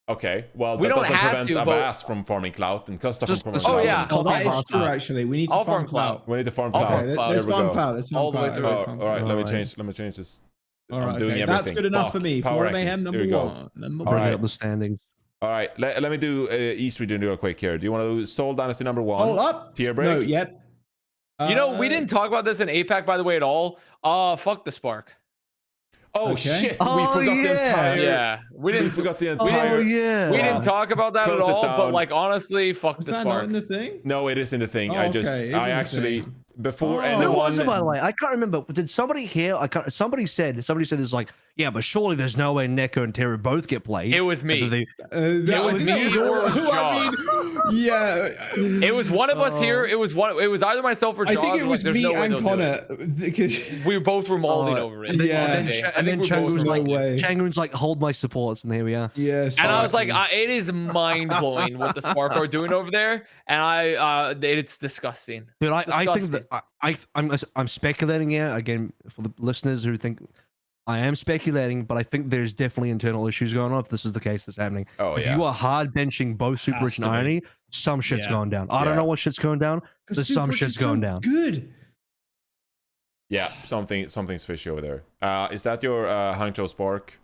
Okay, well, that doesn't prevent Avast from farming clout and Costa from farming clout. Oh, yeah. That is true, actually. We need to farm clout. We need to farm clout. Let's farm clout. Let's farm clout. All right, let me change this. I'm doing everything. That's good enough for me. Power Mayhem number 1. All right, the standings. All right, let me do East region real quick here. Do you want to do Seoul Dynasty number 1? Hold up. Tier break? No, yep. You know, we didn't talk about this in APAC, by the way, at all. Fuck the Spark. Oh Okay. shit! Oh, we forgot the yeah. entire. Yeah, We forgot the entire. Oh yeah. We didn't talk about that Close at it all, but down. like honestly, fuck Is the that Spark. not in the thing? No, it is in the thing. Oh, I okay, it's in I the actually thing. before Oh. anyone. Who was it, by the way? I can't remember. Did somebody hear? Somebody said there's like, yeah, but surely there's no way Neko and Teru both get played. It was me. That was me or Jaws. Yeah. It was one of us here. It was either myself or Jaws. I think it was like, me no way and they'll do it. Connor. Because We both were molding over it. yeah. I think we both were no like, way. Changun's like, hold my supports, and here we are. Yes. and I was like, it is mind blowing what the Spark are doing over there, and it's disgusting. Dude, It's I think disgusting. that I'm speculating here again for the listeners who think I am speculating, but I think there's definitely internal issues going on if this is the case that's happening. Oh If yeah. you are hard benching both Super Has Rich and to be. Irony, some shit's Yeah. going down. I don't Yeah. know what shit's going down. There's some shit's going down. Good. Yeah, something's fishy over there. Is that your Hangzhou Spark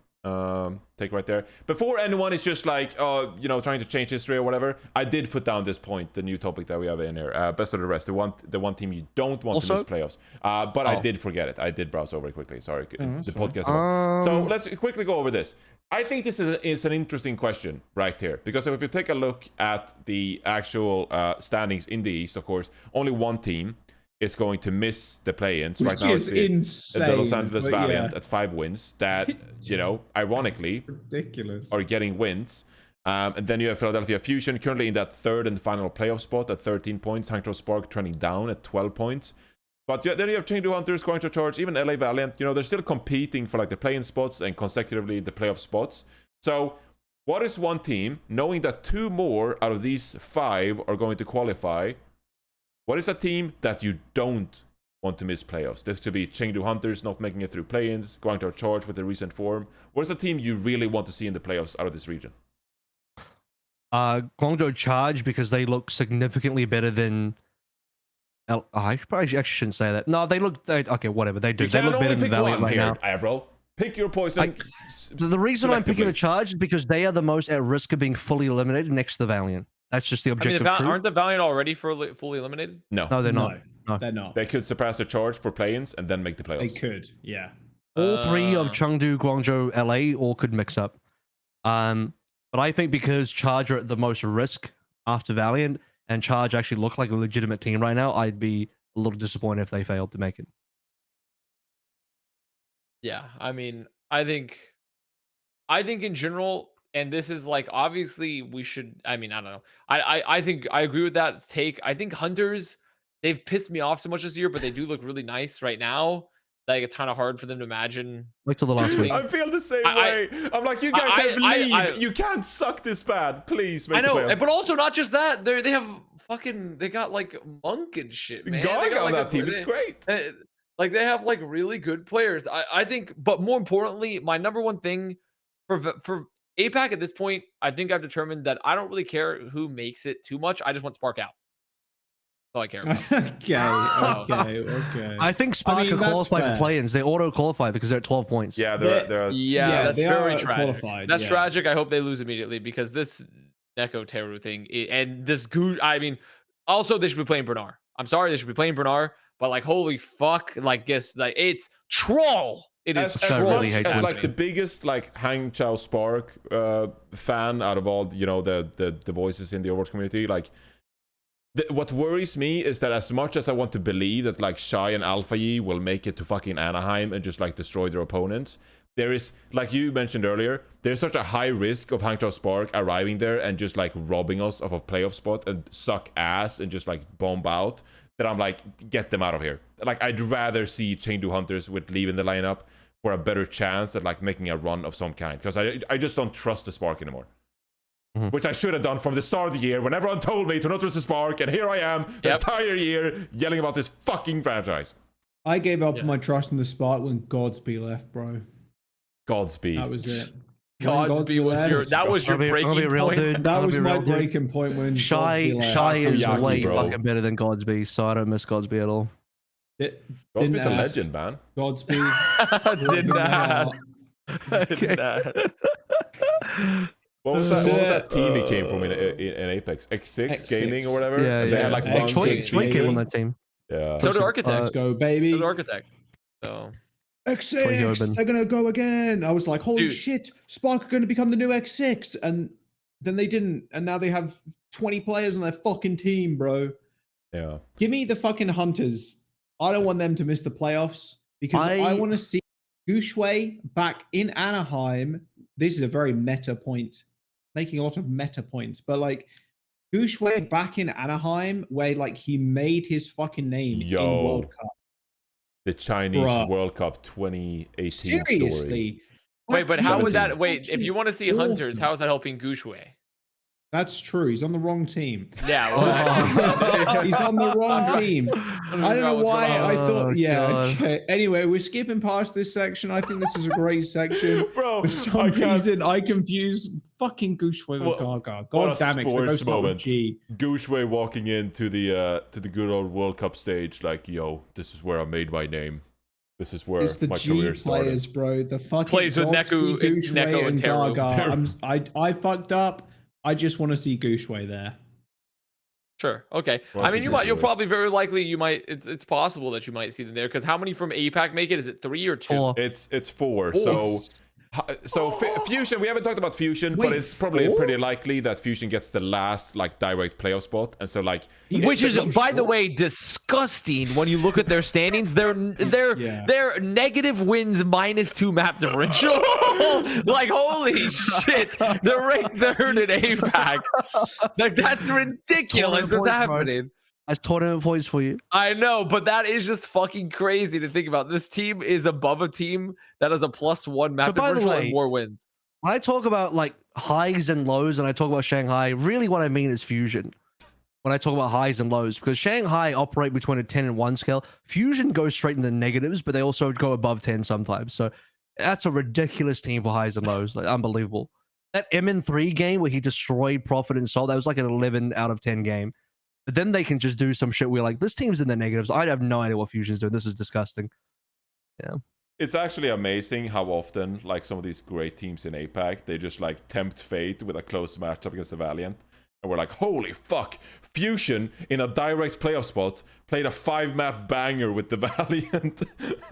take right there? Before anyone is just like, trying to change history or whatever, I did put down this point, the new topic that we have in here. Best of the rest, the one team you don't want to Also- miss playoffs. But I did forget it. I did browse over it quickly. Sorry, that's the fine. podcast. So let's quickly go over this. I think this is an interesting question right here, because if you take a look at the actual standings in the East, of course, only one team is going to miss the play-ins. Which Right now, is it's insane. the Los Angeles but Valiant yeah. at 5 wins that, ironically, Ridiculous. are getting wins. And then you have Philadelphia Fusion currently in that third and final playoff spot at 13 points. Hangzhou Spark trending down at 12 points. But then you have Chengdu Hunters going to charge, even LA Valiant. They're still competing for like the play-in spots and consecutively the playoff spots. So what is one team, knowing that 2 more out of these 5 are going to qualify, what is a team that you don't want to miss playoffs? This could be Chengdu Hunters not making it through play-ins, going to charge with the recent form. What is a team you really want to see in the playoffs out of this region? Guangzhou Charge, because they look significantly better than. I probably actually shouldn't say that. No, okay, whatever they do. You They can look only better than pick Valiant one right here, now. Avril. Pick your poison. The reason I'm picking selectively. the Charge is because they are the most at risk of being fully eliminated next to the Valiant. That's just the objective truth. aren't the Valiant already fully eliminated? No, No, they're not. No. They're not. they could surpass the charge for play-ins and then make the They playoffs. could. Yeah. All 3 of Uh. Chengdu, Guangzhou, LA all could mix up. But I think because Charge are at the most risk after Valiant, and Charge actually look like a legitimate team right now, I'd be a little disappointed if they failed to make it. Yeah, I mean, I think in general, and this is like obviously we should. I mean, I don't know. I think I agree with that take. I think Hunters, they've pissed me off so much this year, but they do look really nice right now. Like it's kind of hard for them to imagine. Wait till the last week. I feel the same I- way. I'm like, you guys have leave. You can't suck this bad. Please make I know, the playoffs. but also not just that. They have they got like Monk and shit, man. They Gaga got, on like, that team is great. Like they have like really good players. I think, but more importantly, my number one thing for APAC at this point, I think I've determined that I don't really care who makes it too much. I just want Spark out. That's all I care about. Okay. I think Spark mean, are that's qualified fair. for play-ins. They auto-qualify because they're at 12 points. Yeah, they're Yeah, that's they very are tragic. qualified, That's yeah. tragic. I hope they lose immediately because this Neko Teru thing and this goo. I mean, also they should be playing Brennar. I'm sorry, they should be playing Brennar, but like, holy fuck, like, it's troll. It is as troll. really much hate as it. like the biggest like Hangzhou Spark fan out of all the voices in the Overwatch community. Like, what worries me is that as much as I want to believe that like Shy and Alpha Yi will make it to fucking Anaheim and just like destroy their opponents, there is, like you mentioned earlier, there's such a high risk of Hangzhou Spark arriving there and just like robbing us of a playoff spot and suck ass and just like bomb out, that I'm like, get them out of here. Like, I'd rather see Chengdu Hunters with leaving the lineup for a better chance at like making a run of some kind, because I just don't trust the Spark anymore. Which I should have done from the start of the year when everyone told me to not trust the Spark, and here I am the entire year yelling about this fucking franchise. I gave up my trust in the Spark when Godspeed left, bro. Godspeed. That was it. Godspeed was your breaking I'll be real, point. dude. That I'll was be my real, dude. breaking point when Shy Godspeed left. Shy is Takoyaki, way bro. fucking better than Godsby, so I don't miss Godsby at all. Godspeed's a Didn't ask. legend, man. Godspeed. Did not. Did not. What was that team he came from in Apex? X6 Gaming or whatever? Yeah, and they had like one Choi came on that team. Yeah. So did Architect. Let's go, baby. So did Architect. So X6, they're gonna go again. I was like, holy shit, Spark are gonna become the new X6, and then they didn't, and now they have 20 players on their fucking team, bro. Yeah. Give me the fucking Hunters. I don't want them to miss the playoffs because I want to see Gushue back in Anaheim. This is a very meta point, making a lot of meta points, but like Gushue back in Anaheim, where like he made his fucking name in World Cup. The Chinese World Cup 2018 Seriously? story. Wait, but how would that? Wait, if you want to see Hunters, how is that helping Gushue? That's true. He's on the wrong team. Yeah, well, he's on the wrong team. I don't know why. I thought, okay. Anyway, we're skipping past this section. I think this is a great section. Bro, for some reason, I confuse fucking Gushue with Gaga. God damn it! Sports moment. Gushue walking into the good old World Cup stage, like, yo, this is where I made my name. This is where my career started. Players, bro. The fucking plays with Neko and Gaga. I fucked up. I just want to see Gushue there. Sure. Okay. Well, I mean, you'll probably very likely it's possible that you might see them there because how many from APAC make it? Is it 3 or 2? 4. It's 4. So Fusion, we haven't talked about Fusion, but it's probably pretty likely that Fusion gets the last like direct playoff spot, and so like, which is by the way disgusting when you look at their standings. They're negative wins -2 map differential. Like holy shit, they're ranked 3rd in APAC. Like that's ridiculous. What's happening? That's tournament points for you. I know, but that is just fucking crazy to think about. This team is above a team that has a +1 map differential and more wins. When I talk about like highs and lows and I talk about Shanghai, really what I mean is Fusion. When I talk about highs and lows, because Shanghai operate between a 10 and 1 scale. Fusion goes straight in the negatives, but they also go above 10 sometimes. So that's a ridiculous team for highs and lows. Like unbelievable. That MN3 game where he destroyed Profit and Soul, that was like an 11 out of 10 game. But then they can just do some shit where like, this team's in the negatives. I have no idea what Fusion's doing. This is disgusting. Yeah. It's actually amazing how often like some of these great teams in APAC, they just like tempt fate with a close matchup against the Valiant. And we're like, holy fuck, Fusion in a direct playoff spot played a 5-map banger with the Valiant.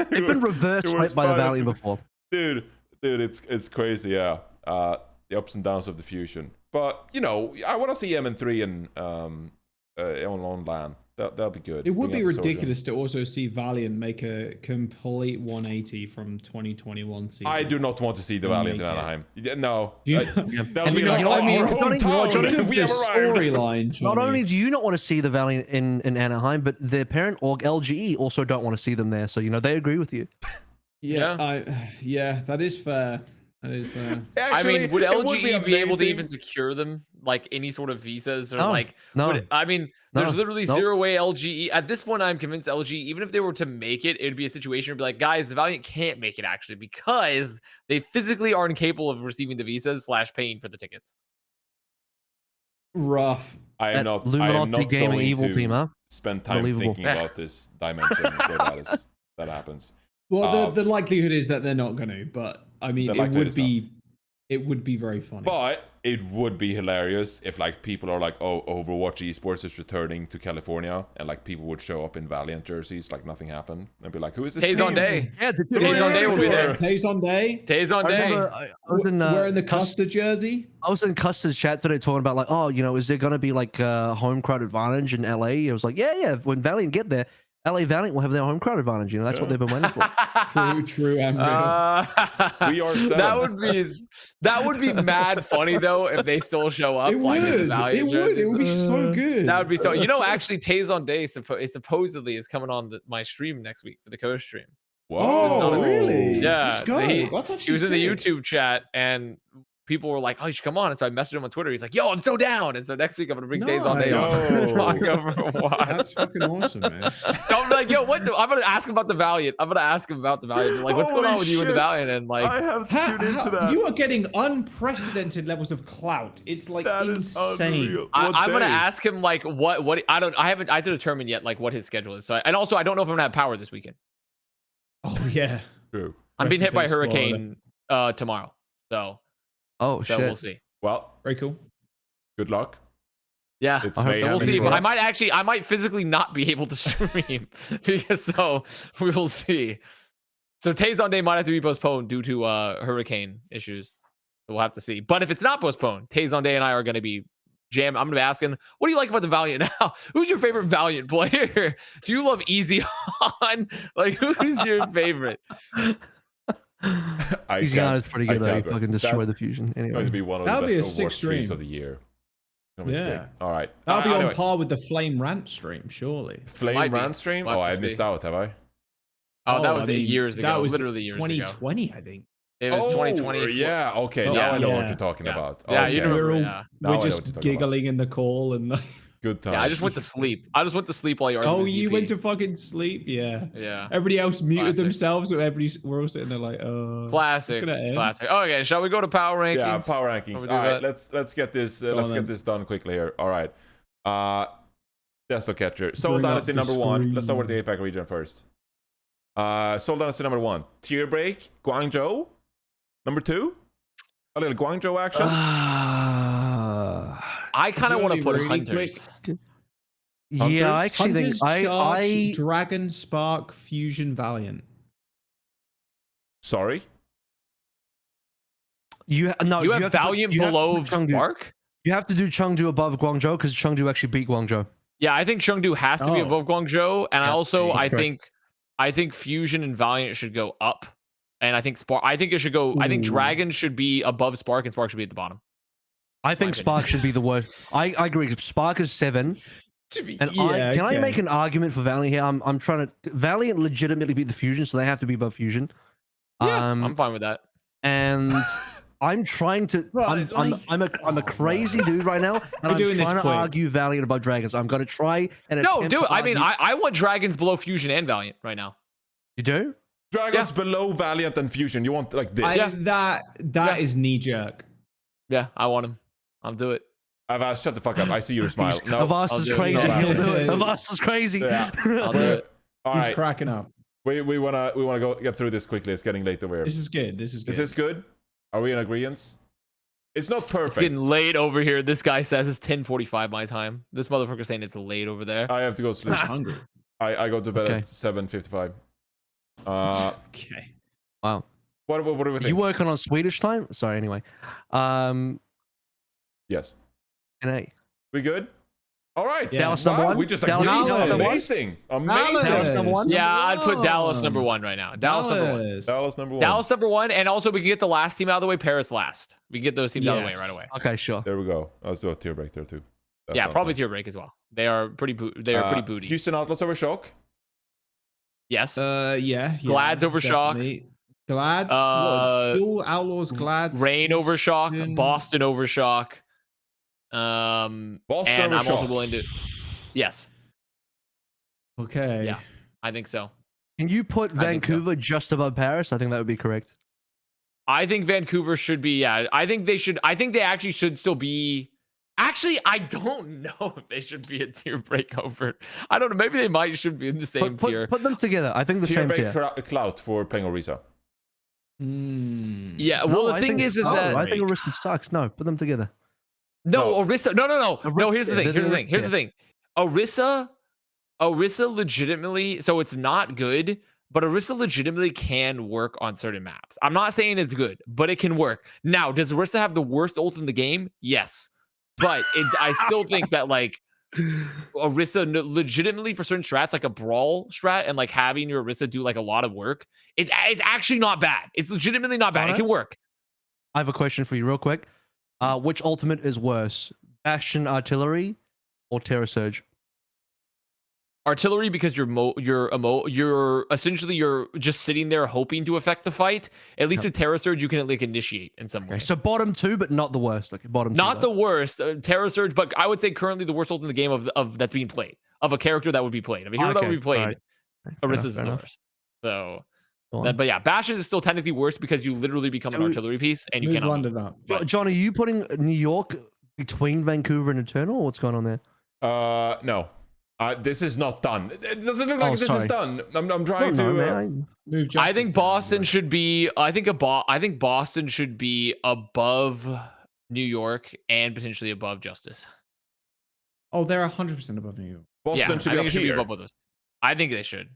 They've been reversed right by the Valiant before. Dude, it's crazy, yeah. The ups and downs of the Fusion. But, you know, I want to see MN3 and on LAN. That'll be good. It would be ridiculous to also see Valiant make a complete 180 from 2021 season. I do not want to see the Valiant in Anaheim. No. That would be like, storyline. Not only do you not want to see the Valiant in Anaheim, but their parent org LGE also don't want to see them there. So, you know, they agree with you. Yeah, that is fair. That is, actually, I mean, would LGE be able to even secure them, like any sort of visas or there's literally zero way LGE at this point. I'm convinced LGE, even if they were to make it, it'd be a situation where be like, guys, the Valiant can't make it actually because they physically are incapable of receiving the visas / paying for the tickets. Rough. I am not gaming evil team, huh? Spend time thinking about this dimension where that happens. Well, the likelihood is that they're not going to, but I mean, it would be very funny. But it would be hilarious if like people are like, oh, Overwatch Esports is returning to California, and like people would show up in Valiant jerseys like nothing happened and be like, who is this? Taze on Day. Yeah, Taze on Day will be there. Taze on Day. Taze on Day. Wearing the Custard jersey. I was in Custard's chat today talking about like, oh, you know, is there going to be like a home crowd advantage in LA? It was like, yeah. When Valiant get there, LA Valiant will have their home crowd advantage. You know, that's what they've been waiting for. True, and we are that would be mad funny though if they still show up. It would be so good. That would be so. You know, actually, Taze on Day supposedly is coming on my stream next week for the co-stream. Whoa, really? Yeah, let's go. He was in the YouTube chat and people were like, oh, you should come on. And so I messaged him on Twitter. He's like, yo, I'm so down. And so next week I'm going to bring Taze on Day on to talk Overwatch. That's fucking awesome, man. So I'm like, yo, I'm going to ask him about the Valiant. Like, what's going on with you and the Valiant? And like, I have to tune into that. You are getting unprecedented levels of clout. It's like insane. I'm going to ask him like what I haven't to determine yet like what his schedule is. So and also I don't know if I'm going to have power this weekend. Oh yeah. True. I'm being hit by a hurricane tomorrow. So shit. We'll see. Well, Very cool. good luck. Yeah, It's so mayhem we'll see. in But I Europe. might physically not be able to stream because so we will see. So Tazon Day might have to be postponed due to hurricane issues. So we'll have to see. But if it's not postponed, Tazon Day and I are going to be jam. I'm going to be asking, what do you like about the Valiant now? Who's your favorite Valiant player? Do you love Easy On? Like, who's your favorite? Easy On is pretty good though. You fucking destroy the fusion. Anyway, Going to be one of the best Overwatch streams of the year. Yeah. All right. That'll be anyway. on par with the Flame Rant stream, surely. Flame Rant stream? Oh, I missed out, have I? Oh, that was years ago. That was literally years 2020, ago. I think. It was 2020. Yeah, okay. Now I know what you're talking about. Yeah, okay. you know. We're just giggling in the call and like... Good time. Yeah, I just went to sleep. While you argued. Oh, you went to fucking sleep? Yeah. Yeah. Everybody else muted themselves, so we're all sitting there like, Classic. Classic. Okay, shall we go to power rankings? Yeah, power rankings. All right, let's get this get this done quickly here. All right. Desktop Catcher. Seoul Dynasty number 1. Let's start with the APAC region first. Seoul Dynasty number 1. Tier break. Guangzhou. Number 2. A little Guangzhou action. I kind of want to put Hunters. Yeah, I actually think I Dragon, Spark, Fusion, Valiant. Sorry. You have Valiant below Spark? You have to do Chengdu above Guangzhou because Chengdu actually beat Guangzou. Yeah, I think Chengdu has to be above Guangzhou, and I think Fusion and Valiant should go up, and I think Spark. I think it should go. I think Dragon should be above Spark, and Spark should be at the bottom. I think Spark should be the worst. I agree. Spark is 7. I make an argument for Valiant here? I'm trying to. Valiant legitimately beat the Fusion, so they have to be above Fusion. Yeah, I'm fine with that. And I'm trying to. I'm a crazy dude right now, and I'm trying to argue Valiant above Dragons. I'm going to try and do it. I mean, I want Dragons below Fusion and Valiant right now. You do? Dragons below Valiant and Fusion. You want like this? That is knee jerk. Yeah, I want him. I'll do it. Avast, shut the fuck up. I see your smile. No, Avast is crazy. He'll do it. Avast is crazy. Yeah. I'll do it. All He's right. cracking up. We wanna get through this quickly. It's getting late over here. This is good. Is this good? Are we in agreement? It's not perfect. It's getting late over here. This guy says it's 10:45 my time. This motherfucker saying it's late over there. I have to go sleep. I'm hungry. I go to bed at 7:55. Okay. Wow. What do we think? You working on Swedish time? Sorry. Anyway. Yes. NA. We good? All right. Yeah. Dallas number 1. We just Dallas amazing. Dallas number 1. Yeah, I'd put Dallas number 1 right now. Dallas number 1. Dallas number 1. Dallas number 1, and also we can get the last team out of the way. Paris last. We can get those teams out of the way right away. Okay, sure. There we go. I'll do a tier break there too. Yeah, probably tier break as well. They are pretty. They are pretty booty. Houston Outlaws over Shock. Yes. Yeah. Glads over Shock. Glads. Fuel Outlaws. Glads. Rain over Shock. Boston over Shock. Boston and over I'm Shock. also willing to. Yes. Okay. Yeah, I think so. Can you put Vancouver just above Paris? I think that would be correct. I think Vancouver should be. Yeah, I think they should. I think they actually should still be. Actually, I don't know if they should be a tier break over. I don't know. Maybe they should be in the same tier. Put them together. I think the tier same break tier. Clout for playing Orisa. Yeah. Well, the thing is that I think Orisa sucks. No, put them together. No, Orisa. No. Here's the thing. Orisa legitimately. So it's not good, but Orisa legitimately can work on certain maps. I'm not saying it's good, but it can work. Now, does Orisa have the worst ult in the game? Yes. But I still think that like Orisa legitimately for certain strats, like a brawl strat, and like having your Orisa do like a lot of work, it's actually not bad. It's legitimately not bad. It can work. I have a question for you, real quick. Which ultimate is worse, Bastion Artillery or Terra Surge? Artillery, because you're essentially just sitting there hoping to affect the fight. At least with Terra Surge, you can like initiate in some way. So bottom 2, but not the worst. Like bottom 2. Not the worst. Terra Surge, but I would say currently the worst ult in the game of that's being played, of a character that would be played, of a hero that would be played. Right. Orisa's the worst. So, but yeah, Bastion is still technically worse because you literally become an artillery piece and you can't under that. John, are you putting New York between Vancouver and Eternal? Or what's going on there? No. This is not done. It doesn't look like this is done. I'm trying to move. I think Boston should be. I think Boston should be above New York, and potentially above Justice. Oh, they're 100% above New York. Boston should be up should be here. above both those. I think they should.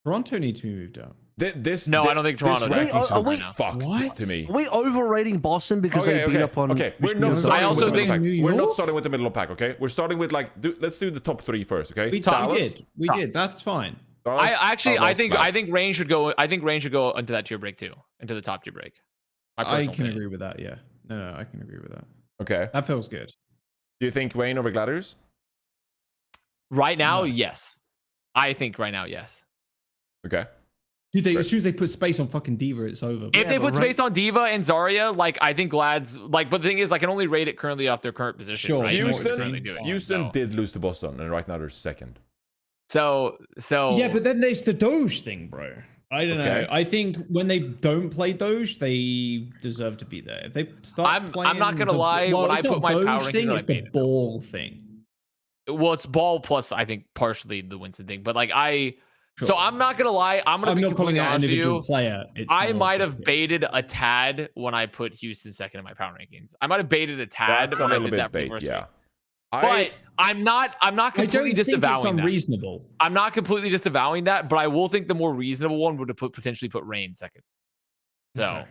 Toronto needs to be moved up. I don't think Toronto. This Are fucked to me. Are we overrating Boston because they beat up on? Okay, we're not starting with the middle pack. We're not starting with the middle pack. Okay, we're starting with like. Let's do the top 3 first. Okay, We did. That's fine. Dallas, I think Rain should go. I think Rain should go into that tier break too, into the top tier break. I can agree with that. Yeah. No, I can agree with that. Okay. That feels good. Do you think Rain over Gladiators? Right now, yes. I think right now, yes. Okay. Dude, as soon as they put space on fucking Diva, it's over. If they put space on Diva and Zarya, like I think Glad's like, but the thing is, I can only rate it currently off their current position. Sure. Right? Houston did lose to Boston, and right now they're second. So yeah, but then there's the Doge thing, bro. I don't know. I think when they don't play Doge, they deserve to be there. If they start playing, I'm not gonna lie. When I put my power thing, it's the ball thing. Well, it's ball plus I think partially the Winston thing, but like So I'm not gonna lie. I'm gonna be completely honest with you. Player. I might have baited a tad when I put Houston second in my power rankings. I might have baited a tad when I did that first week. But I'm not completely disavowing that. Unreasonable. I'm not completely disavowing that, but I will think the more reasonable one would have potentially put Rain second. So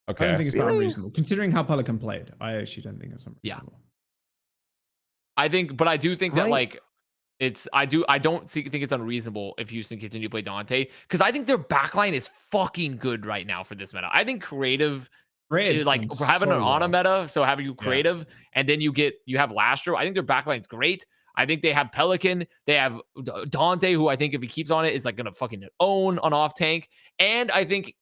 okay. I don't think it's that unreasonable. Considering how Pelican played, I actually don't think it's unreasonable. Yeah. I do think that like I don't think it's unreasonable if Houston continue to play Dante, because I think their backline is fucking good right now for this meta. I think creative is like having an Ana meta, so having you creative and then you have Lastro. I think their backline's great. I think they have Pelican, they have Dante, who I think if he keeps on it is like gonna fucking own on off tank. And I think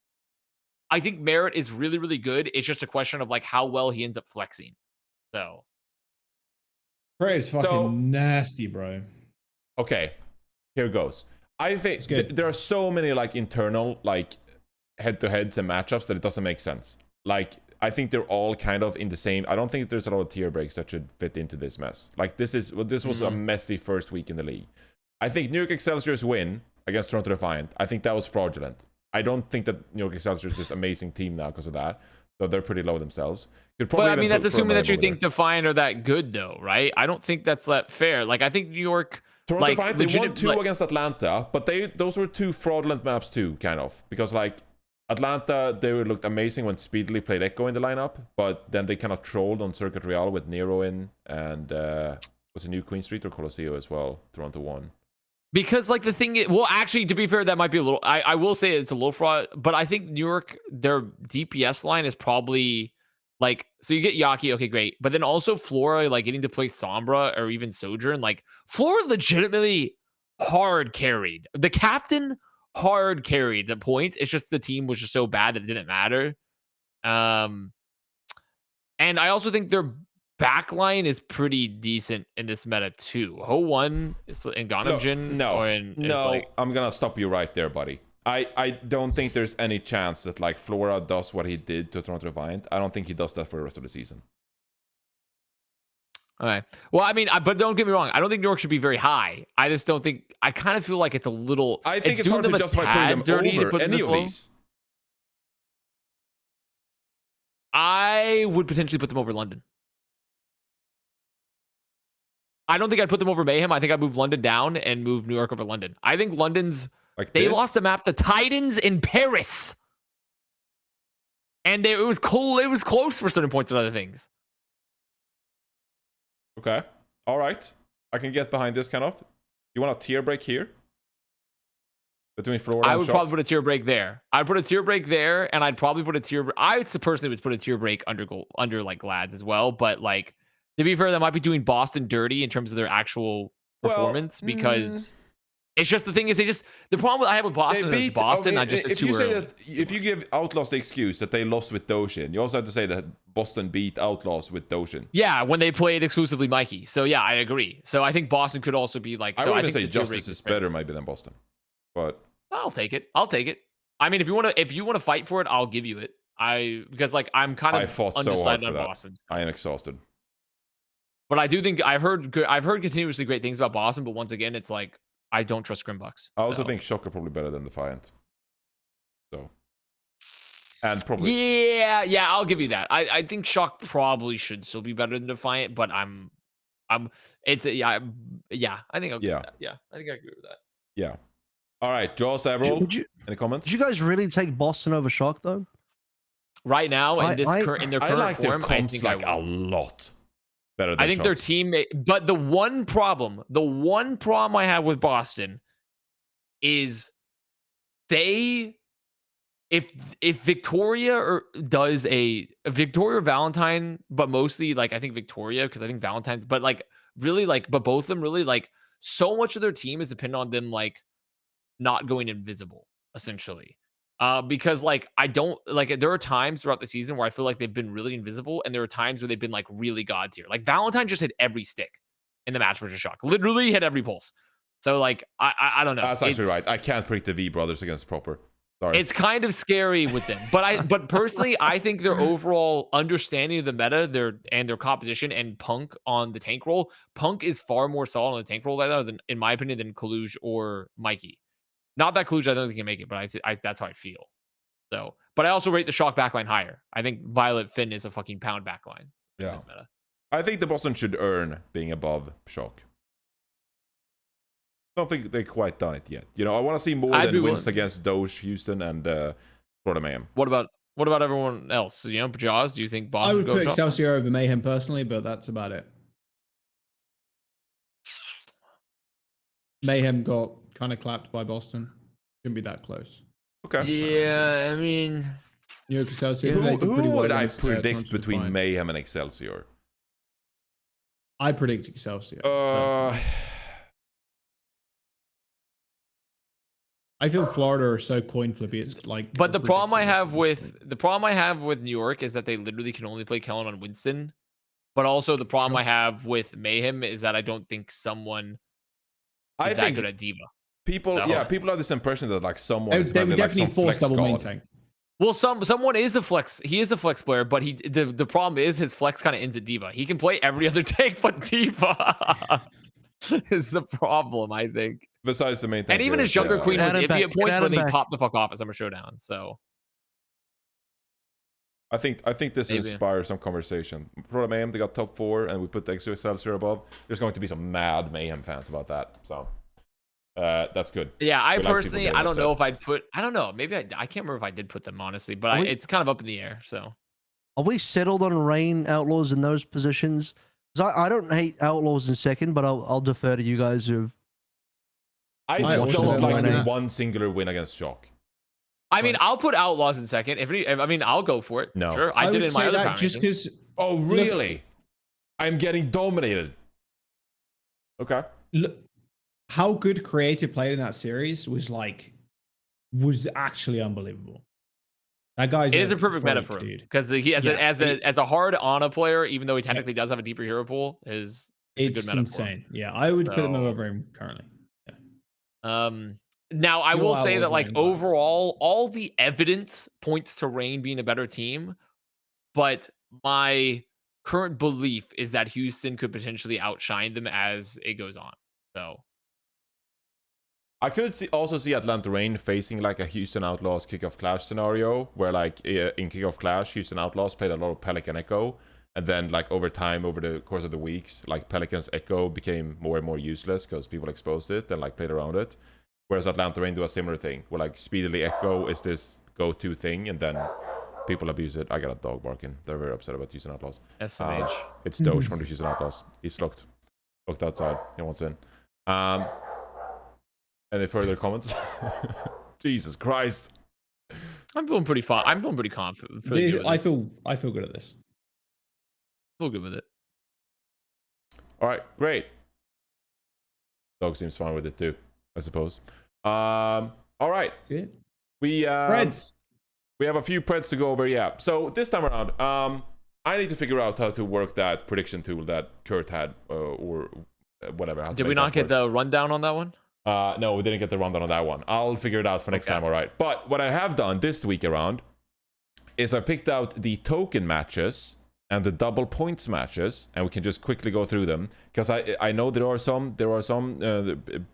Merit is really, really good. It's just a question of like how well he ends up flexing. So Prey is fucking nasty, bro. Okay, here goes. I think there are so many like internal like head-to-heads and matchups that it doesn't make sense. Like I think they're all kind of in the same. I don't think there's a lot of tier breaks that should fit into this mess. Like this was a messy first week in the league. I think New York Excelsior's win against Toronto Defiant, I think that was fraudulent. I don't think that New York Excelsior is just an amazing team now because of that. So they're pretty low themselves. But I mean, that's assuming that you think Defiant are that good, though, right? I don't think that's that fair. Like, I think New York, Toronto Defiant, they won 2 against Atlanta, but those were 2 fraudulent maps too, kind of, because like Atlanta, they looked amazing when Speedily played Echo in the lineup, but then they kind of trolled on Circuit Real with Nero in, and was it New Queen Street or Colosseo as well? Toronto won. Because like the thing is, well, actually, to be fair, that might be a little. I will say it's a little fraud, but I think New York, their DPS line is probably like, so you get Yaki, okay, great, but then also Flora, like getting to play Sombra or even Sojourn, like Flora legitimately hard carried. The captain hard carried the points. It's just the team was just so bad that it didn't matter. And I also think their backline is pretty decent in this meta too. Ho1 and Ganamjin. No, I'm gonna stop you right there, buddy. I don't think there's any chance that like Flora does what he did to Toronto Defiant. I don't think he does that for the rest of the season. Okay. Well, I mean, but don't get me wrong. I don't think New York should be very high. I just don't think. I kind of feel like it's a little. I think it's hard to justify putting them over any of these. I would potentially put them over London. I don't think I'd put them over Mayhem. I think I'd move London down and move New York over London. I think London's like they lost a map to Titans in Paris, and it was cool. It was close for certain points and other things. Okay, all right, I can get behind this kind of. You want a tier break here between Florida? I would probably put a tier break there. I'd put a tier break there, and I'd probably put a tier. I personally would put a tier break under like Glads as well, but like. To be fair, that might be doing Boston dirty in terms of their actual performance because it's just the thing is the problem I have with Boston is Boston. If you give Outlaws the excuse that they lost with Doshin, you also have to say that Boston beat Outlaws with Doshin. Yeah, when they played exclusively Mikey. So yeah, I agree. So I think Boston could also be like. I wouldn't say Justice is better maybe than Boston, but I'll take it. I mean, if you want to fight for it, I'll give you it. Because like I'm kind of undecided on Boston. I am exhausted. But I do think I've heard continuously great things about Boston, but once again, it's like I don't trust Scrimbucks. I also think Shocker probably better than Defiant. So, And probably yeah, I'll give you that. I think Shock probably should still be better than Defiant, but it's I think I'll agree with that. Yeah, I think I agree with that. Yeah. All right, Jaws, several. Any comments? Did you guys really take Boston over Shock though? Right now, in their current like form, their comps I like a lot better than I think Shock's. their teammate, but the one problem I have with Boston is if Victoria does a Victoria or Valentine, but mostly like I think Victoria, because I think Valentine's, but like really like, but both of them really like so much of their team is dependent on them like not going invisible essentially. Because like I don't like there are times throughout the season where I feel like they've been really invisible, and there are times where they've been like really god tier. Like Valentine just hit every stick in the match versus Shock, literally hit every pulse. So like I don't know. That's actually right. I can't predict the V brothers against Proper. Sorry. It's kind of scary with them, but personally, I think their overall understanding of the meta, their composition, and Punk on the tank role. Punk is far more solid on the tank role than, in my opinion, than Kaluj or Mikey. Not that Kaluj I don't think he can make it, but that's how I feel. So, but I also rate the Shock backline higher. I think Violet Finn is a fucking pound backline in this meta. I think the Boston should earn being above Shock. I don't think they've quite done it yet. You know, I want to see more than wins against Doge, Houston, and Florida Mayhem. What about everyone else? You know, Jaws, do you think Boston I would put Shock? Excelsior over Mayhem personally, but that's about it. Mayhem got kind of clapped by Boston. Shouldn't be that close. Okay. Yeah, I mean, New York Excelsior. Who would I predict between Mayhem and Excelsior? I predict Excelsior. I feel Florida are so coin flippy. It's like. But the problem I have with New York is that they literally can only play Kellen on Winston. But also the problem I have with Mayhem is that I don't think someone is that good at Diva. People have this impression that like someone they would definitely force double main tank. Well, someone is a flex. He is a flex player, but the problem is his flex kind of ends at Diva. He can play every other tank but Diva. Is the problem, I think. Besides the main thing. And even his Younger Queen was iffy at points where they popped the fuck off at Summer Showdown. So I think this inspires some conversation. For Mayhem, they got top 4, and we put the Excelsior above. There's going to be some mad Mayhem fans about that. So that's good. Yeah, I personally, I don't know if I'd put. I don't know. Maybe I can't remember if I did put them honestly, but it's kind of up in the air. So are we settled on Rain Outlaws in those positions? Because I don't hate Outlaws in second, but I'll defer to you guys who've. I just don't like the one singular win against Shock. I mean, I'll put Outlaws in second. I'll go for it. No, sure. I did it in my other power just because. Oh, really? I'm getting dominated. Okay. Look, how good creative played in that series was actually unbelievable. That guy's. It is a perfect meta for him because he as a hard Ana player, even though he technically does have a deeper hero pool, it's a good meta insane. Yeah, I would put him over him currently. Now I will say that like overall, all the evidence points to Rain being a better team, but my current belief is that Houston could potentially outshine them as it goes on. So I could also see Atlanta Rain facing like a Houston Outlaws Kickoff Clash scenario where like in Kickoff Clash, Houston Outlaws played a lot of Pelican Echo, and then like over time, over the course of the weeks, like Pelican's Echo became more and more useless because people exposed it and like played around it. Whereas Atlanta Rain do a similar thing where like speedily Echo is this go-to thing, and then people abuse it. I got a dog barking. They're very upset about Houston Outlaws. SMH. It's Doge from the Houston Outlaws. He's locked outside. He wants in. Any further comments? Jesus Christ. I'm feeling pretty fun. I'm feeling pretty confident. I feel good at this. Feel good with it. All right, great. Dog seems fine with it too, I suppose. All right. Good. Preds. We have a few Preds to go over. Yeah. So this time around, I need to figure out how to work that prediction tool that Kurt had, or whatever. Did we not get the rundown on that one? No, we didn't get the rundown on that one. I'll figure it out for next time. All right. But what I have done this week around is I picked out the token matches and the double points matches, and we can just quickly go through them, because I know there are some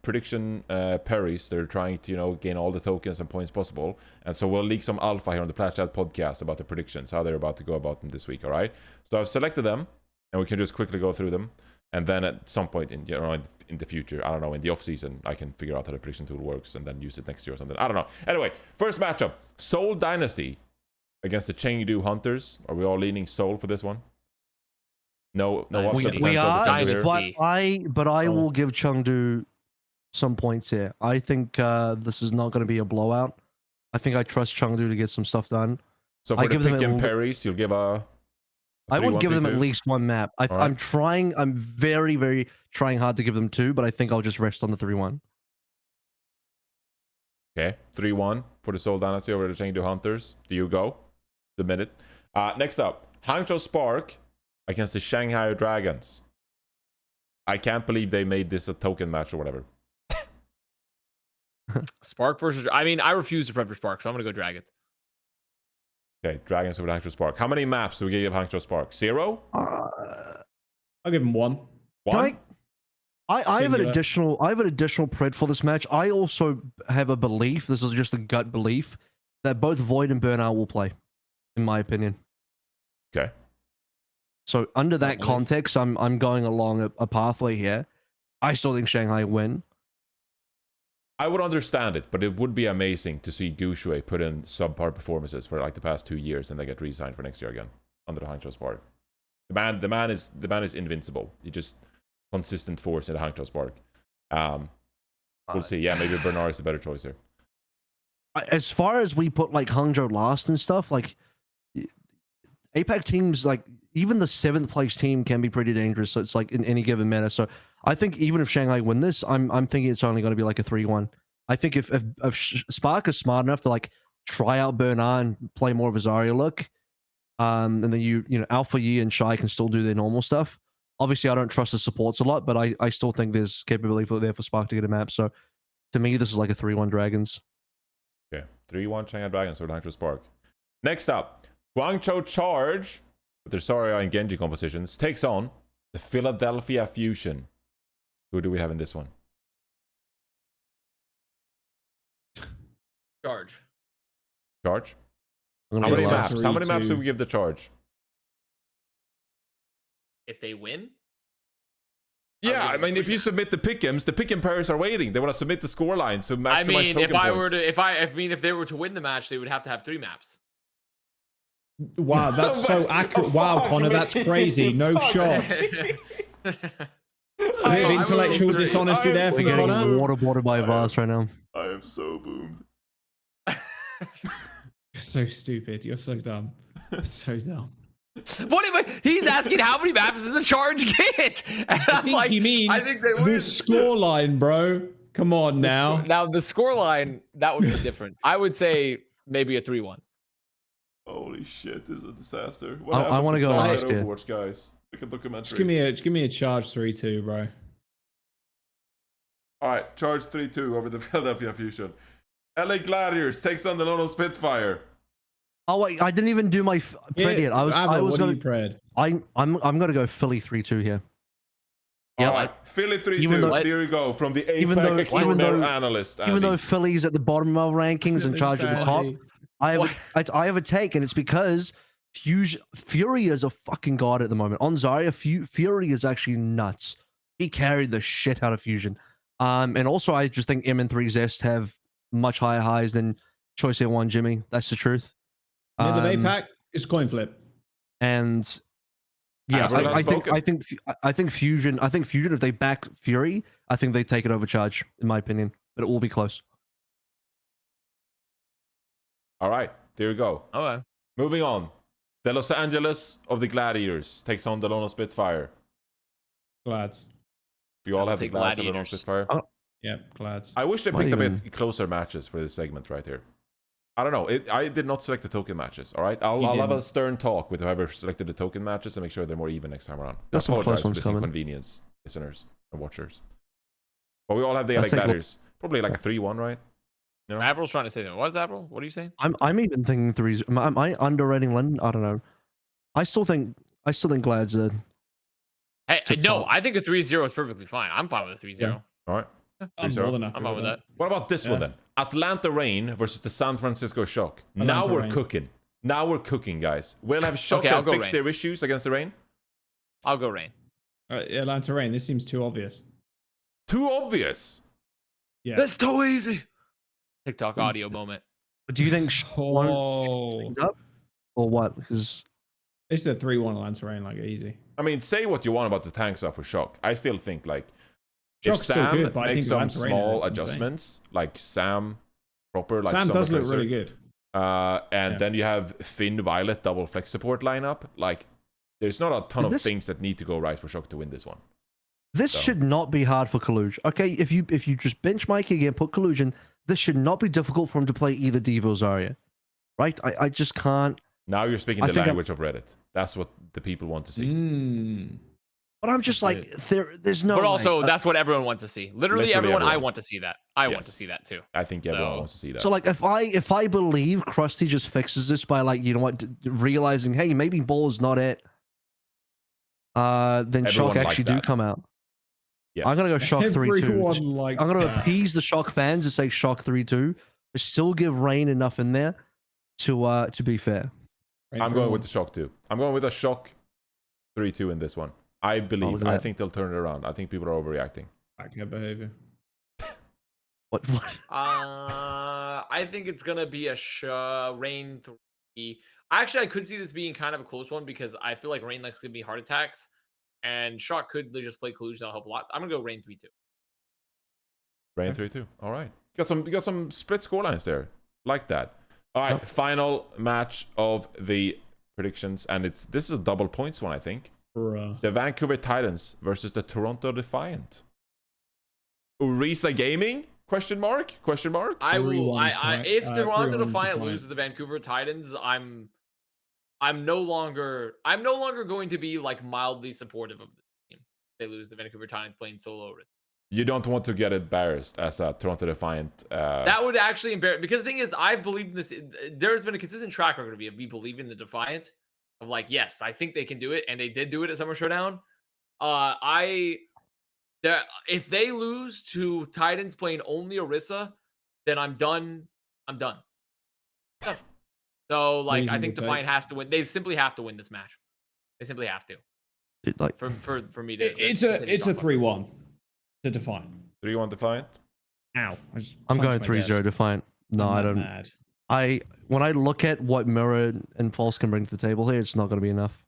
prediction parries that are trying to, you know, gain all the tokens and points possible, and so we'll leak some alpha here on the Plat Chat podcast about the predictions, how they're about to go about them this week. All right, so I've selected them, and we can just quickly go through them, and then at some point in, you know, in the future, I don't know, in the off season, I can figure out how the prediction tool works and then use it next year or something. I don't know. Anyway, first matchup: Seoul Dynasty against the Chengdu Hunters. Are we all leaning Seoul for this one? No, we are. But I will give Chengdu some points here. I think this is not going to be a blowout. I think I trust Chengdu to get some stuff done. So for the pick and parries, you'll give a I would give them at least one map. I'm trying. I'm very, very trying hard to give them 2, but I think I'll just rest on the 3-1. Okay, 3-1 for the Seoul Dynasty over the Chengdu Hunters. Do you go? The minute. Next up, Hangzhou Spark against the Shanghai Dragons. I can't believe they made this a token match or whatever. Spark versus... I mean, I refuse to prep for Spark, so I'm going to go Dragons. Okay, Dragons over Hangzhou Spark. How many maps do we give Hangzhou Spark? 0? I'll give them 1. 1? I have an additional pred for this match. I also have a belief, this is just a gut belief, that both Void and Burnout will play, in my opinion. Okay. So under that context, I'm going along a pathway here. I still think Shanghai win. I would understand it, but it would be amazing to see Gushui put in subpar performances for like the past 2 years and then get re-signed for next year again under the Hangzhou Spark. The man is invincible. He just consistent force in the Hangzhou Spark. We'll see. Yeah, maybe Bernard is a better choice here. As far as we put like Hangzhou last and stuff, like APAC teams, like even the 7th place team can be pretty dangerous. So it's like in any given meta. So I think even if Shanghai win this, I'm thinking it's only going to be like a 3-1. I think if Spark is smart enough to like try out Bernard and play more of a Zarya look, and then you know Alpha Yi and Shy can still do their normal stuff. Obviously, I don't trust the supports a lot, but I still think there's capability there for Spark to get a map. So to me, this is like a 3-1 Dragons. Okay, 3-1 Shanghai Dragons for Hangzhou Spark. Next up, Guangzhou Charge with their Zarya and Genji compositions takes on the Philadelphia Fusion. Who do we have in this one? Charge. Charge? How many maps? How many maps do we give the Charge? If they win? Yeah, I mean, if you submit the pick'ems, the pick and pairs are waiting. They want to submit the scoreline to maximize token points. If they were to win the match, they would have to have 3 maps. Wow, that's so accurate. Wow, Connor, that's crazy. No shot. A bit of intellectual dishonesty there for Connor. Waterboarded by Avast right now. I am so boomed. You're so stupid. You're so dumb. So dumb. What am I? He's asking how many maps does the Charge get? And I think he means the scoreline, bro. Come on now. Now the scoreline, that would be different. I would say maybe a 3-1. Holy shit, this is a disaster. I want to go last here. Overwatch, guys. Like a documentary. Just give me a Charge 3-2, bro. All right, Charge 3-2 over the Philadelphia Fusion. LA Gladiators takes on the London Spitfire. Oh wait, I didn't even do my pred yet. I was going to pred. I'm gonna go Philly 3-2 here. Yeah, right. Philly 3-2. There you go from the APAC extraordinary analyst. Andy. Even though Philly's at the bottom of rankings and Charge at the top, I have a take, and it's because Fury is a fucking god at the moment. On Zarya, Fury is actually nuts. He carried the shit out of Fusion. And also I just think M and 3 Zest have much higher highs than Choice A1 Jimmy. That's the truth. Mid of APAC is coin flip. And yeah, I think Fusion. If they back Fury, I think they take it over Charge, in my opinion. But it will be close. All right, there you go. All right. Moving on. The Los Angeles of the Gladiators takes on the London Spitfire. Glads. You all have the Glads of the London Spitfire? Oh. Yeah, Glads. I wish they picked a bit closer matches for this segment right here. I don't know. I did not select the token matches. All right, I'll have a stern talk with whoever selected the token matches to make sure they're more even next time around. I apologize for this inconvenience, listeners and watchers. But we all have the LA Gladiators. Probably like a 3-1, right? You know? Avril's trying to say that. What is Avril? What are you saying? I'm even thinking 3s. Am I underrating London? I don't know. I still think I still think Glad's a. Hey, no, I think a 3-0 is perfectly fine. I'm fine with a 3-0. Yeah. All right. I'm more than happy I'm fine with that. What about this one then? Atlanta Reign versus the San Francisco Shock. Now we're cooking. Now we're cooking, guys. We'll have Shock and fix their issues against the Reign. I'll go Reign. Atlanta Reign. This seems too obvious. Too obvious. Yeah. That's too easy. TikTok audio moment. But do you think up or what? Because it's a 3-1 Atlanta Reign, like easy. I mean, say what you want about the tanks are for Shock. I still think like Shock's if Sam still good, but makes I think some small adjustments, like Sam proper, like Sam does look closer, really good. And then you have Finn Violet double flex support lineup. Like, there's not a ton of things that need to go right for Shock to win this one. This should not be hard for Kaluj. Okay, if you just bench Mike again, put Kaluj in, this should not be difficult for him to play either Diva or Zarya. Right? I just can't. Now you're speaking the language of Reddit. That's what the people want to see. But I'm just like, there's no. But also, that's what everyone wants to see. Literally everyone. I want to see that. I want to see that too. I think everyone wants to see that. So like, if I believe Krusty just fixes this by like, you know what, realizing, hey, maybe Ball is not it. Then Shock actually do come out. Yes. I'm gonna go Shock 3-2. I'm gonna appease the Shock fans and say Shock 3-2, but still give Reign enough in there to be fair. I'm going with the Shock 2. I'm going with a Shock 3-2 in this one. I believe. I think they'll turn it around. I think people are overreacting. Backyard behavior. What? I think it's gonna be a Reign 3. Actually, I could see this being kind of a close one because I feel like Reign likes to be heart attacks, and Shock could just play Kaluj. That'll help a lot. I'm gonna go Reign 3-2. Reign 3-2. All right. You got some split scorelines there, like that. All right. Final match of the predictions, and this is a double points one, I think. The Vancouver Titans versus the Toronto Defiant. Orisa Gaming? Question mark? I will. If Toronto Defiant loses the Vancouver Titans, I'm no longer going to be like mildly supportive of the team. They lose the Vancouver Titans playing solo Orisa. You don't want to get embarrassed as a Toronto Defiant. That would actually embarrass, because the thing is, I've believed in this. There's been a consistent track record of me believing the Defiant. Of like, yes, I think they can do it, and they did do it at Summer Showdown. If they lose to Titans playing only Orisa, then I'm done. So like, I think Defiant has to win. They simply have to win this match. They simply have to. Like for me to. It's a 3-1 to Defiant. 3-1 Defiant. Ow! I'm going 3-0 Defiant. No, I don't. Mad. When I look at what Mirror and False can bring to the table here, it's not going to be enough.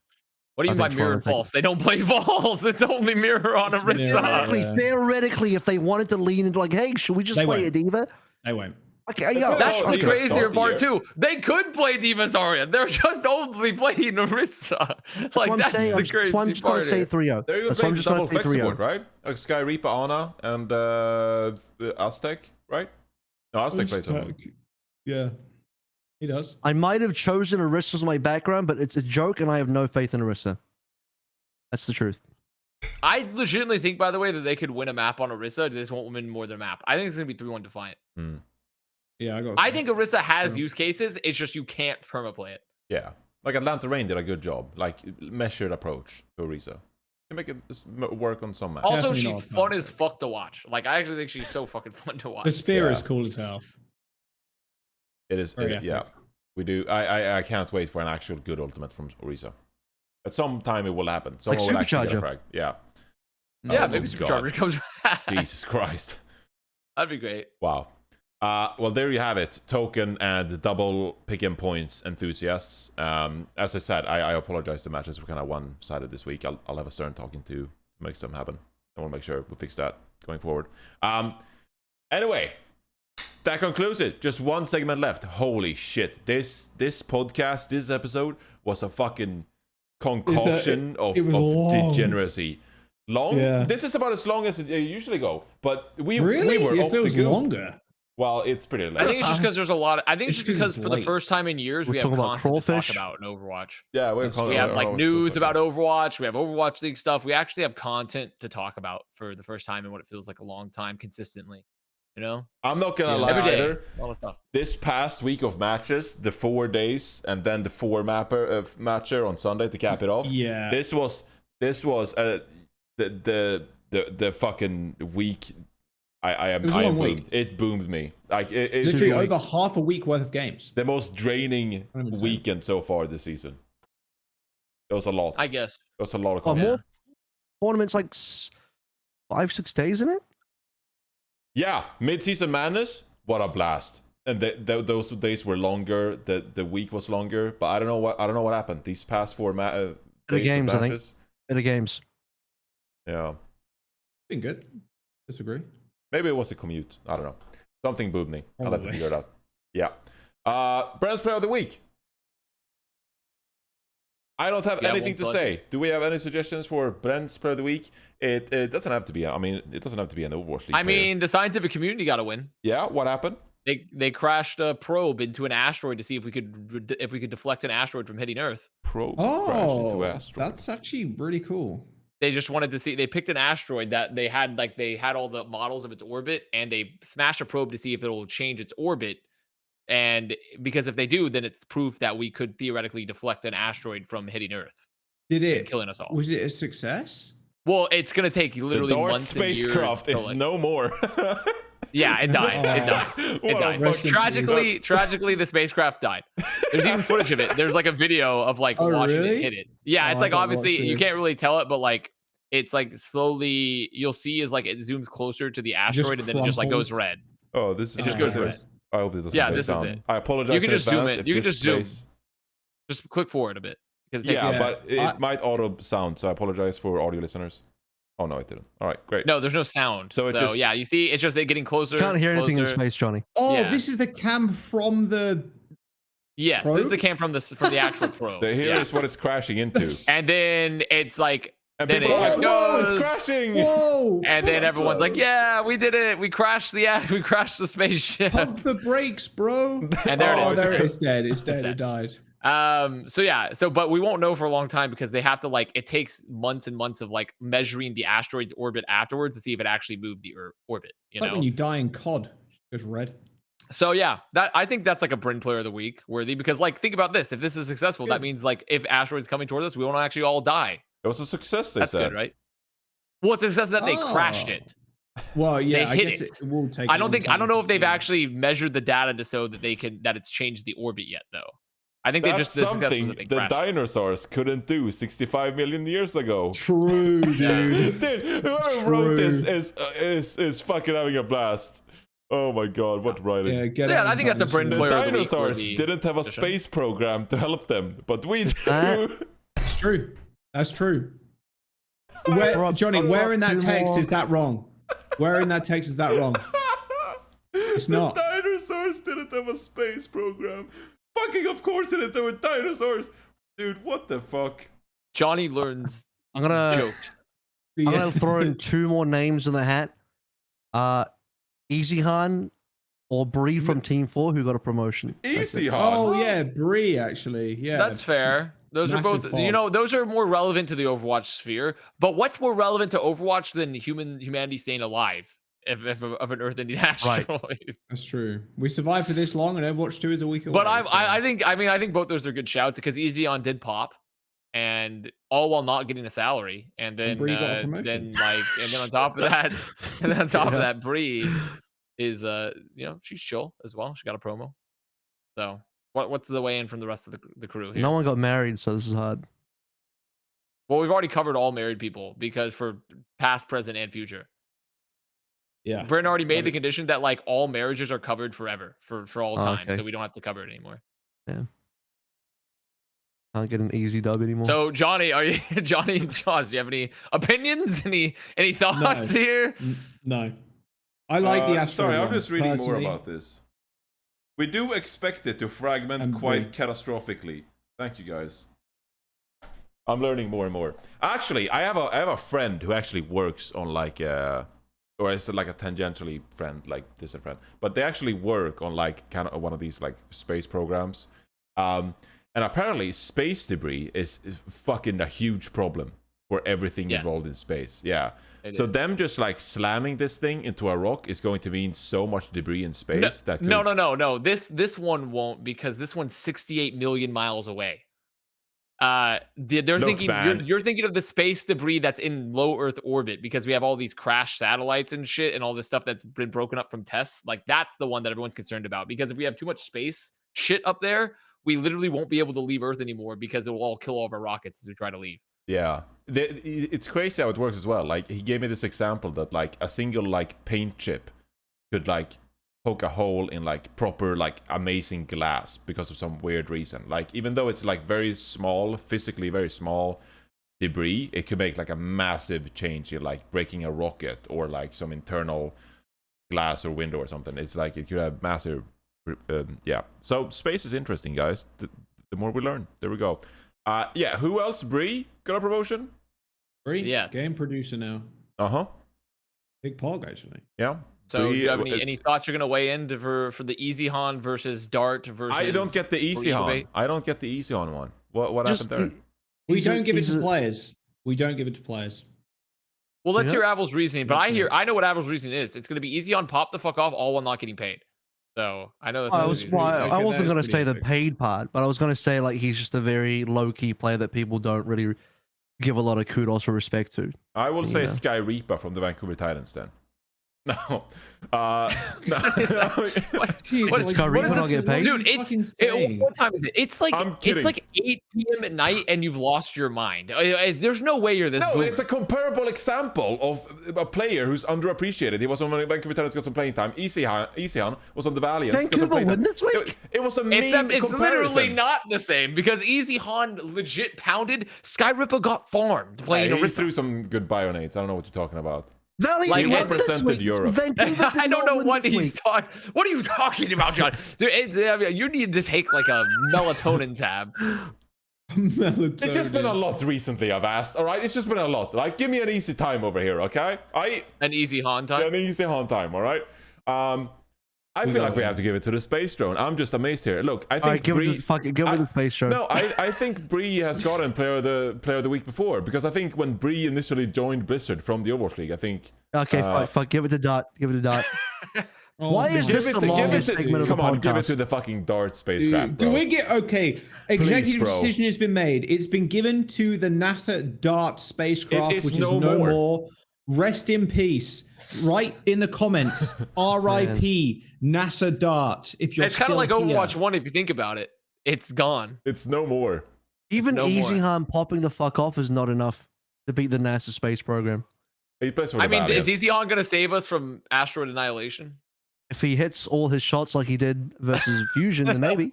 What do you mean by Mirror and False? They don't play False. It's only Mirror on Orisa. Theoretically, if they wanted to lean into like, hey, should we just play a Diva? They won't. Okay, yeah, that's the crazier part too. They could play Diva Zarya. They're just only playing Orisa. Like that's the crazy part. I'm just going to say 3-0. They're even playing double flex support, right? Like Sky Reaper, Ana, and Aztec, right? No, Aztec plays someone. Yeah. He does. I might have chosen Orisa as my background, but it's a joke, and I have no faith in Orisa. That's the truth. I legitimately think, by the way, that they could win a map on Orisa. They just won't win more than a map. I think it's going to be 3-1 Defiant. Yeah, I think Orisa has use cases. It's just you can't permaplay it. Yeah. Like Atlanta Reign did a good job. Like, measured approach to Orisa. You make it work on some matches. Also, she's fun as fuck to watch. Like, I actually think she's so fucking fun to watch. The spear is cool as hell. It is, yeah. We do. I can't wait for an actual good ultimate from Orisa. At some time it will happen. Someone will actually get a frag. Yeah. Yeah, maybe Supercharger comes back. Jesus Christ. That'd be great. Wow. Well, there you have it. Token and double pick-in points enthusiasts. As I said, I apologize. The matches were kind of one-sided this week. I'll have a stern talking to make something happen. I want to make sure we fix that going forward. Anyway. That concludes it. Just one segment left. Holy shit. This podcast, this episode was a fucking concoction of degeneracy. Long? Yeah. This is about as long as it usually go. But we were off the go. Longer. Well, it's pretty late. I think it's just because there's a lot. I think it's just because for the first time in years, we have content to talk about in Overwatch. Yeah, we have like news about Overwatch. We have Overwatch League stuff. We actually have content to talk about for the first time in what it feels like a long time consistently. You know, I'm not gonna lie either. All the stuff. This past week of matches, the 4 days, and then the 4 matcher on Sunday to cap it off. Yeah. This was the fucking week. I am boomed. Week. It boomed me. Like it's literally over half a week worth of games. The most draining 100%. weekend so far this season. It was a lot. I guess. It was a lot of more tournaments, like 5-6 days in it. Yeah, mid-season madness. What a blast! And those days were longer. The week was longer. But I don't know what happened. These past 4 the games, I think. The games. Yeah. Been good. Disagree. Maybe it was a commute. I don't know. Something booed me. I'll have to figure it out. Yeah. Brenn's player of the week. I don't have anything to say. Do we have any suggestions for Brent's player of the week? It doesn't have to be. I mean, it doesn't have to be an Overwatch League. I mean, the scientific community got to win. Yeah. What happened? They crashed a probe into an asteroid to see if we could deflect an asteroid from hitting Earth. Probe crashed into asteroid. That's actually really cool. They just wanted to see. They picked an asteroid that they had all the models of its orbit, and they smashed a probe to see if it'll change its orbit. And because if they do, then it's proof that we could theoretically deflect an asteroid from hitting Earth. Did it? Killing us all. Was it a success? Well, it's going to take literally months and years. The Dart spacecraft is no more. Yeah, it died. It died. Tragically, the spacecraft died. There's even footage of it. There's like a video of like watching it hit it. Yeah, it's like obviously you can't really tell it, but like it's like slowly you'll see as like it zooms closer to the asteroid and then it just like goes red. Oh, this is it just goes red. I hope it doesn't. Yeah, this is it. I apologize. You can just zoom it. You can just zoom. Space... Just click forward a bit because it takes but it might auto sound. So I apologize for audio listeners. Oh no, it didn't. All right, great. No, there's no sound. So just... yeah, you see, it's just it getting closer. Can't hear anything in space, Johnny. Oh, yeah. This is the cam from the. Yes, probe? This is the cam from the actual probe. So here is what it's crashing into. And then it's like. And then people it goes, it's crashing. Whoa! And then everyone's like, "Yeah, we did it. We crashed the spaceship. Pump the brakes, bro." And there it is. There it is. Dead. It's dead. It died. But we won't know for a long time because they have to it takes months and months of like measuring the asteroid's orbit afterwards to see if it actually moved the orbit. You know, when you die in COD, it goes red. So yeah, I think that's like a Bren player of the week worthy because like think about this: if this is successful, that means like if asteroids coming towards us, we won't actually all die. It was a success. That's good, right? Well, it's a success that they crashed it. Well, yeah, I guess it will take. I don't know if they've actually measured the data to show that it's changed the orbit yet, though. I think that's they just the success was that they crashed. The dinosaurs couldn't do 65 million years ago. True, dude. Dude, whoever wrote this is fucking having a blast. Oh my god, what writing? Yeah, I think that's a Bren player. The dinosaurs didn't have a space program to help them, but we do. It's true. That's true. Johnny, where in that text is that wrong? Where in that text is that wrong? It's not. The dinosaurs didn't have a space program. Fucking of course it didn't. There were dinosaurs. Dude, what the fuck? Johnny learns jokes. I'm gonna throw in 2 more names in the hat. Easyhan or Bree from Team 4 who got a promotion. Easyhan. Oh yeah, Bree actually. Yeah. That's fair. Those are both, those are more relevant to the Overwatch sphere. But what's more relevant to Overwatch than humanity staying alive of an Earth-ending asteroid? Right. That's true. We survived for this long, and Overwatch 2 is a week away. But I think both those are good shouts because Easyon did pop, and all while not getting a salary, and then on top of that, Bree is she's chill as well. She got a promo, so. What's the way in from the rest of the crew here? No one got married, so this is hard. Well, we've already covered all married people because for past, present, and future. Yeah. Bren already made the condition that like all marriages are covered forever for all time, so we don't have to cover it anymore. Yeah. Can't get an easy dub anymore. So Johnny, Johnny and Jaws, do you have any opinions? Any thoughts here? No. I like the asteroid. Sorry, I'm just reading more about this. We do expect it to fragment quite catastrophically. Thank you, guys. I'm learning more and more. Actually, I have a friend who actually works on like or is it like a tangentially friend, like distant friend, but they actually work on like kind of one of these like space programs. And apparently, space debris is fucking a huge problem. for everything involved in space. Yeah. So them just like slamming this thing into a rock is going to mean so much debris in space that could... No. This one won't, because this one's 68 million miles away. They're thinking you're thinking of the space debris that's in low Earth orbit, because we have all these crashed satellites and shit and all this stuff that's been broken up from tests. Like that's the one that everyone's concerned about, because if we have too much space shit up there, we literally won't be able to leave Earth anymore, because it will all kill all of our rockets as we try to leave. Yeah, it's crazy how it works as well. Like he gave me this example that like a single like paint chip could like poke a hole in like proper like amazing glass because of some weird reason. Like even though it's like very small, physically very small debris, it could make like a massive change in like breaking a rocket or like some internal glass or window or something. It's like it could have massive yeah. So space is interesting, guys. The more we learn. There we go. Yeah, who else? Bree got a promotion? Bree? Yes. Game producer now. Big pog, actually. Yeah. So do you have any thoughts you're going to weigh in for the Easy Han versus Dart versus... I don't get the Easy Han. I don't get the Easy Han one. What happened there? We don't give it to players. We don't give it to players. Well, let's hear Avil's reasoning, but I know what Avil's reasoning is. It's going to be Easy Han, pop the fuck off, all while not getting paid. So I know that's... I wasn't going to say the paid part, but I was going to say like he's just a very low-key player that people don't really give a lot of kudos or respect to. I will say Sky Reaper from the Vancouver Titans then. No. No. What is Sky Reaper not get paid? Dude, what time is it? It's like 8 p.m. at night and you've lost your mind. There's no way you're this No, boomer. it's a comparable example of a player who's underappreciated. He was on Vancouver Titans, got some playing time. Easy Han was on the Valiant. Vancouver win this week? It was a meme It's comparison. literally not the same, because Easy Han legit pounded. Sky Ripper got farmed playing he threw some good bionades. I don't know what you're talking about. Valiant he represented Europe. I don't know what he's talking. What are you talking about, John? You need to take like a melatonin tab. It's just been a lot recently, I've asked. All right, it's just been a lot. Like, give me an easy time over here, okay? An easy Han time. Yeah, an easy Han time. All right. I feel like we have to give it to the space drone. I'm just amazed here. Look, I think give it the space drone. No, I think Bree has gotten player of the week before, because I think when Bree initially joined Blizzard from the Overwatch League, I think. Okay, fine. Give it to Dart. Give it to Dart. Why is this the longest segment of the podcast? Come on, give it to the fucking Dart spacecraft, bro. Do we get executive decision has been made. It's been given to the NASA Dart spacecraft, which is no more. Rest in peace. Write in the comments, RIP NASA Dart. If you're it's kind of like Overwatch 1 if you think about it. It's gone. It's no more. Even Easy Han popping the fuck off is not enough to beat the NASA space program. I mean, is Easy Han going to save us from asteroid annihilation? If he hits all his shots like he did versus Fusion, then maybe.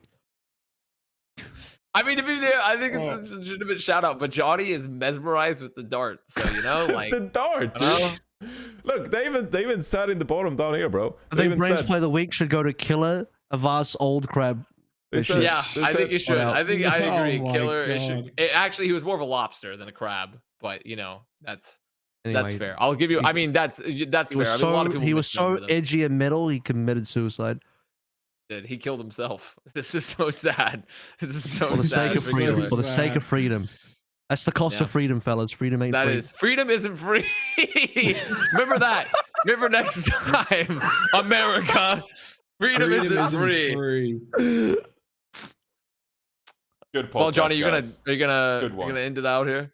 I mean, to be there, I think it's a legitimate shout out, but Johnny is mesmerized with the dart. So, you know, like the dart. Look, they even sat in the bottom down here, bro. I think Bren's play of the week should go to Killer, Avast, Old Crab. I think you should. I agree. Killer. Actually, he was more of a lobster than a crab, but you know, that's fair. I'll give you. I mean, that's fair. A lot of people he was so edgy and metal, he committed suicide. He killed himself. This is so sad. This is so for the sad. Sake of freedom, for the sake of freedom. That's the cost of freedom, fellas. Freedom ain't free. Freedom isn't free. Remember that. Remember next time, America. Freedom isn't free. Good podcast, well, Johnny, are you gonna end it out here?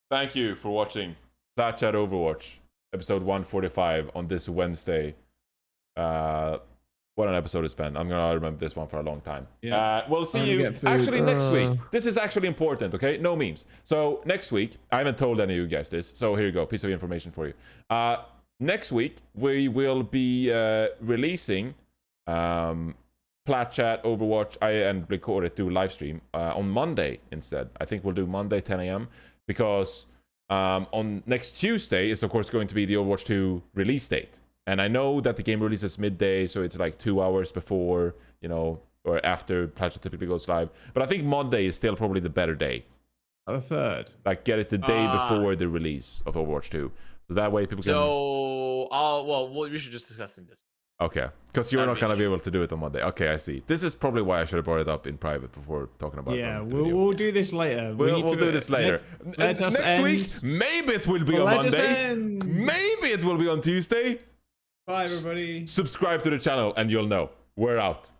Thank you for watching Plat Chat Overwatch, episode 145 on this Wednesday. What an episode it's been. I'm gonna remember this one for a long time. Yeah. We'll see you actually next week. This is actually important, okay? No memes. So next week, I haven't told any of you guys this, so here you go, piece of information for you. Next week we will be releasing Plat Chat Overwatch and record it, do live stream on Monday instead. I think we'll do Monday 10 a.m. because on next Tuesday is of course going to be the Overwatch 2 release date. And I know that the game releases midday, so it's like 2 hours before, you know, or after Plat Chat typically goes live. But I think Monday is still probably the better day. The third. Like, get it the day before the release of Overwatch 2. So that way people can... So, well, we should just discuss this. Okay, because you're not gonna be able to do it on Monday. Okay, I see. This is probably why I should have brought it up in private before talking about it. Yeah, we'll do this later. We'll do this later. Next week, maybe it will be on Monday. Maybe it will be on Tuesday. Bye, everybody. Subscribe to the channel and you'll know. We're out.